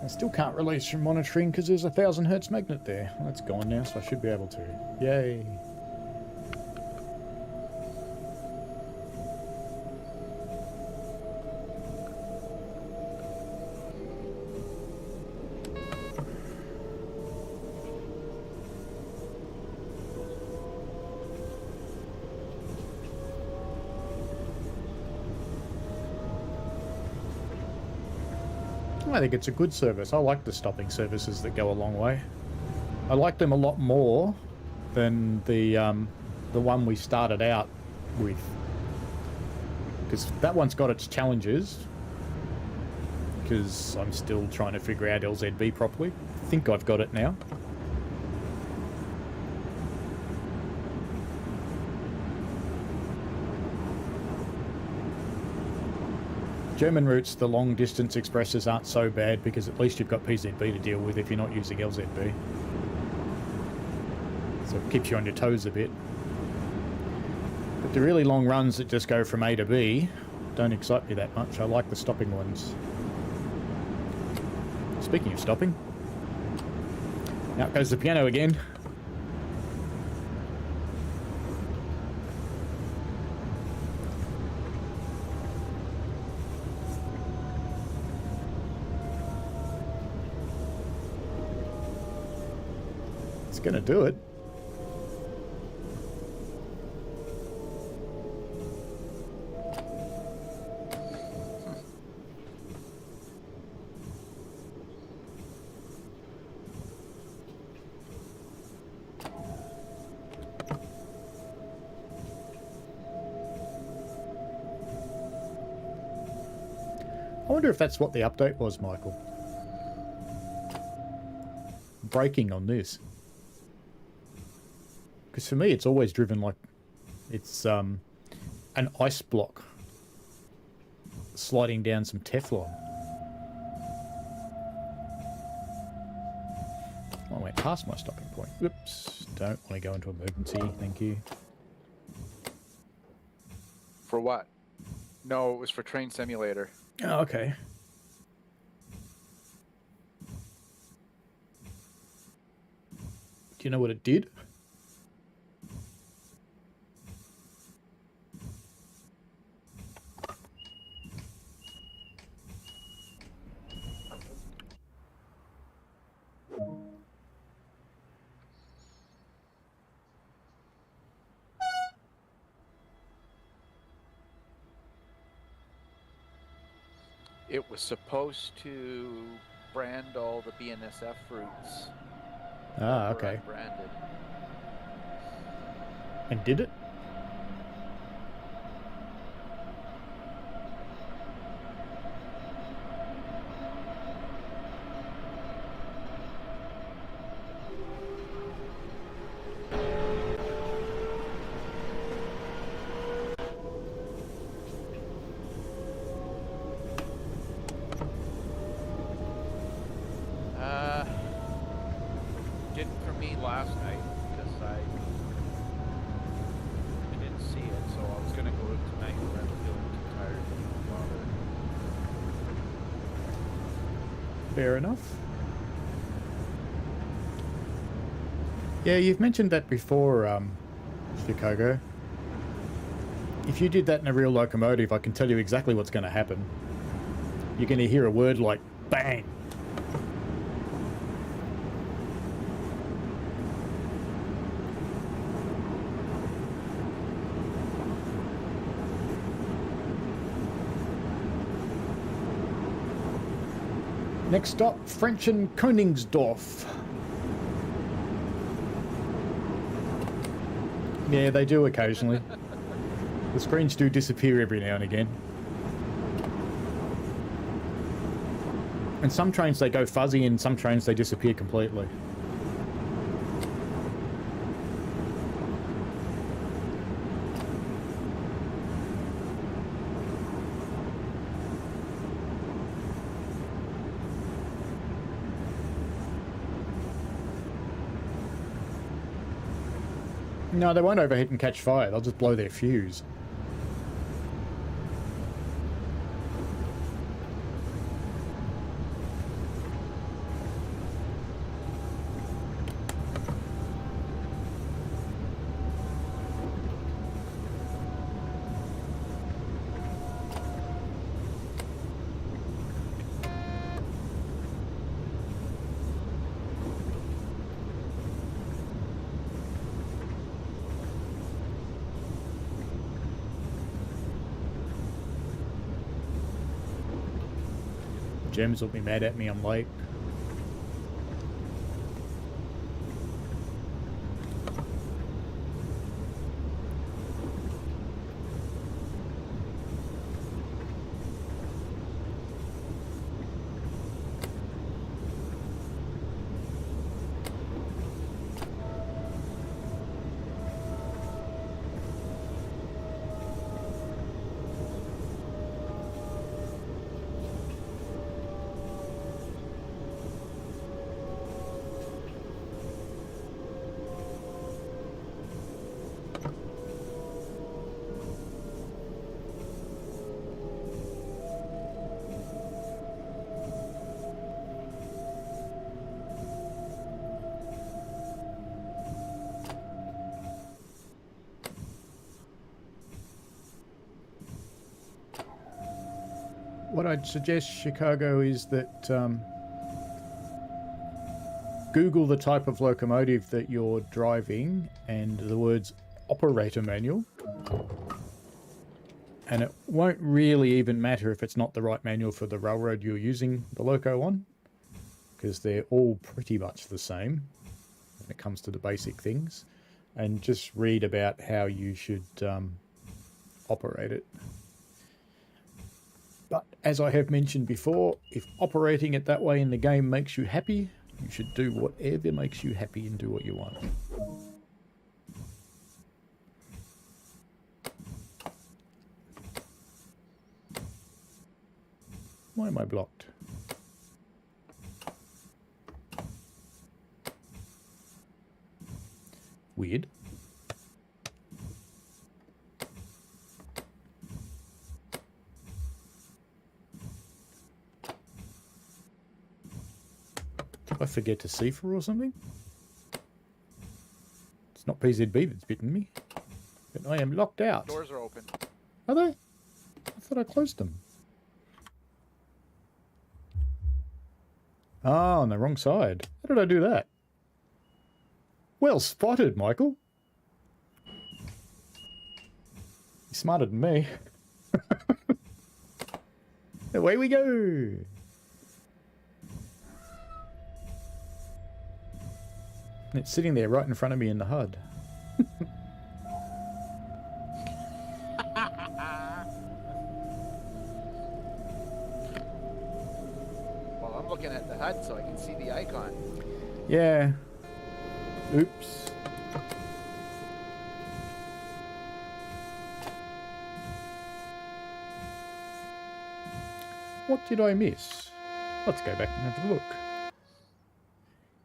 I still can't release from monitoring because there's a 1000 hertz magnet there. Well, that's gone now, so I should be able to. Yay. I think it's a good service. I like the stopping services that go a long way. I like them a lot more than the one we started out with, because that one's got its challenges, because I'm still trying to figure out LZB properly. I think I've got it now. German routes, the long distance expresses aren't so bad because at least you've got PZB to deal with if you're not using LZB. So it keeps you on your toes a bit. But the really long runs that just go from A to B don't excite me that much. I like the stopping ones. Speaking of stopping, out goes the piano again. It's gonna do it. I wonder if that's what the update was, Michael. Braking on this. Because for me, it's always driven like it's an ice block sliding down some Teflon. I went past my stopping point. Whoops. Don't want to go into emergency. Thank you. For what? No, it was for Train Simulator. Oh, okay. Do you know what it did? It was supposed to brand all the BNSF fruits. Ah, that were okay. Branded. And did it? Didn't for me last night because I didn't see it, so I was gonna go out tonight, but I'm feeling too tired to bother. Fair enough. Yeah, you've mentioned that before, Chicago. If you did that in a real locomotive, I can tell you exactly what's going to happen. You're going to hear a word like bang. Next stop, French and Koningsdorf. Yeah, they do occasionally. The screens do disappear every now and again. And some trains they go fuzzy and some trains they disappear completely. No, they won't overheat and catch fire. They'll just blow their fuse. Gems will be mad at me, I'm late. what I'd suggest, Chicago, is that Google the type of locomotive that you're driving and the words operator manual. And it won't really even matter if it's not the right manual for the railroad you're using the loco on, because they're all pretty much the same when it comes to the basic things. And just read about how you should operate it. But as I have mentioned before, if operating it that way in the game makes you happy, you should do whatever makes you happy and do what you want. Why am I blocked? Weird. Did I forget to cipher or something? It's not PZB that's bitten me. But I am locked out. Doors are open. Are they? I thought I closed them. Ah, on the wrong side. How did I do that? Well spotted, Michael. You're smarter than me. Away we go. And it's sitting there right in front of me in the HUD. Well, I'm looking at the HUD so I can see the icon. Yeah. Oops. What did I miss? Let's go back and have a look.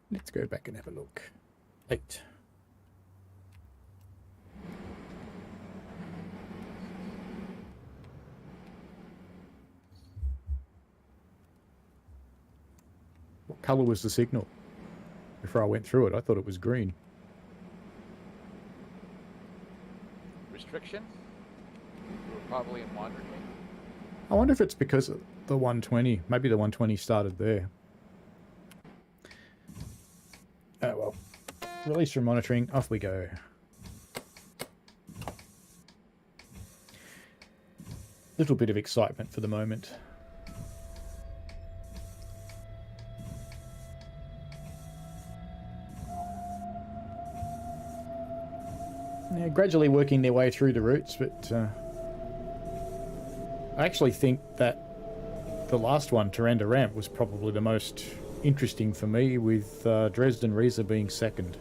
Let's go back and have a look. 8. What colour was the signal? Before I went through it, I thought it was green. Restriction? We're probably in Watergate. I wonder if it's because of the 120. Maybe the 120 started there. Oh well. Release from monitoring. Off we go. Little bit of excitement for the moment. Yeah, gradually working their way through the routes, but I actually think that the last one, Turanda Ramp, was probably the most interesting for me, with Dresden Riesa being second.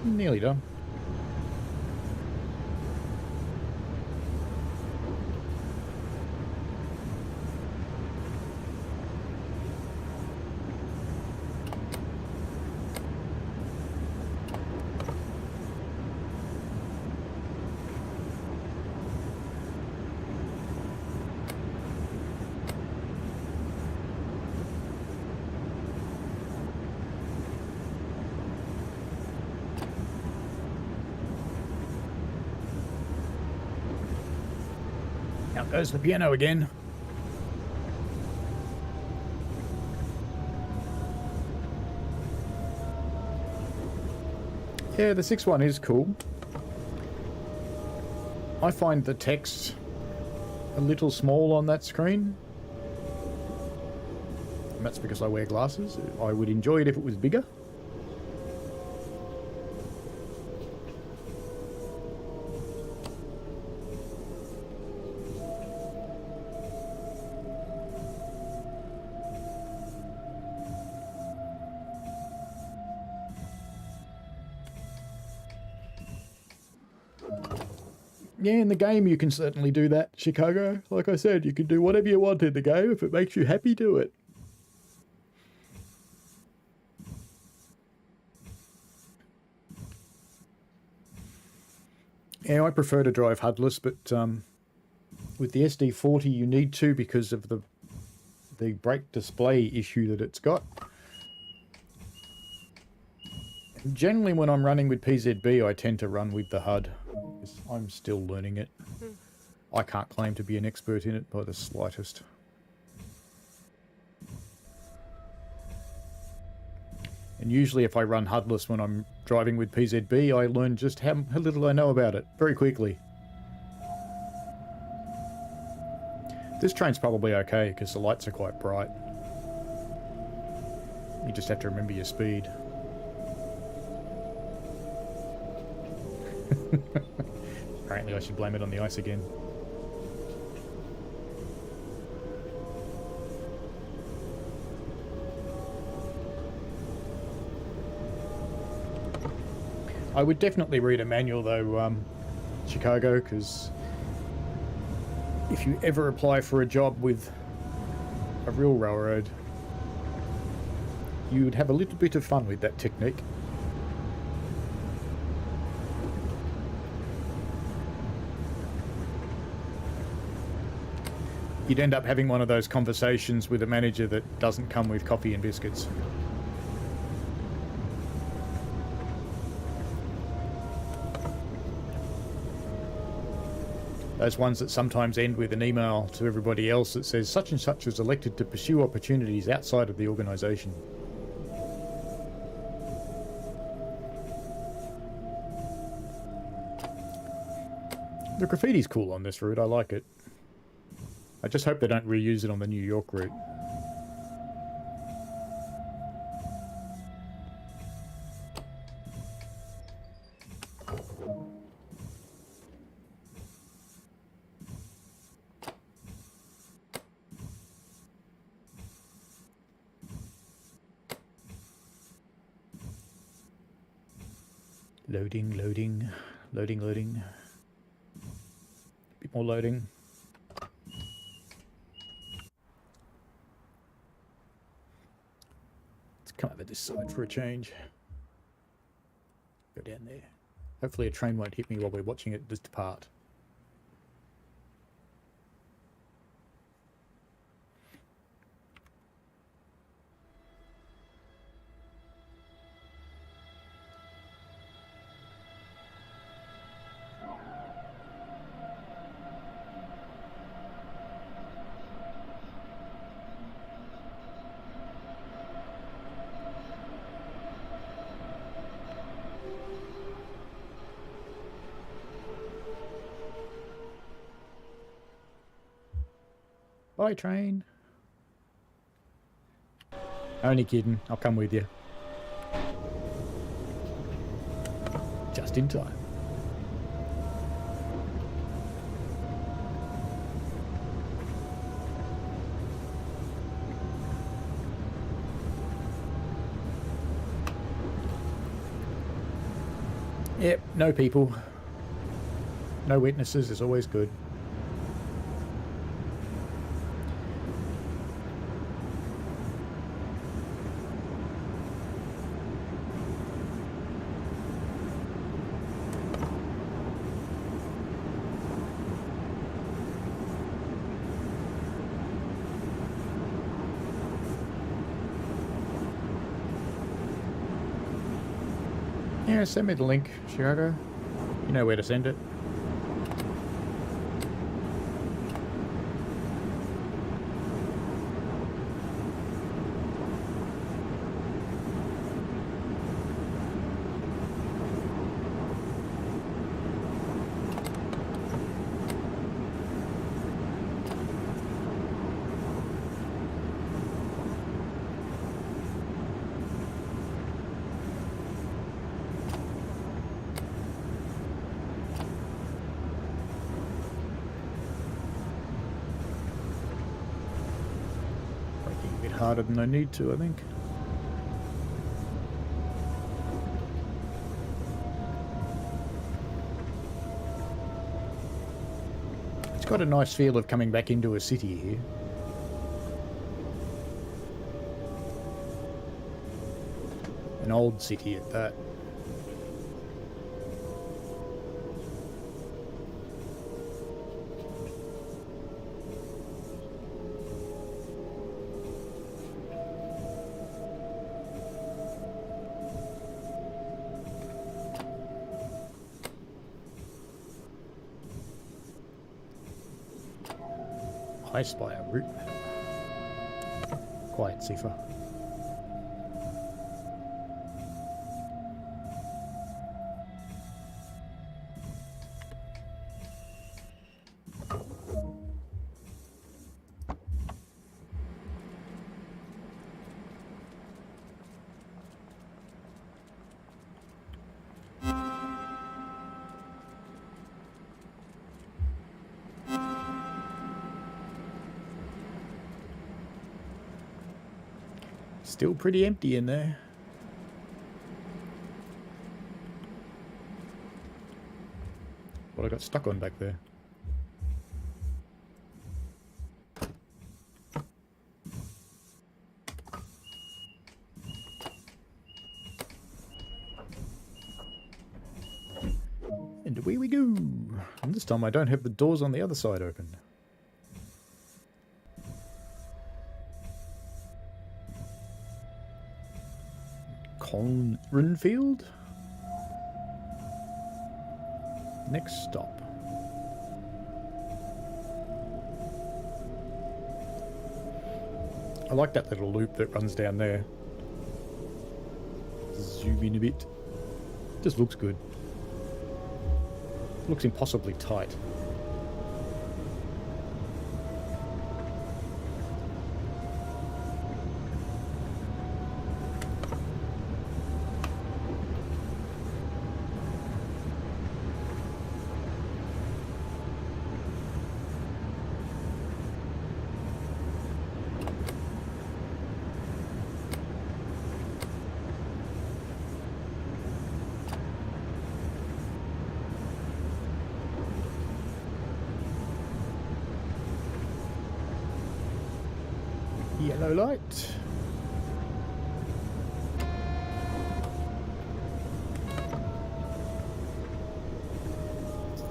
Nearly done. Out goes the piano again. Yeah, the 6-1 is cool. I find the text a little small on that screen. And that's because I wear glasses. I would enjoy it if it was bigger. Yeah, in the game you can certainly do that, Chicago. Like I said, you can do whatever you want in the game. If it makes you happy, do it. Yeah, I prefer to drive HUDless, but with the SD40 you need to because of the brake display issue that it's got. Generally, when I'm running with PZB, I tend to run with the HUD. I'm still learning it. I can't claim to be an expert in it by the slightest. And usually if I run HUDless when I'm driving with PZB, I learn just how little I know about it very quickly. This train's probably okay because the lights are quite bright. You just have to remember your speed. Apparently I should blame it on the ice again. I would definitely read a manual though, Chicago, because if you ever apply for a job with a real railroad, you would have a little bit of fun with that technique. You'd end up having one of those conversations with a manager that doesn't come with coffee and biscuits. Those ones that sometimes end with an email to everybody else that says such and such was elected to pursue opportunities outside of the organisation. The graffiti's cool on this route, I like it. I just hope they don't reuse it on the New York route. Loading, loading, loading, loading. A bit more loading. Let's come over this side for a change. Go down there. Hopefully a train won't hit me while we're watching it just depart. Bye, train. Only kidding. I'll come with you. Just in time. Yep, no people. No witnesses is always good. Yeah, send me the link, Chicago. You know where to send it. Harder than I need to, I think. got a nice feel of coming back into a city here. An old city at that. I spy a route map. Quiet, Cipher. Still pretty empty in there. What I got stuck on back there? And away we go. And this time I don't have the doors on the other side open. Koln-Aachen. Next stop. I like that little loop that runs down there. Zoom in a bit. Just looks good. Looks impossibly tight. Yellow light.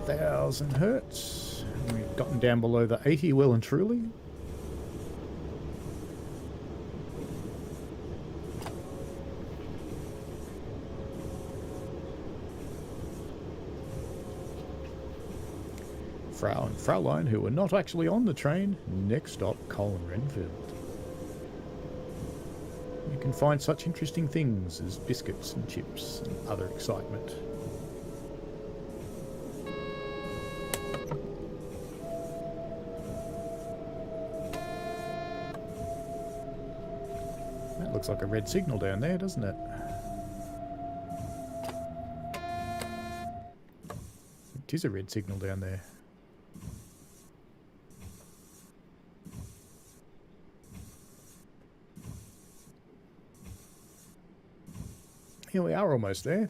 Thousand hertz. We've gotten down below the 80 well and truly. Frau and Fraulein, who were not actually on the train. Next stop, Koln-Aachen. You can find such interesting things as biscuits and chips and other excitement. That looks like a red signal down there, doesn't it? It is a red signal down there. Here we are, almost there.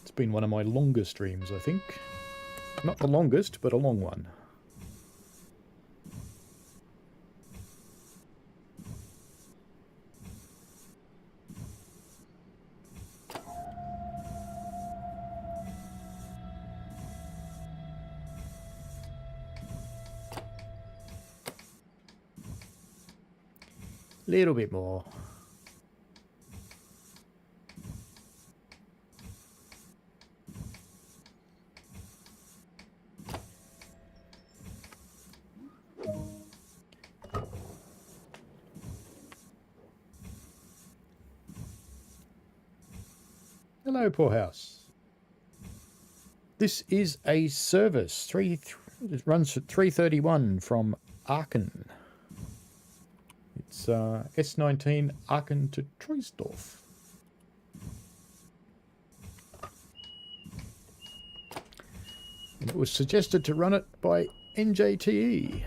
It's been one of my longer streams, I think. Not the longest, but a long one. Little bit more. Hello, poorhouse. This is a service. It runs at 3:31 from Aachen. It's S19 Aachen to Troisdorf. And it was suggested to run it by NJTE.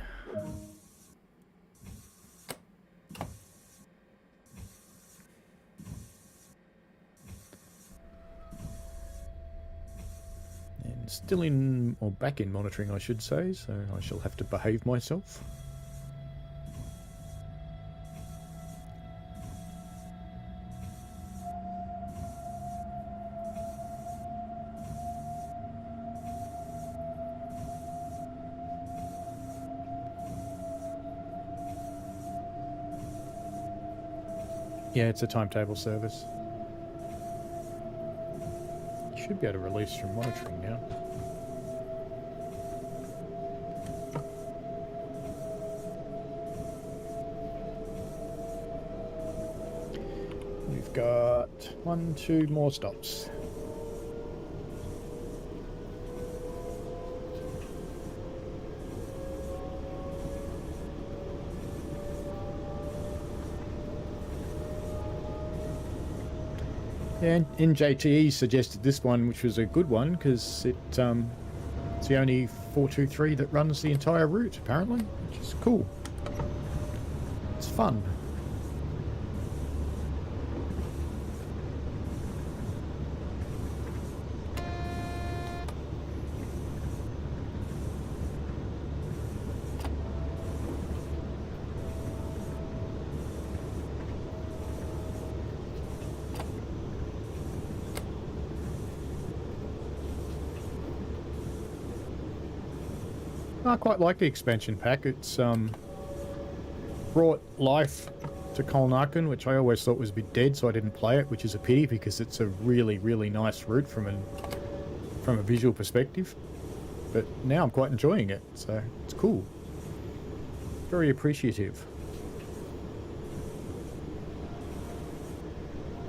still in, or back in monitoring I should say, so I shall have to behave myself. Yeah, it's a timetable service. You should be able to release from monitoring now. We've got 2 more stops. Yeah, and JTE suggested this one, which was a good one, because it's the only 423 that runs the entire route, apparently, which is cool. It's fun. I quite like the expansion pack. It's brought life to Koln-Aachen, which I always thought was a bit dead, so I didn't play it, which is a pity because it's a really, really nice route from a visual perspective. But now I'm quite enjoying it, so it's cool. Very appreciative.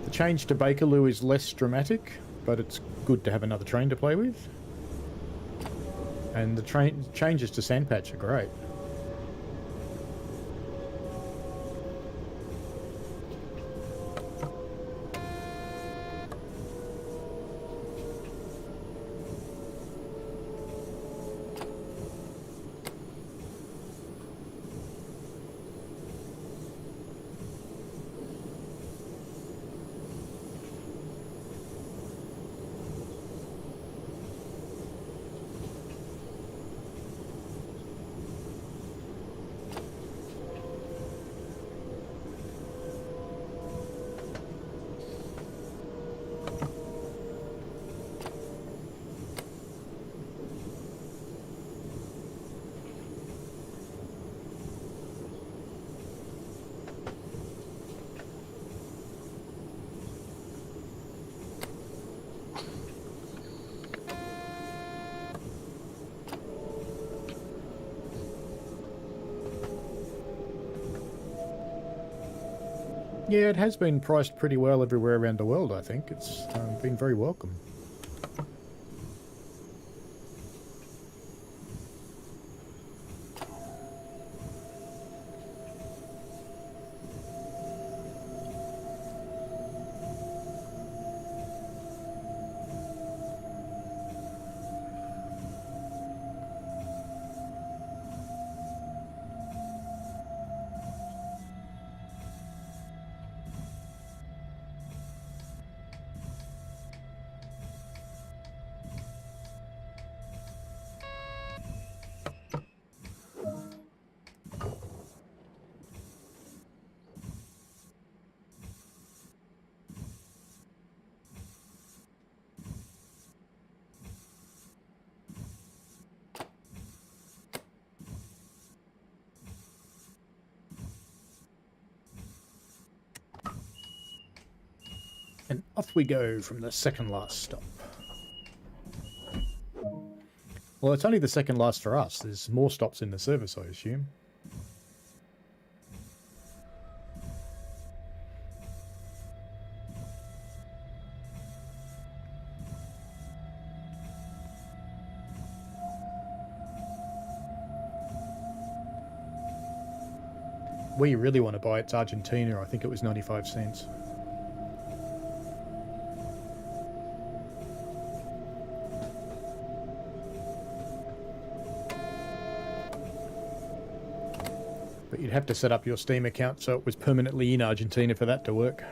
The change to Bakerloo is less dramatic, but it's good to have another train to play with. And the changes to Sandpatch are great. Yeah, it has been priced pretty well everywhere around the world, I think. It's been very welcome. And off we go from the second last stop. Well, it's only the second last for us. There's more stops in the service, I assume. Where you really want to buy it's Argentina. I think it was 95 cents. But you'd have to set up your Steam account so it was permanently in Argentina for that to work.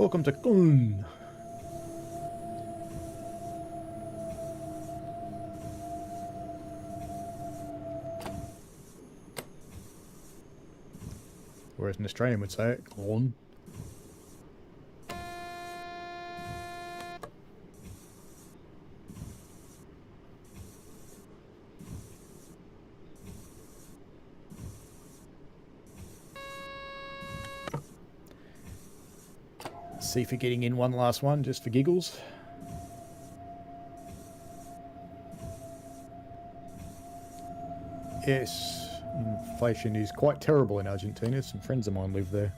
Welcome to Koln. Whereas an Australian would say it, Koln. See if you're getting in one last one just for giggles. Yes, inflation is quite terrible in Argentina. Some friends of mine live there.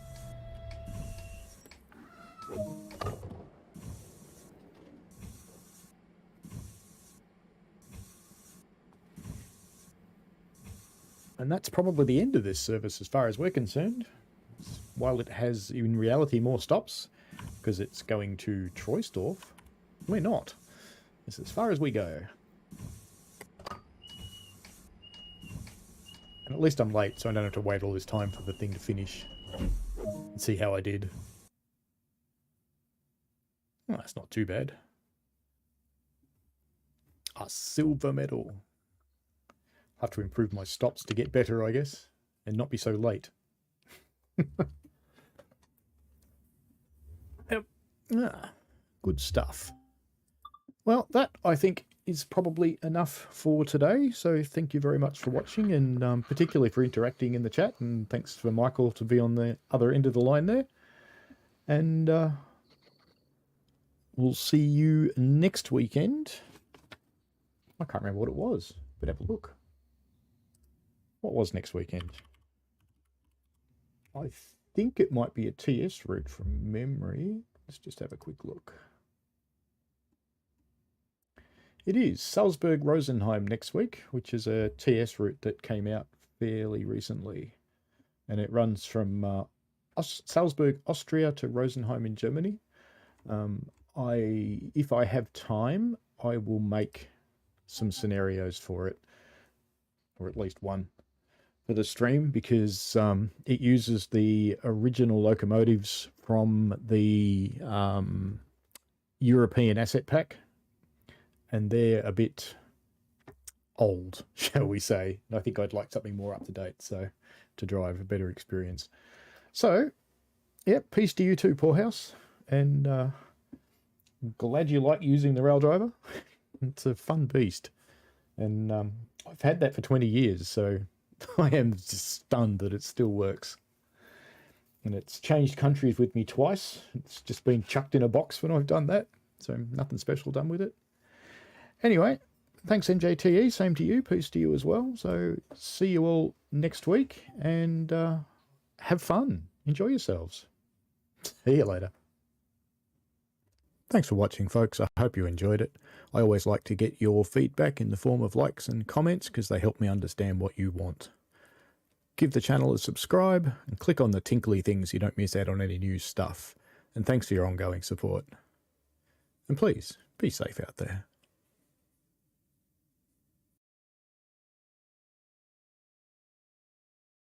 And that's probably the end of this service as far as we're concerned. While it has in reality more stops, because it's going to Troisdorf, we're not. It's as far as we go. And at least I'm late, so I don't have to wait all this time for the thing to finish. And see how I did. Oh, that's not too bad. A silver medal. Have to improve my stops to get better, I guess. And not be so late. Yep. Ah, good stuff. Well, that, I think, is probably enough for today. So thank you very much for watching, and particularly for interacting in the chat. And thanks for Michael to be on the other end of the line there. And we'll see you next weekend. I can't remember what it was, but have a look. What was next weekend? I think it might be a TS route from memory. Let's just have a quick look. It is Salzburg-Rosenheim next week, which is a TS route that came out fairly recently. And it runs from Salzburg, Austria to Rosenheim in Germany. If I have time, I will make some scenarios for it, or at least one, for the stream, because it uses the original locomotives from the European Asset Pack, and they're a bit old, shall we say. I think I'd like something more up to date, so to drive a better experience. So, yeah, peace to you too, Poorhouse, and glad you like using the rail driver. It's a fun beast, and I've had that for 20 years, so I am just stunned that it still works. And it's changed countries with me twice. It's just been chucked in a box when I've done that, so nothing special done with it. Anyway, thanks NJTE, same to you, peace to you as well. So see you all next week, and have fun, enjoy yourselves. See you later. Thanks for watching, folks. I hope you enjoyed it. I always like to get your feedback in the form of likes and comments, because they help me understand what you want. Give the channel a subscribe and click on the tinkly things so you don't miss out on any new stuff. And thanks for your ongoing support. And please, be safe out there.